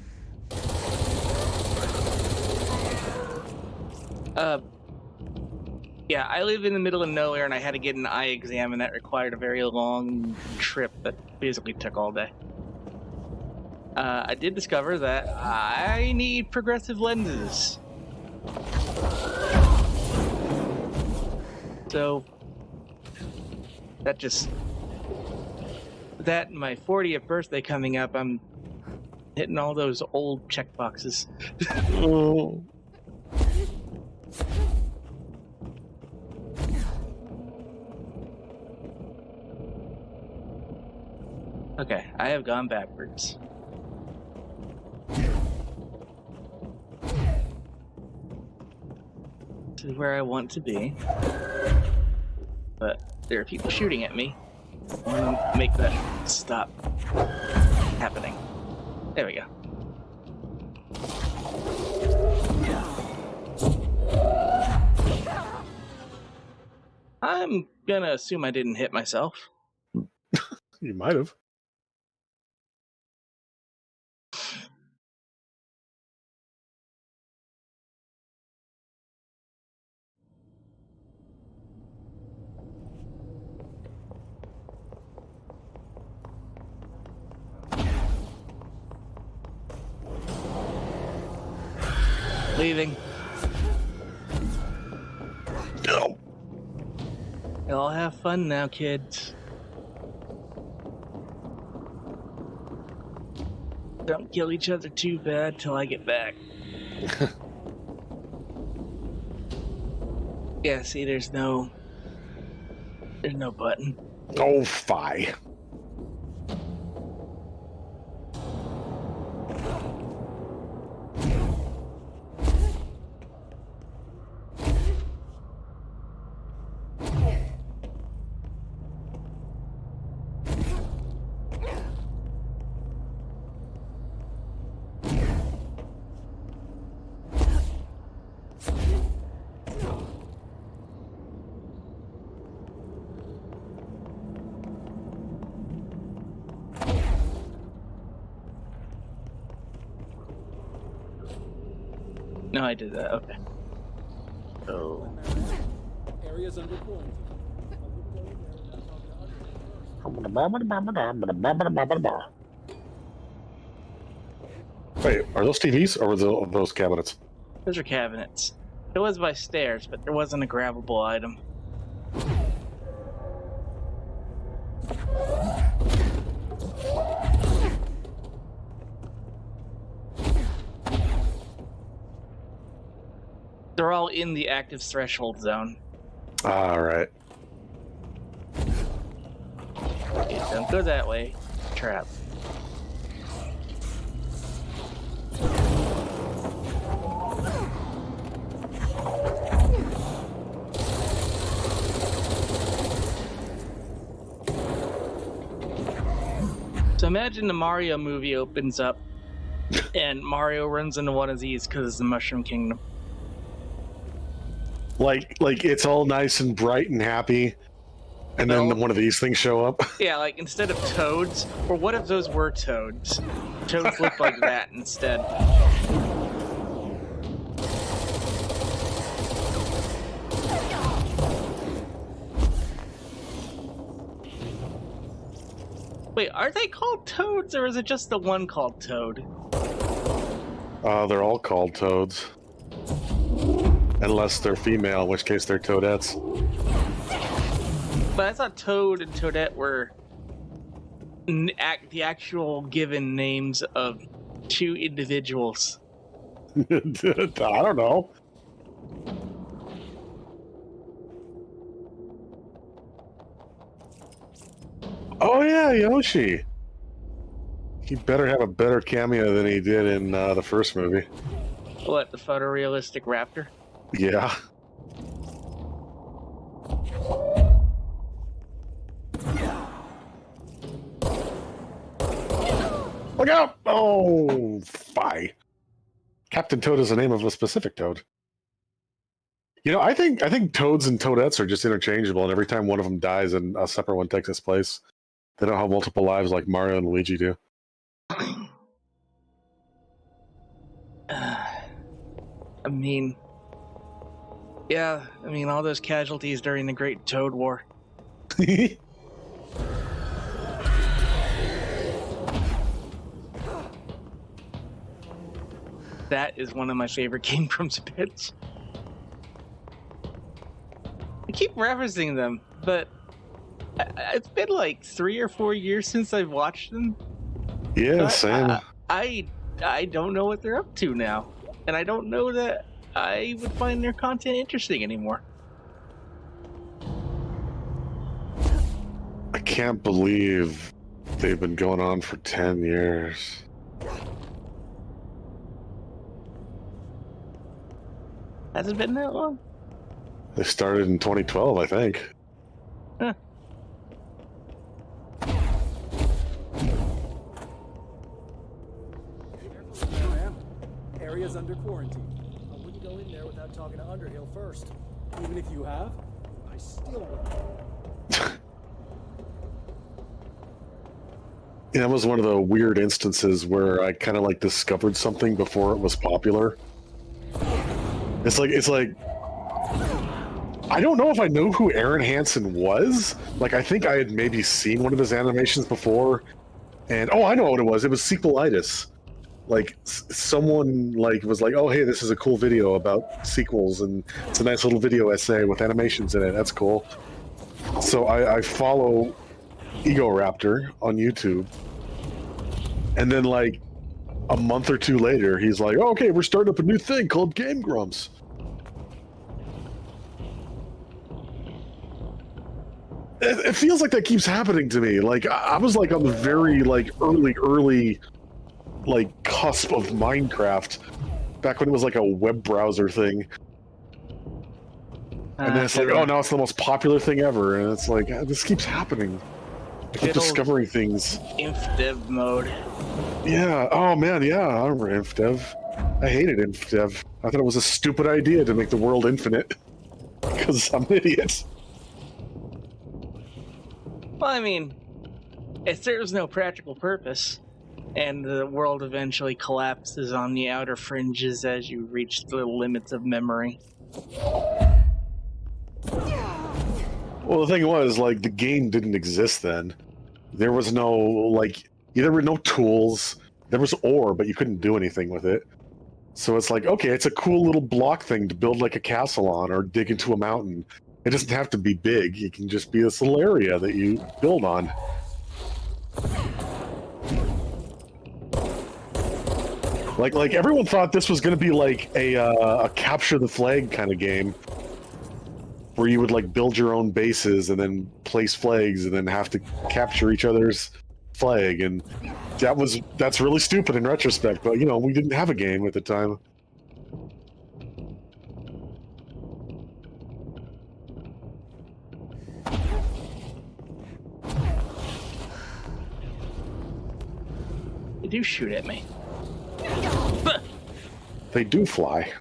Yeah, I live in the middle of nowhere and I had to get an eye exam, and that required a very long trip that basically took all day. I did discover that I need progressive lenses. So, that and my 40th birthday coming up, I'm hitting all those old check boxes. Oh. Okay, I have gone backwards. This is where I want to be. But there are people shooting at me. I want to make that stop happening. There we go. I'm gonna assume I didn't hit myself. You might have. Leaving. No. Y'all have fun now, kids. Don't kill each other too bad till I get back. Yeah, see, there's no button. Oh, fie. No, I did that. Okay. Oh. Areas under quarantine. Wait, are those TVs or were those cabinets? Those are cabinets. It was by stairs, but there wasn't a grabbable item. They're all in the active threshold zone. All right. Okay, don't go that way. Trap. So imagine the Mario movie opens up and Mario runs into one of these because it's the Mushroom Kingdom. Like it's all nice and bright and happy, and then one of these things show up. Yeah, like instead of toads, or what if those were toads? Toads look like that instead. Wait, are they called toads, or is it just the one called Toad? They're all called toads. Unless they're female, in which case they're toadettes. But I thought Toad and Toadette were the actual given names of two individuals. I don't know. Oh yeah, Yoshi. He better have a better cameo than he did in the first movie. What, the photorealistic raptor? Yeah. Look out! Oh, fie. Captain Toad is the name of a specific toad. You know, I think toads and toadettes are just interchangeable, and every time one of them dies and a separate one takes its place, they don't have multiple lives like Mario and Luigi do. I mean, yeah, all those casualties during the Great Toad War. That is one of my favorite Game Grumps bits. I keep referencing them, but it's been like 3 or 4 years since I've watched them. Yeah, same. I don't know what they're up to now, and I don't know that I would find their content interesting anymore. I can't believe they've been going on for 10 years. Has it been that long? They started in 2012, I think. Huh. Area's under quarantine. I wouldn't go in there without talking to Underhill first. Even if you have, I still wouldn't. That was one of the weird instances where I kind of like discovered something before it was popular. It's like I don't know if I know who Aaron Hansen was. Like, I think I had maybe seen one of his animations before, and oh, I know what it was. It was sequelitis. Like, someone was like, "Oh, hey, this is a cool video about sequels, and it's a nice little video essay with animations in it. That's cool." So I follow Ego Raptor on YouTube, and then like a month or two later, he's like, "Oh, okay, we're starting up a new thing called Game Grumps." It feels like that keeps happening to me. Like, I was like on the very early cusp of Minecraft, back when it was like a web browser thing. And then it's like, oh, now it's the most popular thing ever, and it's like, this keeps happening. I keep discovering things. InfDev mode. Yeah. Oh man. Yeah. I remember InfDev. I hated InfDev. I thought it was a stupid idea to make the world infinite. Because I'm an idiot. Well, it serves no practical purpose. and the world eventually collapses on the outer fringes as you reach the limits of memory. Well, the thing was, like, the game didn't exist then. There was no, like, there were no tools. There was ore, but you couldn't do anything with it. So it's like, okay, it's a cool little block thing to build like a castle on or dig into a mountain. It doesn't have to be big. It can just be this little area that you build on. Like everyone thought this was going to be like a capture the flag kind of game, where you would like build your own bases and then place flags and then have to capture each other's flag, and that's really stupid in retrospect, but you know, we didn't have a game at the time. They do shoot at me. They do fly.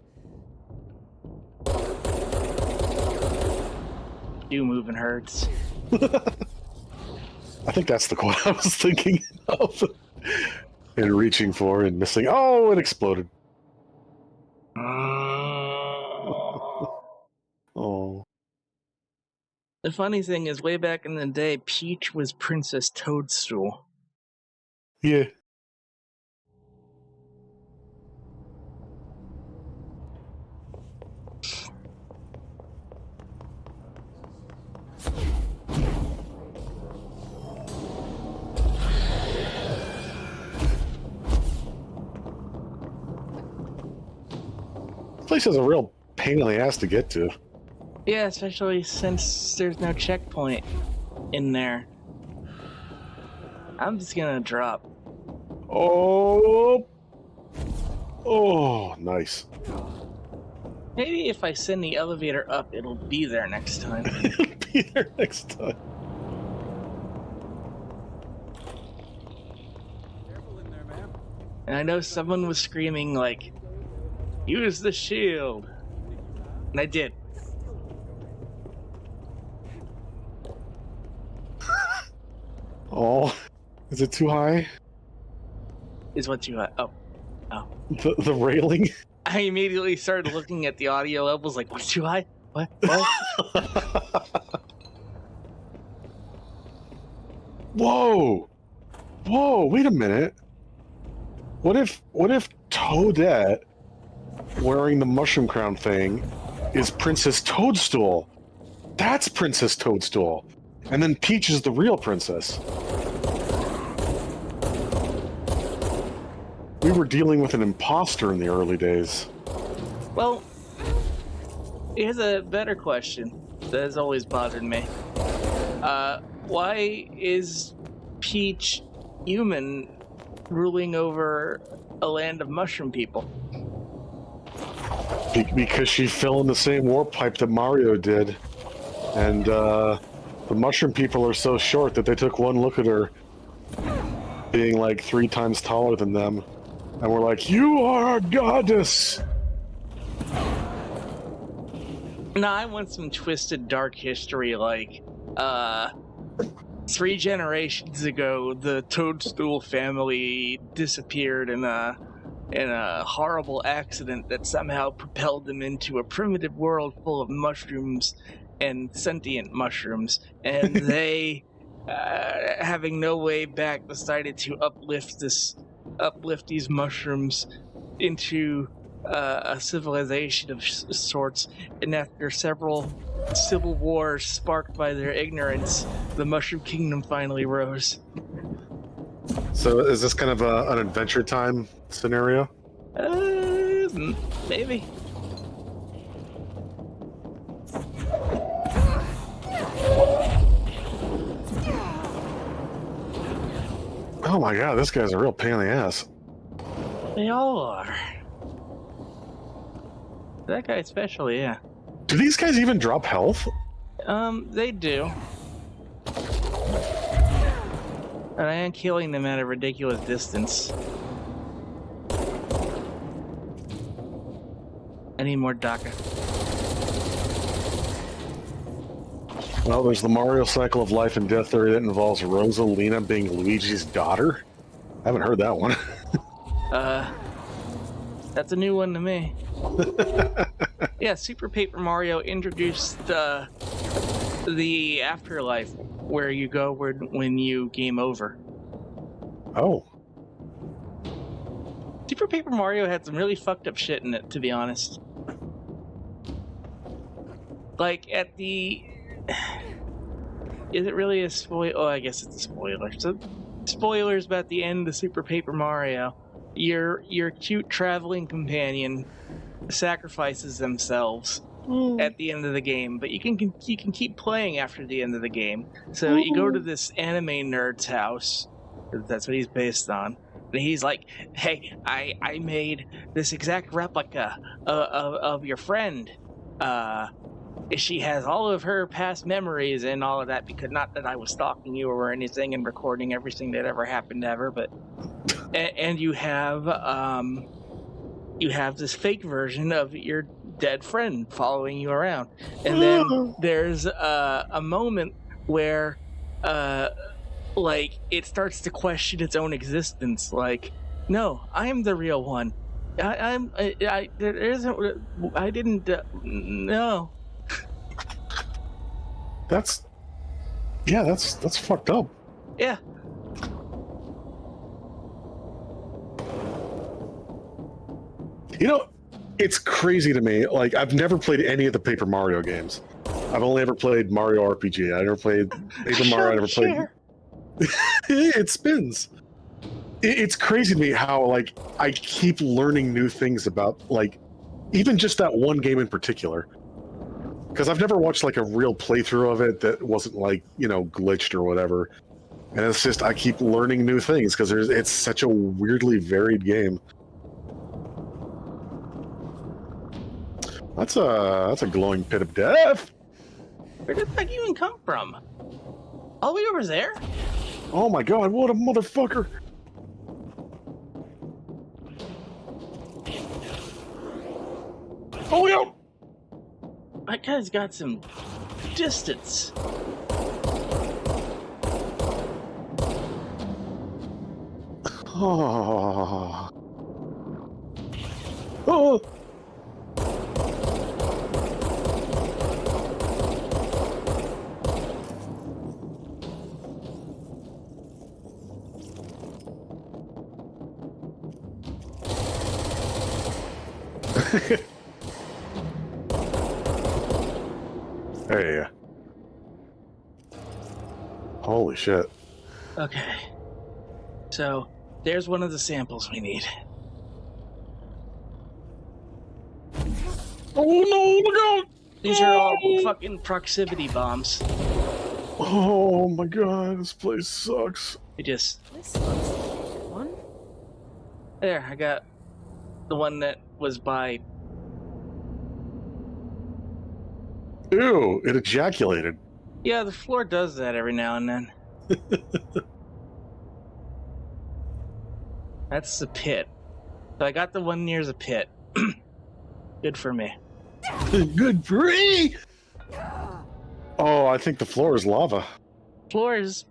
Do move in herds. I think that's the quote I was thinking of. And reaching for and missing. Oh, it exploded. Oh. The funny thing is, way back in the day, Peach was Princess Toadstool. Yeah. This place is a real pain in the ass to get to. Yeah, especially since there's no checkpoint in there. I'm just gonna drop. Oh! Oh, nice. Maybe if I send the elevator up, it'll be there next time. It'll be there next time. Careful in there, ma'am. And I know someone was screaming, like, use the shield. And I did. Oh, is it too high? Is what you oh. The railing? I immediately started looking at the audio levels like, what's too high? What? Whoa! Whoa, wait a minute. What if Toadette, wearing the mushroom crown thing, is Princess Toadstool? That's Princess Toadstool. And then Peach is the real princess. We were dealing with an imposter in the early days. Well, here's a better question that has always bothered me. Why is Peach human ruling over a land of mushroom people? Because she fell in the same warp pipe that Mario did. And the mushroom people are so short that they took one look at her, being like 3 times taller than them, and were like, "You are a goddess!" Now, I want some twisted dark history, like, 3 generations ago, the Toadstool family disappeared in a horrible accident that somehow propelled them into a primitive world full of mushrooms and sentient mushrooms, and they, having no way back, decided to uplift these mushrooms into a civilization of sorts, and after several civil wars sparked by their ignorance, the Mushroom Kingdom finally rose. So is this kind of an Adventure Time scenario? Maybe. Oh my god, this guy's a real pain in the ass. They all are. That guy especially, yeah. Do these guys even drop health? They do. And I am killing them at a ridiculous distance. I need more DACA. Well, there's the Mario cycle of life and death theory that involves Rosalina being Luigi's daughter. I haven't heard that one. That's a new one to me. Yeah, Super Paper Mario introduced the afterlife where you go when you game over. Oh. Super Paper Mario had some really fucked up shit in it, to be honest. Like, at the... Is it really a spoiler? Oh, I guess it's a spoiler. So, spoilers about the end of Super Paper Mario. Your cute traveling companion sacrifices themselves at the end of the game, but you can keep playing after the end of the game. So you go to this anime nerd's house, 'cause that's what he's based on, and he's like, "Hey, I made this exact replica of your friend. She has all of her past memories and all of that, because not that I was stalking you or anything and recording everything that ever happened ever, but and you have this fake version of your dead friend following you around, and then there's a moment where like it starts to question its own existence. Like, no, I'm the real one. There isn't. I didn't. No. That's fucked up. Yeah. You know, it's crazy to me. Like, I've never played any of the Paper Mario games. I've only ever played Mario RPG. I never played Paper Mario. I never played. It spins. It's crazy to me how, like, I keep learning new things about, like, even just that one game in particular. Because I've never watched, like, a real playthrough of it that wasn't, like, you know, glitched or whatever. And it's just, I keep learning new things because it's such a weirdly varied game. That's a glowing pit of death. Where did that even come from? All the way over there? Oh my god, what a motherfucker! Oh yeah! That guy's got some distance. Oh. Oh. Hey. Holy shit. Okay. So, there's one of the samples we need. Oh no, look out! These are all fucking proximity bombs. Oh my god, this place sucks. It just... This looks like a good one. There, I got the one that was by... Ew, it ejaculated. Yeah, the floor does that every now and then. That's the pit. So I got the one near the pit. Good for me. Good for me! Oh, I think the floor is lava. Floor is...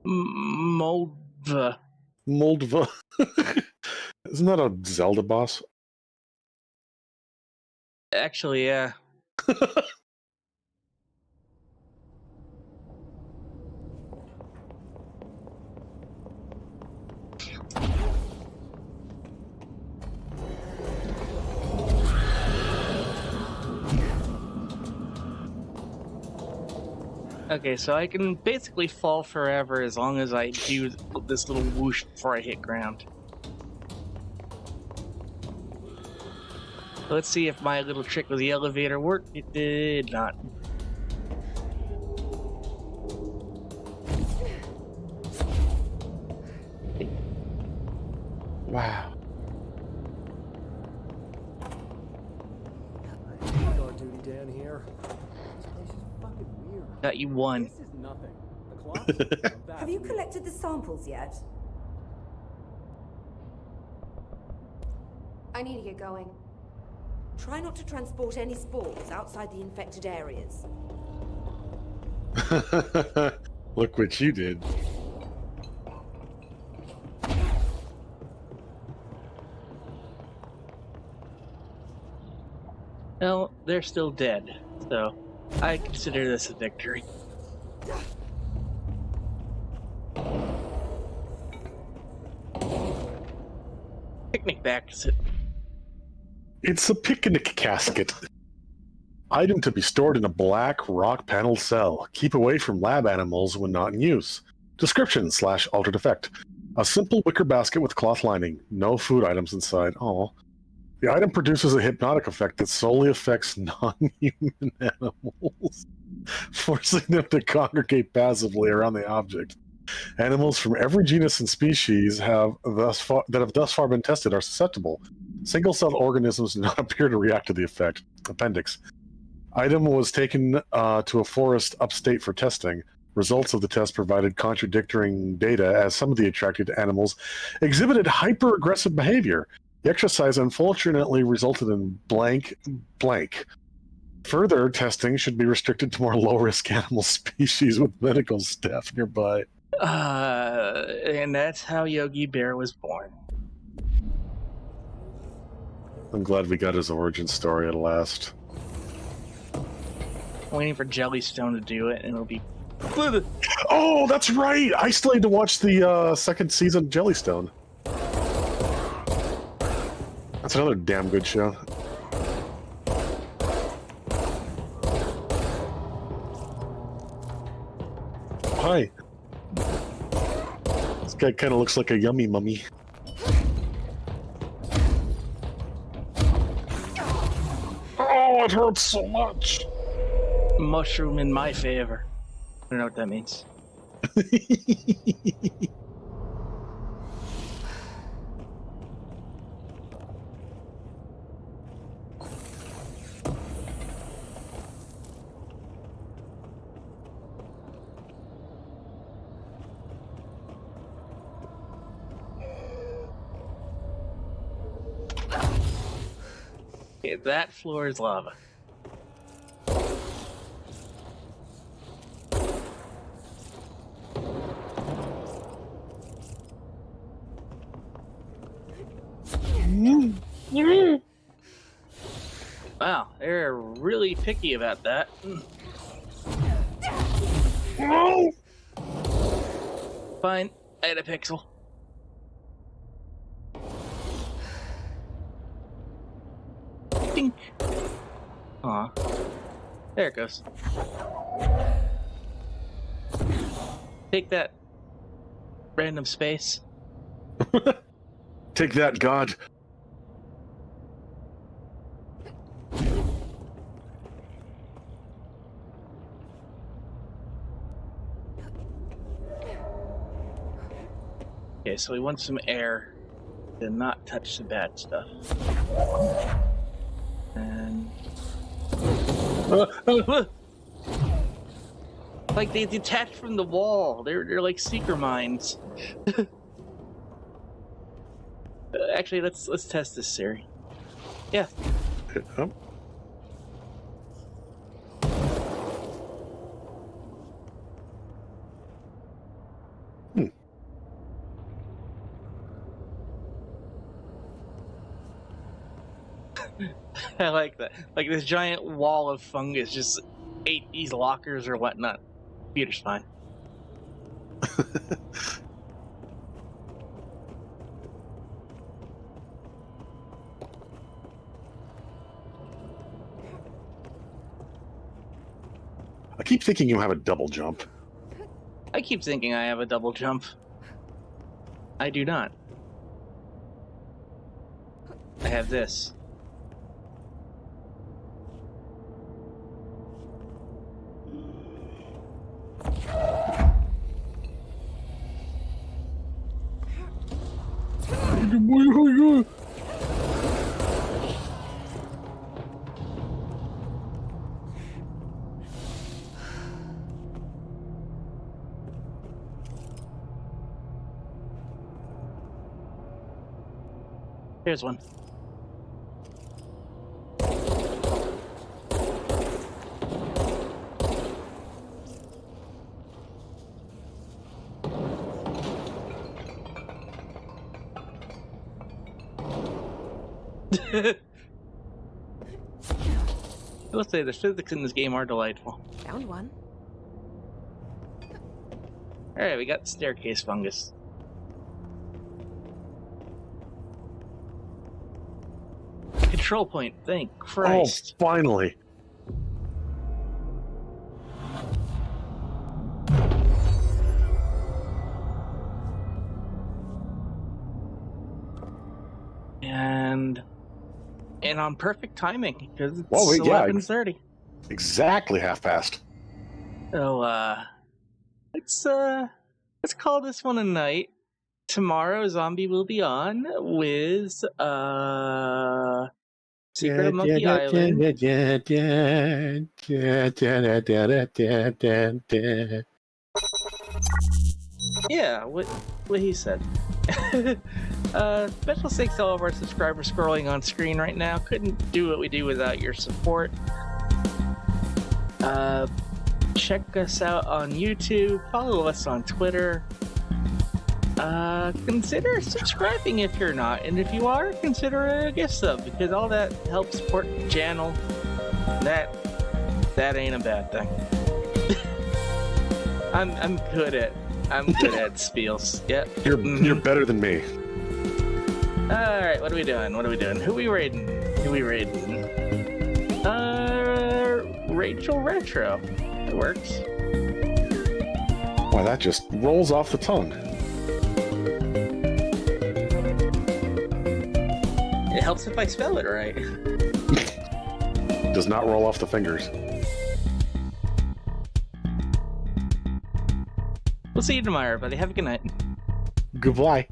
Moldva. Moldva. Isn't that a Zelda boss? Actually, yeah. Okay, so I can basically fall forever as long as I do this little whoosh before I hit ground. Let's see if my little trick with the elevator worked. It did not. Wow. Guard duty down here. This place is fucking weird. Got you one. This is nothing. The clock? Have you collected the samples yet? I need to get going. Try not to transport any spores outside the infected areas. Look what you did. Well, they're still dead, so I consider this a victory. Picnic basket. It's a picnic casket. Item to be stored in a black rock paneled cell. Keep away from lab animals when not in use. Description / altered effect. A simple wicker basket with cloth lining. No food items inside. Oh. The item produces a hypnotic effect that solely affects non-human animals, forcing them to congregate passively around the object. Animals from every genus and species that have thus far been tested are susceptible. Single-celled organisms do not appear to react to the effect. Appendix. Item was taken to a forest upstate for testing. Results of the test provided contradicting data, as some of the attracted animals exhibited hyper-aggressive behavior. The exercise unfortunately resulted in blank. Further testing should be restricted to more low-risk animal species with medical staff nearby. And that's how Yogi Bear was born. I'm glad we got his origin story at last. Waiting for Jellystone to do it, and it'll be... Oh, that's right! I still need to watch the second season of Jellystone. That's another damn good show. Hi. This guy kind of looks like a yummy mummy. Oh, it hurts so much. Mushroom in my favor. I don't know what that means. Okay, that floor is lava. Wow, they're really picky about that. Fine, I had a pixel. Dink. Aw. There it goes. Take that, random space. Take that, God. Okay, so we want some air to not touch the bad stuff. And... like they detach from the wall. They're like seeker mines. Actually, let's test this theory. Yeah. I like that. Like this giant wall of fungus just ate these lockers or whatnot. Computer's fine. I keep thinking you have a double jump. I keep thinking I have a double jump. I do not. I have this. Here's one. Let's say the physics in this game are delightful. Found one. Alright, we got staircase fungus. Control point, thank Christ. Oh, finally. And on perfect timing, because it's Well, 11:30. Exactly half past. So, let's call this one a night. Tomorrow, Zombie will be on with, Secret of Monkey Island. Yeah, what he said. Special thanks to all of our subscribers scrolling on screen right now. Couldn't do what we do without your support. Check us out on YouTube. Follow us on Twitter. Consider subscribing if you're not, and if you are, consider a gift sub, because all that helps support the channel. That ain't a bad thing. I'm good at spiels. Yep. You're better than me. Alright, what are we doing? Who we raiding? Rachel Retro. It works. Why, that just rolls off the tongue. It helps if I spell it right. Does not roll off the fingers. We'll see you tomorrow, everybody. Have a good night. Goodbye.